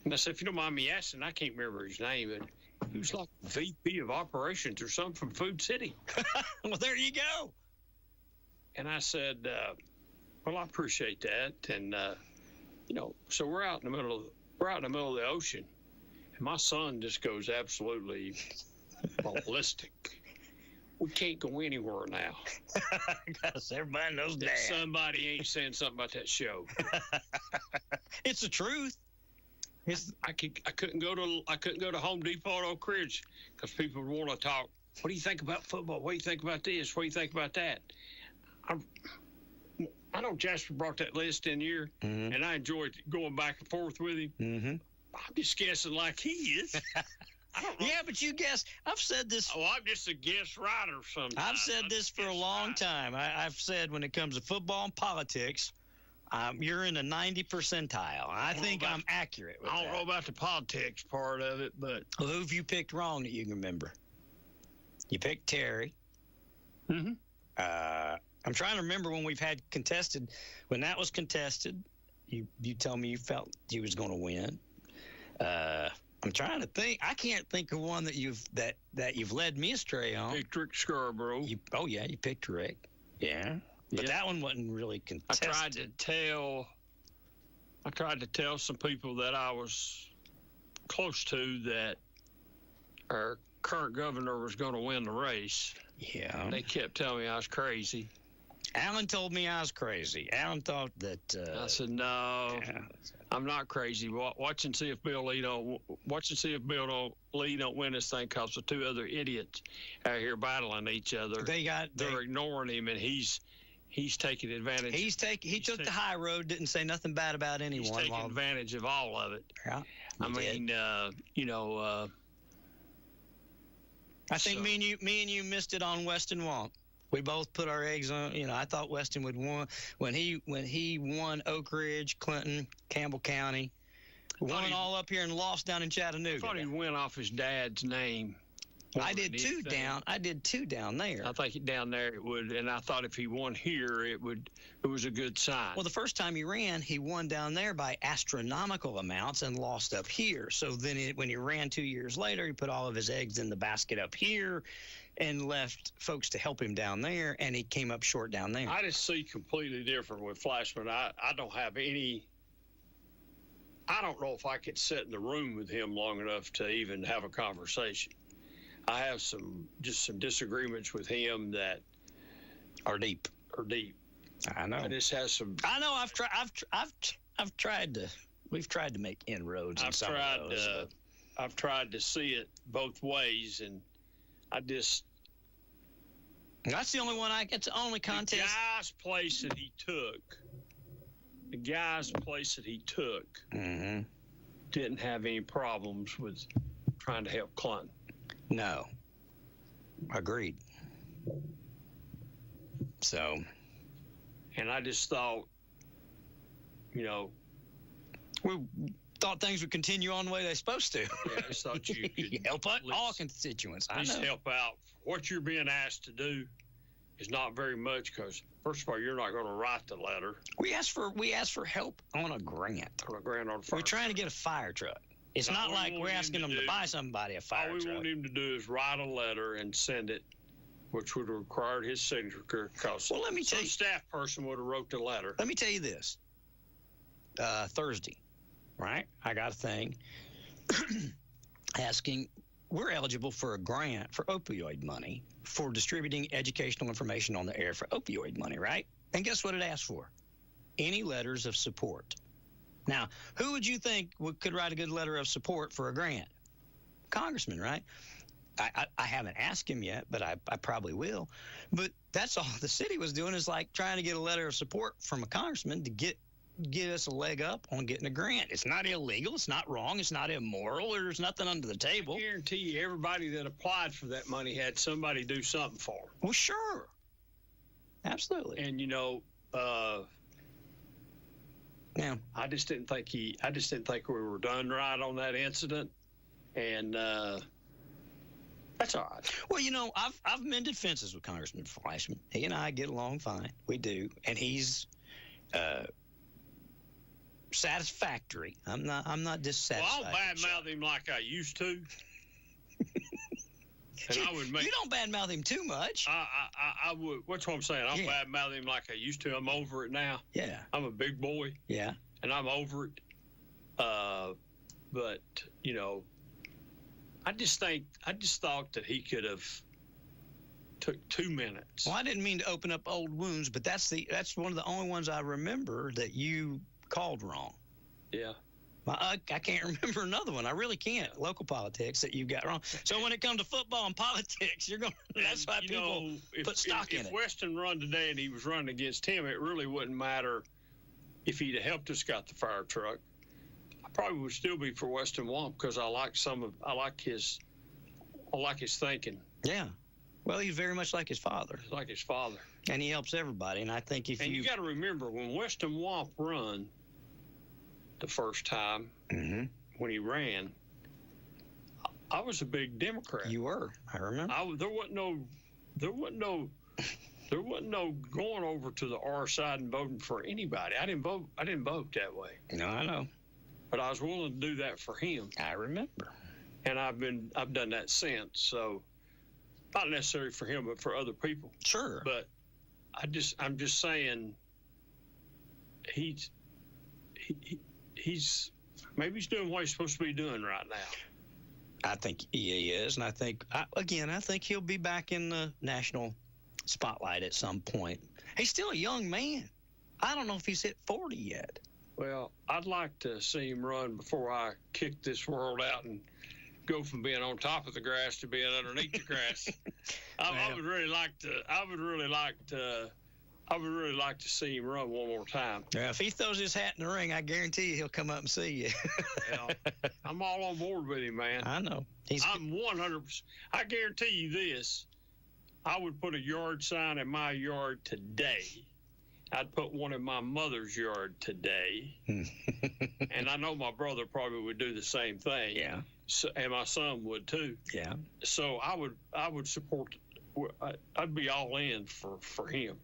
And I said, if you don't mind me asking, I can't remember his name, but he was like VP of operations or something from Food City. Well, there you go. And I said, well, I appreciate that. And, so we're out in the middle of the ocean, and my son just goes absolutely ballistic. We can't go anywhere now. Because everybody knows that Dad. Somebody ain't saying something about that show. It's the truth. I couldn't go to Home Depot at Oak Ridge because people would want to talk. What do you think about football? What do you think about this? What do you think about that? I know Jasper brought that list in here, and I enjoyed going back and forth with him. Mm-hmm. I'm just guessing like he is. I don't know. Yeah, but you guess. I've said this. Oh, I'm just a guess writer sometimes. I've said this for a long time. I've said when it comes to football and politics, you're in the 90 percentile. I think I'm accurate with that. I don't know about the politics part of it, but... Well, who have you picked wrong that you can remember? You picked Terry. Mm-hmm. I'm trying to remember when we've had contested. When that was contested, you tell me you felt you was going to win. I'm trying to think. I can't think of one that you've led me astray on. Picked Rick Scarborough. You picked Rick. Yeah. But that one wasn't really contested. I tried to tell some people that I was close to that our current governor was going to win the race. Yeah. They kept telling me I was crazy. Alan told me I was crazy. Alan thought that... I said, no, I'm not crazy. Watch and see if Bill Lee don't win this thing because the two other idiots out here battling each other. They're ignoring him, and he's taking advantage. He took the high road, didn't say nothing bad about anyone. He's taking advantage of all of it. Yeah. I think me and you missed it on Weston Wonk. We both put our eggs on. I thought Weston would win when he won Oak Ridge, Clinton, Campbell County, won it all up here and lost down in Chattanooga. I thought he went off his dad's name. I did two down there. I think down there it would, and I thought if he won here, it was a good sign. Well, the first time he ran, he won down there by astronomical amounts and lost up here. So then when he ran 2 years later, he put all of his eggs in the basket up here and left folks to help him down there, and he came up short down there. I just see completely different with Flashman. I don't have any I don't know if I could sit in the room with him long enough to even have a conversation. I have some disagreements with him that are deep. I know. I just have some. I know. I've tried to. We've tried to make inroads. I've tried to see it both ways, and That's the only one it's the only contest. The guy's place that he took didn't have any problems with trying to help Clinton. No. Agreed. So. And I just thought, we thought things would continue on the way they're supposed to. Yeah, I just thought you could help out all constituents. At least help out. What you're being asked to do is not very much because, first of all, you're not going to write the letter. We asked for help on a grant. On a grant on a fire We're trying to get a fire truck. It's not like we're asking them to buy somebody a fire truck. All we want him to do is write a letter and send it, which would have required his signature because let me tell you, some staff person would have wrote the letter. Let me tell you this. Thursday, right? I got a thing asking, we're eligible for a grant for opioid money for distributing educational information on the air for opioid money, right? And guess what it asked for? Any letters of support. Now, who would you think could write a good letter of support for a grant? Congressman, right? I haven't asked him yet, but I probably will. But that's all the city was doing is like trying to get a letter of support from a congressman to get us a leg up on getting a grant. It's not illegal. It's not wrong. It's not immoral. There's nothing under the table. I guarantee you everybody that applied for that money had somebody do something for them. Well, sure. Absolutely. And, yeah, I just didn't think we were done right on that incident. And that's all right. Well, I've mended fences with Congressman Fleischman. He and I get along fine. We do. And he's satisfactory. I'm not dissatisfied. Well, I'll badmouth him like I used to. And I would make. You don't badmouth him too much. I would. What's what I'm saying? I'll badmouth him like I used to. I'm over it now. Yeah. I'm a big boy. Yeah. And I'm over it. But I just thought that he could have took 2 minutes. Well, I didn't mean to open up old wounds, but that's one of the only ones I remember that you called wrong. Yeah. I can't remember another one. I really can't. Local politics that you got wrong. So when it comes to football and politics, that's why people put stock in it. If Weston run today and he was running against him, it really wouldn't matter if he'd have helped us got the fire truck. I probably would still be for Weston Wamp because I like his thinking. Yeah. Well, he's very much like his father. Like his father. And he helps everybody. And I think you got to remember when Weston Wamp run the first time when he ran, I was a big Democrat. You were. I remember. There wasn't no going over to the R side and voting for anybody. I didn't vote that way. No, I know. But I was willing to do that for him. I remember. And I've done that since. So not necessarily for him, but for other people. Sure. But I'm just saying he's maybe he's doing what he's supposed to be doing right now. I think he is, and I think he'll be back in the national spotlight at some point. He's still a young man. I don't know if he's hit 40 yet. Well, I'd like to see him run before I kick this world out and go from being on top of the grass to being underneath the grass. I would really like to see him run one more time. Yeah, if he throws his hat in the ring, I guarantee you he'll come up and see you. Well, I'm all on board with him, man. I know. I'm 100%. I guarantee you this. I would put a yard sign in my yard today. I'd put one in my mother's yard today. And I know my brother probably would do the same thing. Yeah. So, and my son would too. Yeah. So I would support. I'd be all in for him.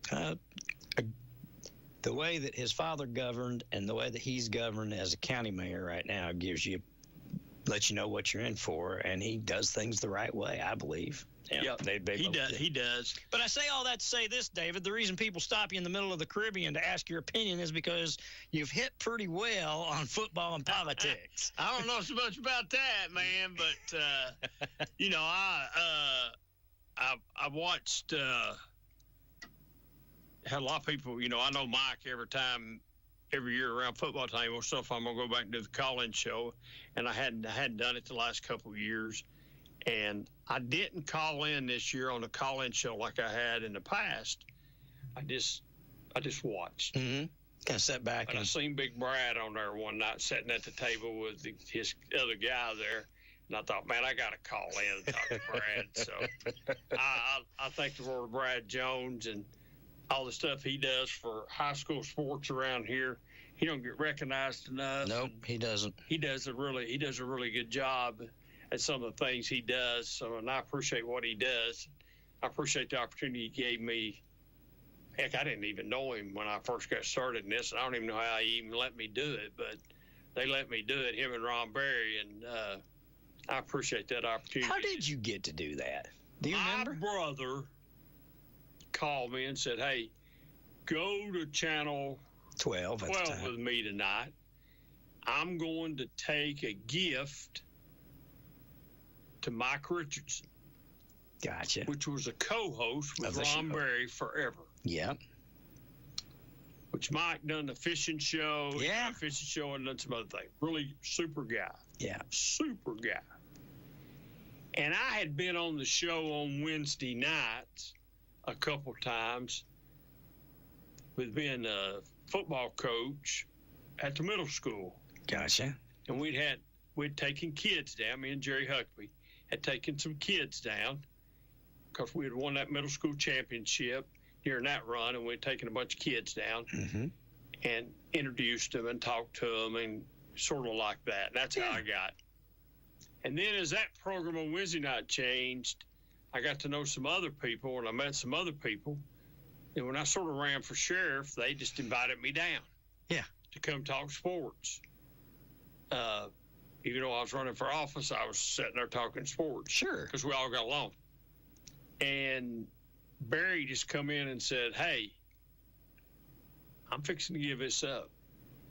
The way that his father governed and the way that he's governed as a county mayor right now lets you know what you're in for, and he does things the right way, I believe. Yeah, he does. But I say all that to say this, David. The reason people stop you in the middle of the Caribbean to ask your opinion is because you've hit pretty well on football and politics. I don't know so much about that, man, but I watched. Had a lot of people. I know Mike every year around football time. Well, stuff I'm gonna go back and do the call-in show, and I hadn't done it the last couple of years. And I didn't call in this year on a call-in show like I had in the past. I just watched. Mm-hmm. Kind of sat back. And I seen Big Brad on there one night sitting at the table with his other guy there. And I thought, man, I got to call in and talk to Brad. So I thank the Lord of Brad Jones and all the stuff he does for high school sports around here. He don't get recognized enough. Nope, he doesn't. He does a really good job at some of the things he does. So, and I appreciate what he does. I appreciate the opportunity he gave me. Heck, I didn't even know him when I first got started in this. I don't even know how he even let me do it, but they let me do it, him and Ron Berry, and I appreciate that opportunity. How did you get to do that? Do you remember? My brother called me and said, hey, go to channel 12 with me tonight. I'm going to take a gift to Mike Richardson. Gotcha. Which was a co-host with Ron Berry forever. Yep. Which Mike done the fishing show. Yeah. Fishing show and done some other things. Really super guy. Yeah. Super guy. And I had been on the show on Wednesday nights a couple times with being a football coach at the middle school. Gotcha. And we'd taken kids down. Me and Jerry Huckabee had taken some kids down because we had won that middle school championship during that run, and we'd taken a bunch of kids down and introduced them and talked to them and sort of like that. That's how I got. And then as that program on Wednesday night changed, I got to know some other people, and I met some other people. And when I sort of ran for sheriff, they just invited me down. Yeah. To come talk sports. Even though I was running for office, I was sitting there talking sports. Sure. Because we all got along. And Barry just come in and said, hey, I'm fixing to give this up.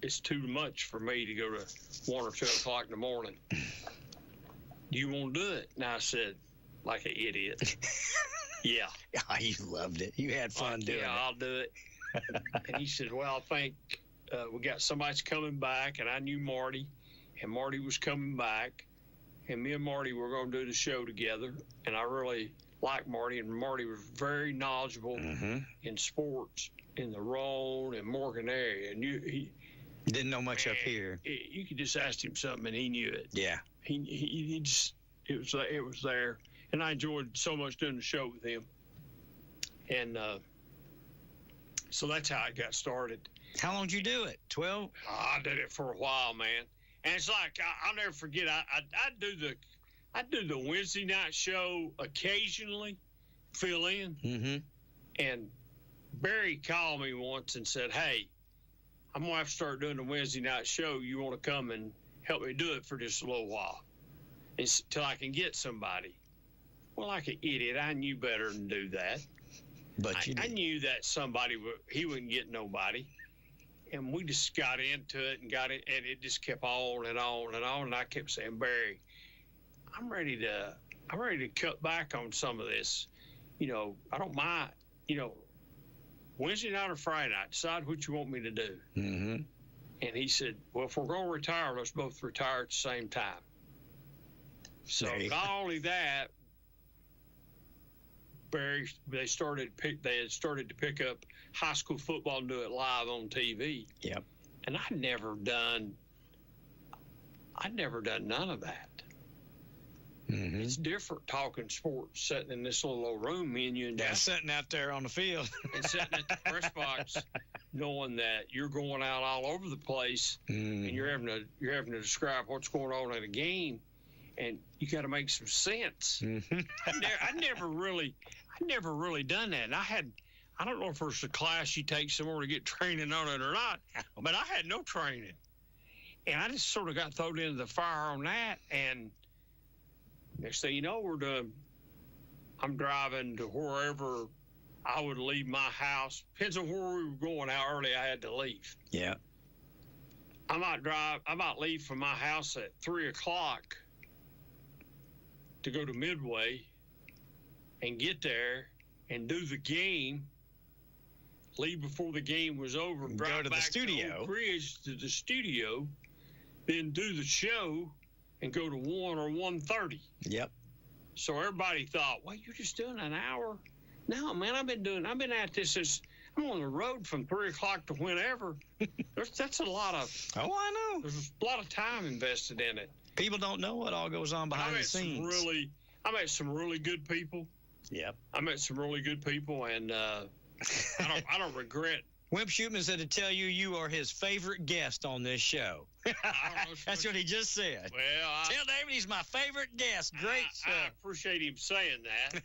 It's too much for me to go to 1 or 2 o'clock in the morning. Do you want to do it? And I said, like an idiot, yeah. Oh, you loved it. You had fun doing it. Yeah, I'll do it. And he said, well, I think we got somebody's coming back, and I knew Marty, and Marty was coming back, and me and Marty were going to do the show together, and I really liked Marty, and Marty was very knowledgeable in sports in the Roan and Morgan area, and he didn't know much up here. You could just ask him something, and he knew it. Yeah. He just, it was there, and I enjoyed so much doing the show with him, and so that's how I got started. How long did you do it? 12? I did it for a while, man. And it's like I'll never forget. I do the Wednesday night show occasionally, fill in. And Barry called me once and said, "Hey, I'm gonna have to start doing the Wednesday night show. You want to come and help me do it for just a little while, until I can get somebody?" Well, like an idiot, I knew better than do that. But I knew that somebody he wouldn't get nobody. And we just got into it and got it, and it just kept on and on and on. And I kept saying, Barry, I'm ready to cut back on some of this. I don't mind. Wednesday night or Friday night, decide what you want me to do. And he said, well, if we're going to retire, let's both retire at the same time. So not only that, Barry, they had started to pick up high school football and do it live on TV. Yep. And I'd never done none of that. It's different talking sports, sitting in this little old room, me and you and Dad. Sitting out there on the field. And sitting at the press box, knowing that you're going out all over the place and you're having to describe what's going on in a game, and you got to make some sense. I'd never really done that. And I don't know if there's a class you take somewhere to get training on it or not, but I had no training. And I just sort of got thrown into the fire on that. And next thing you know, we're doing I'm driving to wherever I would leave my house. Depends on where we were going, how early I had to leave. Yeah. I might leave from my house at 3 o'clock to go to Midway and get there and do the game, leave before the game was over, drive go to back the studio, to Oak Ridge to the studio, then do the show and go to 1 or 1:30. Yep. So everybody thought, well, you're just doing an hour? No, man, I've been at this since I'm on the road from 3 o'clock to whenever. That's a lot of. Oh, I know. There's a lot of time invested in it. People don't know what all goes on behind the scenes. I met some really good people. Yep. I met some really good people, and I don't regret. Wimp Shootman said to tell you are his favorite guest on this show. That's what he just said. Well, tell David he's my favorite guest. Great stuff. I appreciate him saying that.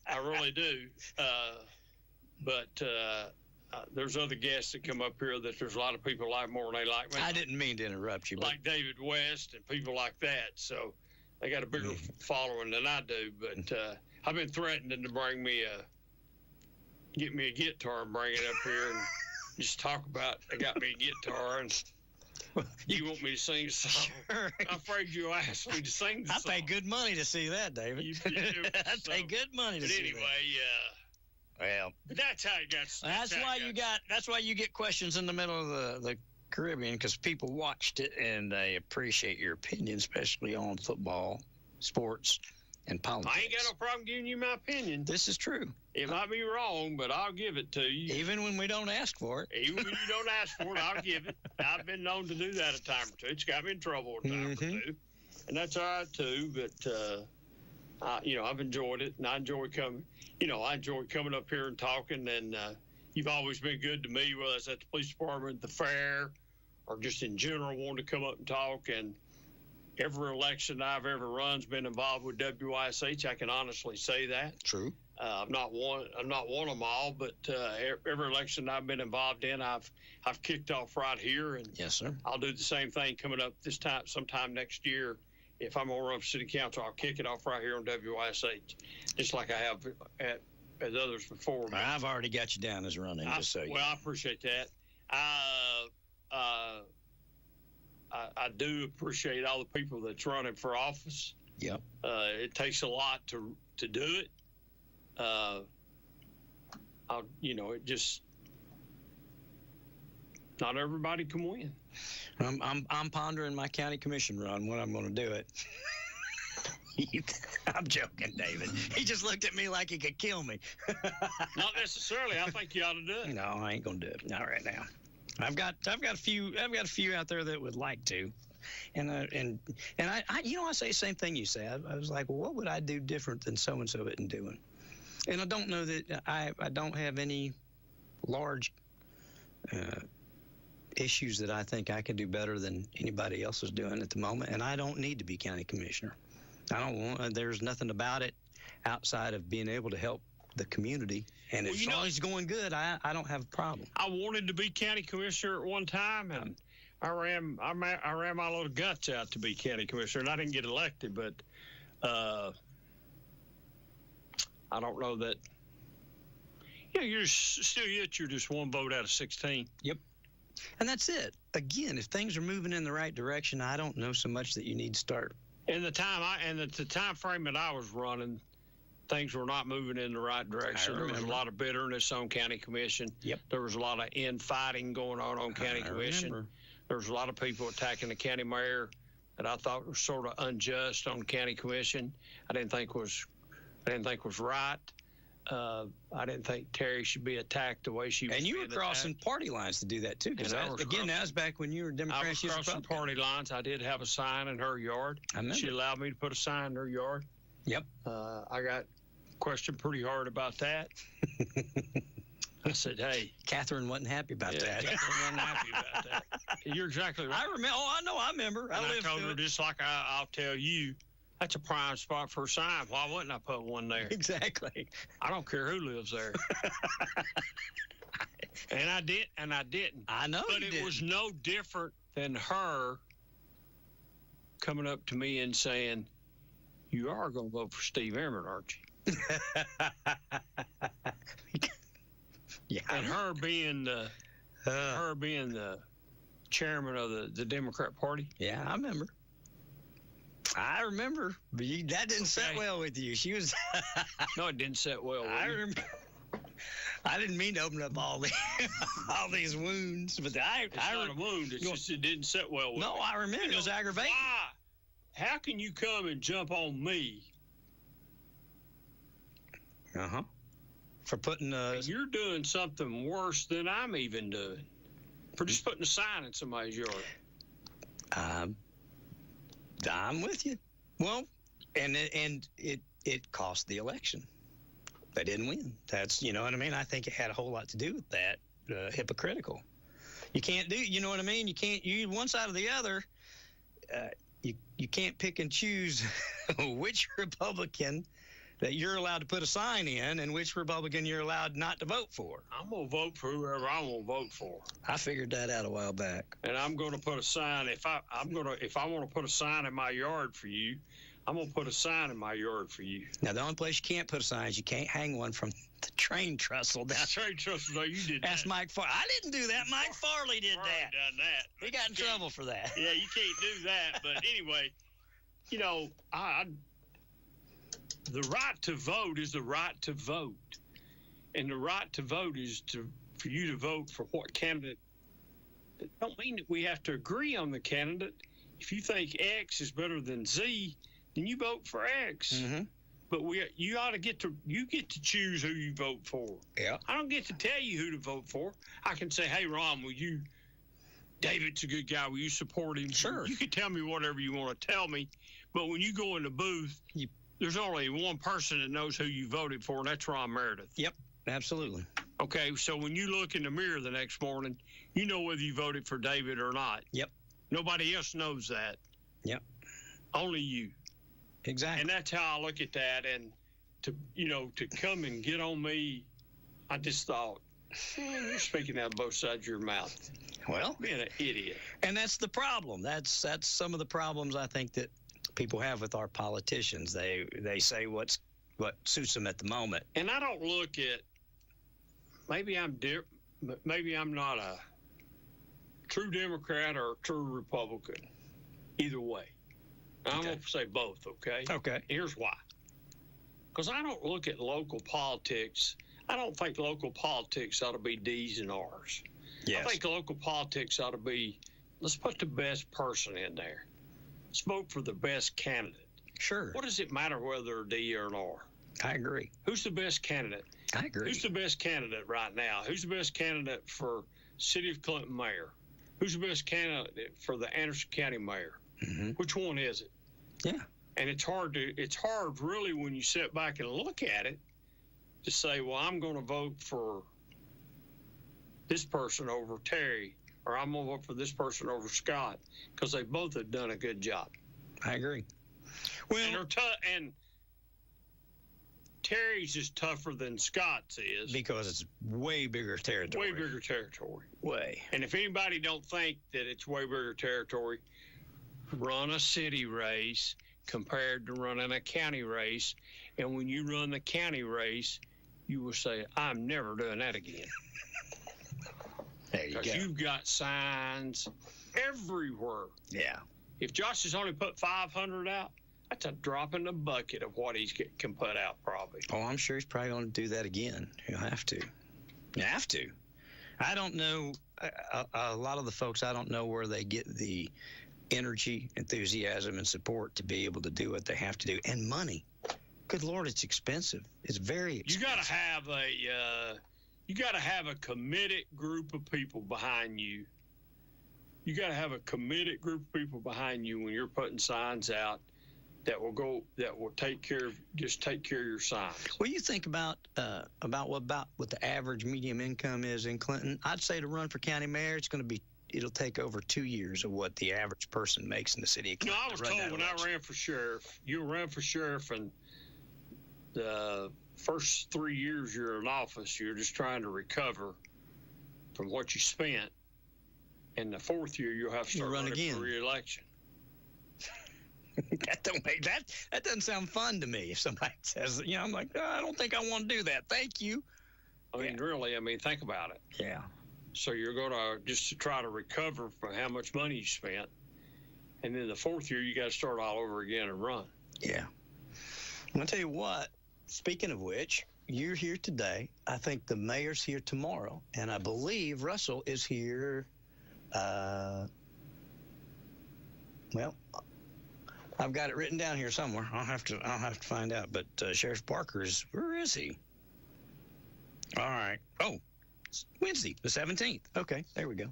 I really do. But there's other guests that come up here that there's a lot of people like more than they like me. I didn't mean to interrupt you. Like David West and people like that. So they got a bigger following than I do. But I've been threatening to get me a guitar and bring it up here and just talk about they got me a guitar and you want me to sing a song. Sure. I'm afraid you asked me to sing the song. I pay good money to see that, David. You do. I pay good money to see that. But anyway, well, that's how it got. That's why you get questions in the middle of the Caribbean, because people watched it and they appreciate your opinion, especially on football, sports, and politics. I ain't got no problem giving you my opinion. This is true. It might be wrong, but I'll give it to you. Even when we don't ask for it. Even when you don't ask for it, I'll give it. I've been known to do that a time or two. It's got me in trouble a time or two. And that's all right, too. But, I've enjoyed it, and I enjoy coming. I enjoy coming up here and talking, and you've always been good to me, whether it's at the police department, the fair, or just in general wanting to come up and talk. And every election I've ever run's been involved with WYSH. I can honestly say that. True. I'm not won them all, but every election I've been involved in, I've kicked off right here, and yes, sir. I'll do the same thing coming up sometime next year. If I'm gonna run for city council, I'll kick it off right here on WYSH, just like I have at others before me. I've already got you down as running, just so you know. Well, I appreciate that. I do appreciate all the people that's running for office. Yep. It takes a lot to do it. It just not everybody can win. I'm pondering my county commission run when I'm going to do it. I'm joking, David. He just looked at me like he could kill me. Not necessarily. I think you ought to do it. No, I ain't going to do it. Not right now. I've got a few out there that would like to, and I I say the same thing you say. I was like, well, what would I do different than so and so isn't doing? And I don't know that I don't have any large issues that I think I can do better than anybody else is doing at the moment, and I don't need to be county commissioner. I don't want. There's nothing about it outside of being able to help the community, and as long as it's going good, I don't have a problem. I wanted to be county commissioner at one time, and I ran my little guts out to be county commissioner, and I didn't get elected, but I don't know that. You're just one vote out of 16. Yep. And that's it. Again, if things are moving in the right direction, I don't know so much that you need to start. And the time frame that I was running, things were not moving in the right direction. There was a lot of bitterness on county commission. Yep. There was a lot of infighting going on county commission. Remember. There was a lot of people attacking the county mayor that I thought was sort of unjust on county commission. I didn't think was right. I didn't think Terry should be attacked the way she was. And you were crossing party lines to do that too, because that was back when you were Democrat. I was crossing party lines. I did have a sign in her yard. She allowed me to put a sign in her yard. Yep. I got questioned pretty hard about that. I said, "Hey, Catherine wasn't happy about that." Catherine wasn't happy about that. You're exactly right. I remember. Oh, I know. I remember. I told her just like I'll tell you. That's a prime spot for a sign. Why wouldn't I put one there? Exactly. I don't care who lives there. And I didn't. I know. But it was no different than her coming up to me and saying, "You are going to vote for Steve Emmert, aren't you?" Yeah, and her being the chairman of the Democrat Party. Yeah, I remember. But that didn't set well with you. She was. No, it didn't set well with I me. remember. I didn't mean to open up all these wounds, but It's not a wound. It's just it didn't set well with me. No, I remember. It was aggravating. Why? How can you come and jump on me? For putting You're doing something worse than I'm even doing. For just putting a sign in somebody's yard. I'm with you. Well, and it cost the election. They didn't win. That's, you know what I mean? I think it had a whole lot to do with that. Hypocritical. You can't do, you know what I mean? You can't, one side or the other. You can't pick and choose which Republican that you're allowed to put a sign in and which Republican you're allowed not to vote for. I'm going to vote for whoever I want to vote for. I figured that out a while back. And I'm going to put a sign, if I want to put a sign in my yard for you, I'm going to put a sign in my yard for you. Now, the only place you can't put a sign is you can't hang one from the train trestle down. Train trestle, no, you did That's that. Mike Farley. I didn't do that. Mike Farley did Farley that. done that. He got in trouble for that. Yeah, you can't do that. But anyway, you know, the right to vote is the right to vote. And the right to vote is for you to vote for what candidate. It don't mean that we have to agree on the candidate. If you think X is better than Z, then you vote for X. Mm-hmm. But you get to choose who you vote for. Yeah. I don't get to tell you who to vote for. I can say, hey, Ron, David's a good guy. Will you support him? Sure. You can tell me whatever you want to tell me. But when you go in the booth, there's only one person that knows who you voted for, and that's Ron Meredith. Yep, absolutely. Okay, so when you look in the mirror the next morning, you know whether you voted for David or not. Yep. Nobody else knows that. Yep. Only you. Exactly. And that's how I look at that. And to come and get on me, I just thought, you're speaking out of both sides of your mouth. Well, being an idiot. And that's the problem. That's some of the problems I think that people have with our politicians. They say what suits them at the moment. And I don't look at, maybe I'm not a true Democrat or a true Republican. Either way. I'm going to say both, okay? Okay. Here's why. Because I don't look at local politics. I don't think local politics ought to be D's and R's. Yes. I think local politics ought to be, let's put the best person in there. Let's vote for the best candidate. Sure. What does it matter whether they're a D or an R? I agree. Who's the best candidate? I agree. Who's the best candidate right now? Who's the best candidate for City of Clinton mayor? Who's the best candidate for the Anderson County mayor? Mm-hmm. Which one is it? Yeah. And it's hard really when you sit back and look at it to say, well, I'm going to vote for this person over Terry, or I'm going to vote for this person over Scott, because they both have done a good job. I agree. Well, and Terry's is tougher than Scott's is. Because it's way bigger territory. Way bigger territory. Way. And if anybody don't think that it's way bigger territory, run a city race compared to running a county race. And when you run the county race, you will say, I'm never doing that again. There you go. Because you've got signs everywhere. Yeah. If Josh has only put 500 out, that's a drop in the bucket of what he can put out probably. Oh, I'm sure he's probably going to do that again. He'll have to. You have to. I don't know. A lot of the folks, I don't know where they get the energy, enthusiasm, and support to be able to do what they have to do. And money. Good Lord, it's expensive. It's very expensive. You got to have a committed group of people behind you. You got to have a committed group of people behind you when you're putting signs out that will take care of your signs. Well, you think about what the average medium income is in Clinton. I'd say to run for county mayor, it'll take over 2 years of what the average person makes in the city of Clinton. I was told when I ran for sheriff, you ran for sheriff, and the first 3 years you're in office, you're just trying to recover from what you spent. And the fourth year, you'll have to start running for re-election. That doesn't sound fun to me. If somebody says, I'm like, oh, I don't think I want to do that. Thank you. Really, think about it. Yeah. So you're going to just to try to recover from how much money you spent. And then the fourth year, you got to start all over again and run. Yeah. I'm going to tell you what, speaking of which, you're here today. I think the mayor's here tomorrow. And I believe Russell is here. Well, I've got it written down here somewhere. I'll have to find out. But Sheriff Parker where is he? All right. Oh, it's Wednesday, the 17th. Okay, there we go.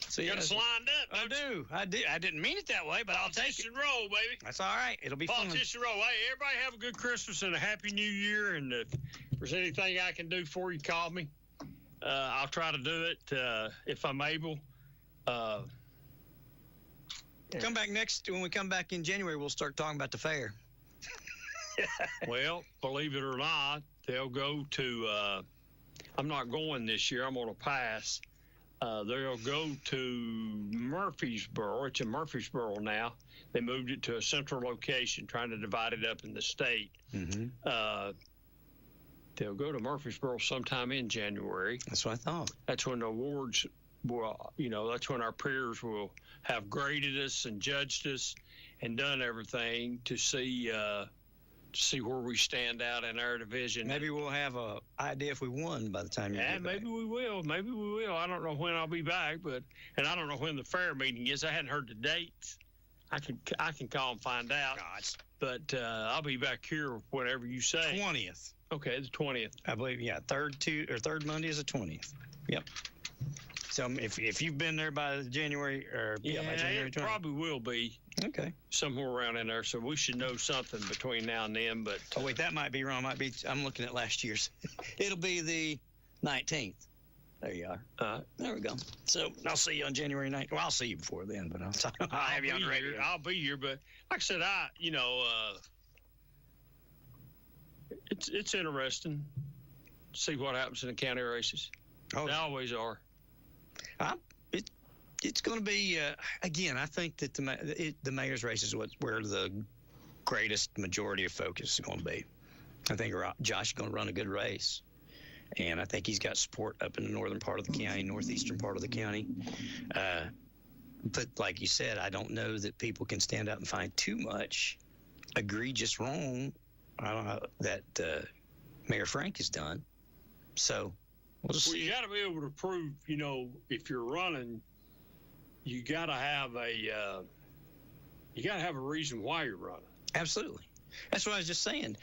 So you got us lined up. I do. I didn't mean it that way, but I'll take it. Politician roll, baby. That's all right. It'll be fun. Politician roll. Hey, everybody have a good Christmas and a happy New Year. And if there's anything I can do for you, call me. I'll try to do it if I'm able. Come back when we come back in January, we'll start talking about the fair. Well, believe it or not, they'll go to, I'm not going this year. I'm going to pass. They'll go to Murfreesboro. It's in Murfreesboro now. They moved it to a central location, trying to divide it up in the state. Mm-hmm. They'll go to Murfreesboro sometime in January. That's what I thought. That's when the awards will, that's when our peers will have graded us and judged us and done everything to see where we stand out in our division. Maybe we'll have an idea if we won by the time you get back. Maybe we will. I don't know when I'll be back, and I don't know when the fair meeting is. I hadn't heard the dates. I can call and find out. Gosh. But I'll be back here whenever you say. 20th. Okay, the 20th. I believe, yeah. Third Monday is the 20th. Yep. So if you've been there by January, by January 20th. It probably will be. Okay. Somewhere around in there, so we should know something between now and then. But oh wait, that might be wrong. I'm looking at last year's. It'll be the 19th. There you are. There we go. So I'll see you on January 9th. Well, I'll see you before then, but I'll have you on the radio. I'll be here, but like I said, it's interesting to see what happens in the county races. Oh, they always are. It's going to be again. I think that the mayor's race is where the greatest majority of focus is going to be. I think Josh is going to run a good race, and I think he's got support up in the northern part of the county, northeastern part of the county. But like you said, I don't know that people can stand up and find too much egregious wrong that Mayor Frank has done. So we'll just see. You got to be able to prove, if you're running. You got to have a reason why you're running. Absolutely. That's what I was just saying.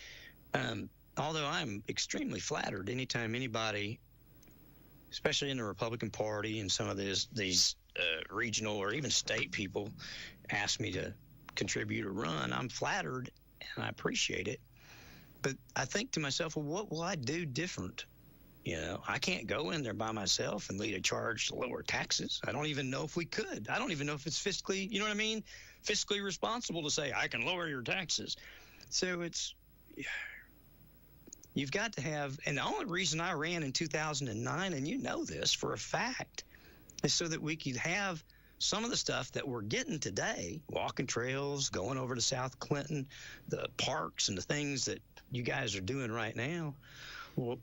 Although I'm extremely flattered anytime anybody, especially in the Republican Party and some of these regional or even state people, ask me to contribute or run, I'm flattered and I appreciate it. But I think to myself, well, what will I do different? I can't go in there by myself and lead a charge to lower taxes. I don't even know if we could. I don't even know if it's fiscally, fiscally responsible to say, I can lower your taxes. So you've got to have, and the only reason I ran in 2009, and you know this for a fact, is so that we could have some of the stuff that we're getting today, walking trails, going over to South Clinton, the parks and the things that you guys are doing right now,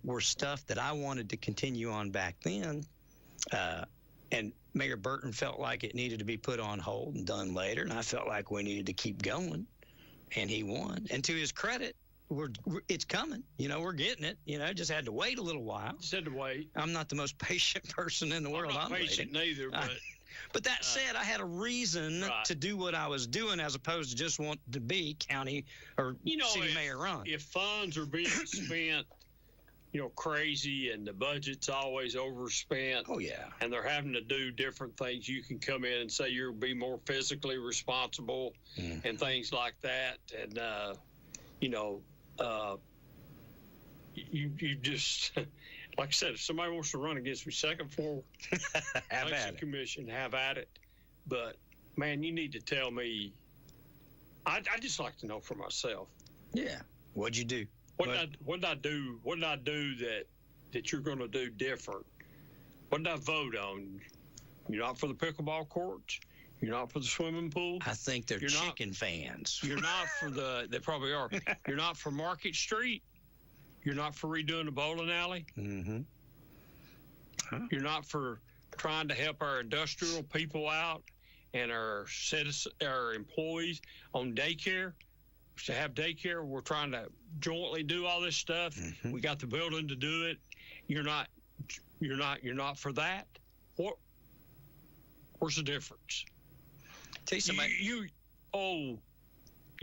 were stuff that I wanted to continue on back then. And Mayor Burton felt like it needed to be put on hold and done later. And I felt like we needed to keep going. And he won. And to his credit, it's coming. We're getting it. Just had to wait a little while. Just had to wait. I'm not the most patient person in the world. I'm not patient neither, but... But that said, I had a reason to do what I was doing as opposed to just want to be county or city mayor run. If funds are being spent... crazy and the budget's always overspent. Oh, yeah. And they're having to do different things. You can come in and say you'll be more physically responsible and things like that. And, you just, like I said, if somebody wants to run against me, second floor election commission, have at it. But, man, you need to tell me. I just like to know for myself. Yeah. What'd you do? What did I do? What did I do that you're going to do different? What did I vote on? You're not for the pickleball courts. You're not for the swimming pool. I think they're chicken fans. You're not for they probably are. You're not for Market Street. You're not for redoing the bowling alley. Mm-hmm. Huh? You're not for trying to help our industrial people out and our citizens, our employees on daycare. To have daycare, we're trying to jointly do all this stuff. Mm-hmm. We got the building to do it. You're not for that. Where's the difference? Tell you somebody. You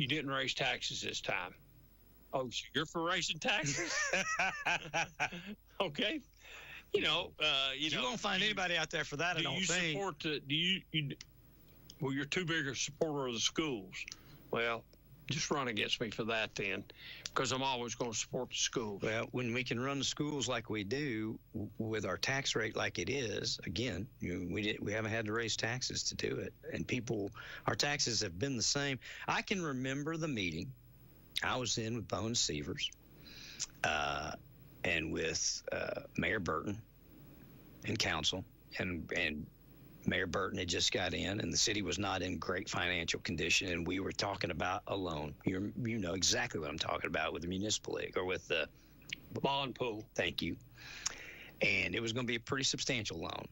didn't raise taxes this time. Oh, so you're for raising taxes? Okay. You won't find anybody out there for that. I don't think. Well, you're too big a supporter of the schools. Well, just run against me for that then, because I'm always going to support the schools. Well, when we can run the schools like we do with our tax rate like it is, again, we haven't had to raise taxes to do it, and our taxes have been the same. I can remember the meeting I was in with Bones Sievers, and with Mayor Burton and council, and Mayor Burton had just got in, and the city was not in great financial condition, and we were talking about a loan. You know exactly what I'm talking about with the municipal league, or with the bond pool. Thank you. And it was going to be a pretty substantial loan.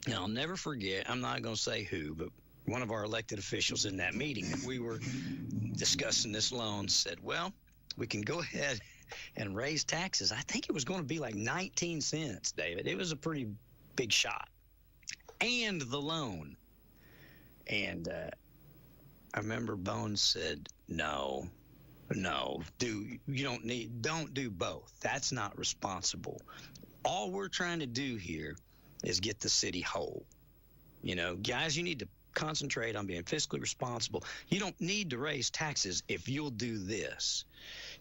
And I'll never forget, I'm not going to say who, but one of our elected officials in that meeting, we were discussing this loan, said, well, we can go ahead and raise taxes. I think it was going to be like 19 cents, David. It was a pretty big shot. And the loan. And I remember Bones said, no, don't do both. That's not responsible. All we're trying to do here is get the city whole. Guys, you need to concentrate on being fiscally responsible. You don't need to raise taxes if you'll do this.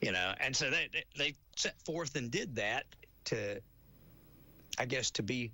And so they set forth and did that to be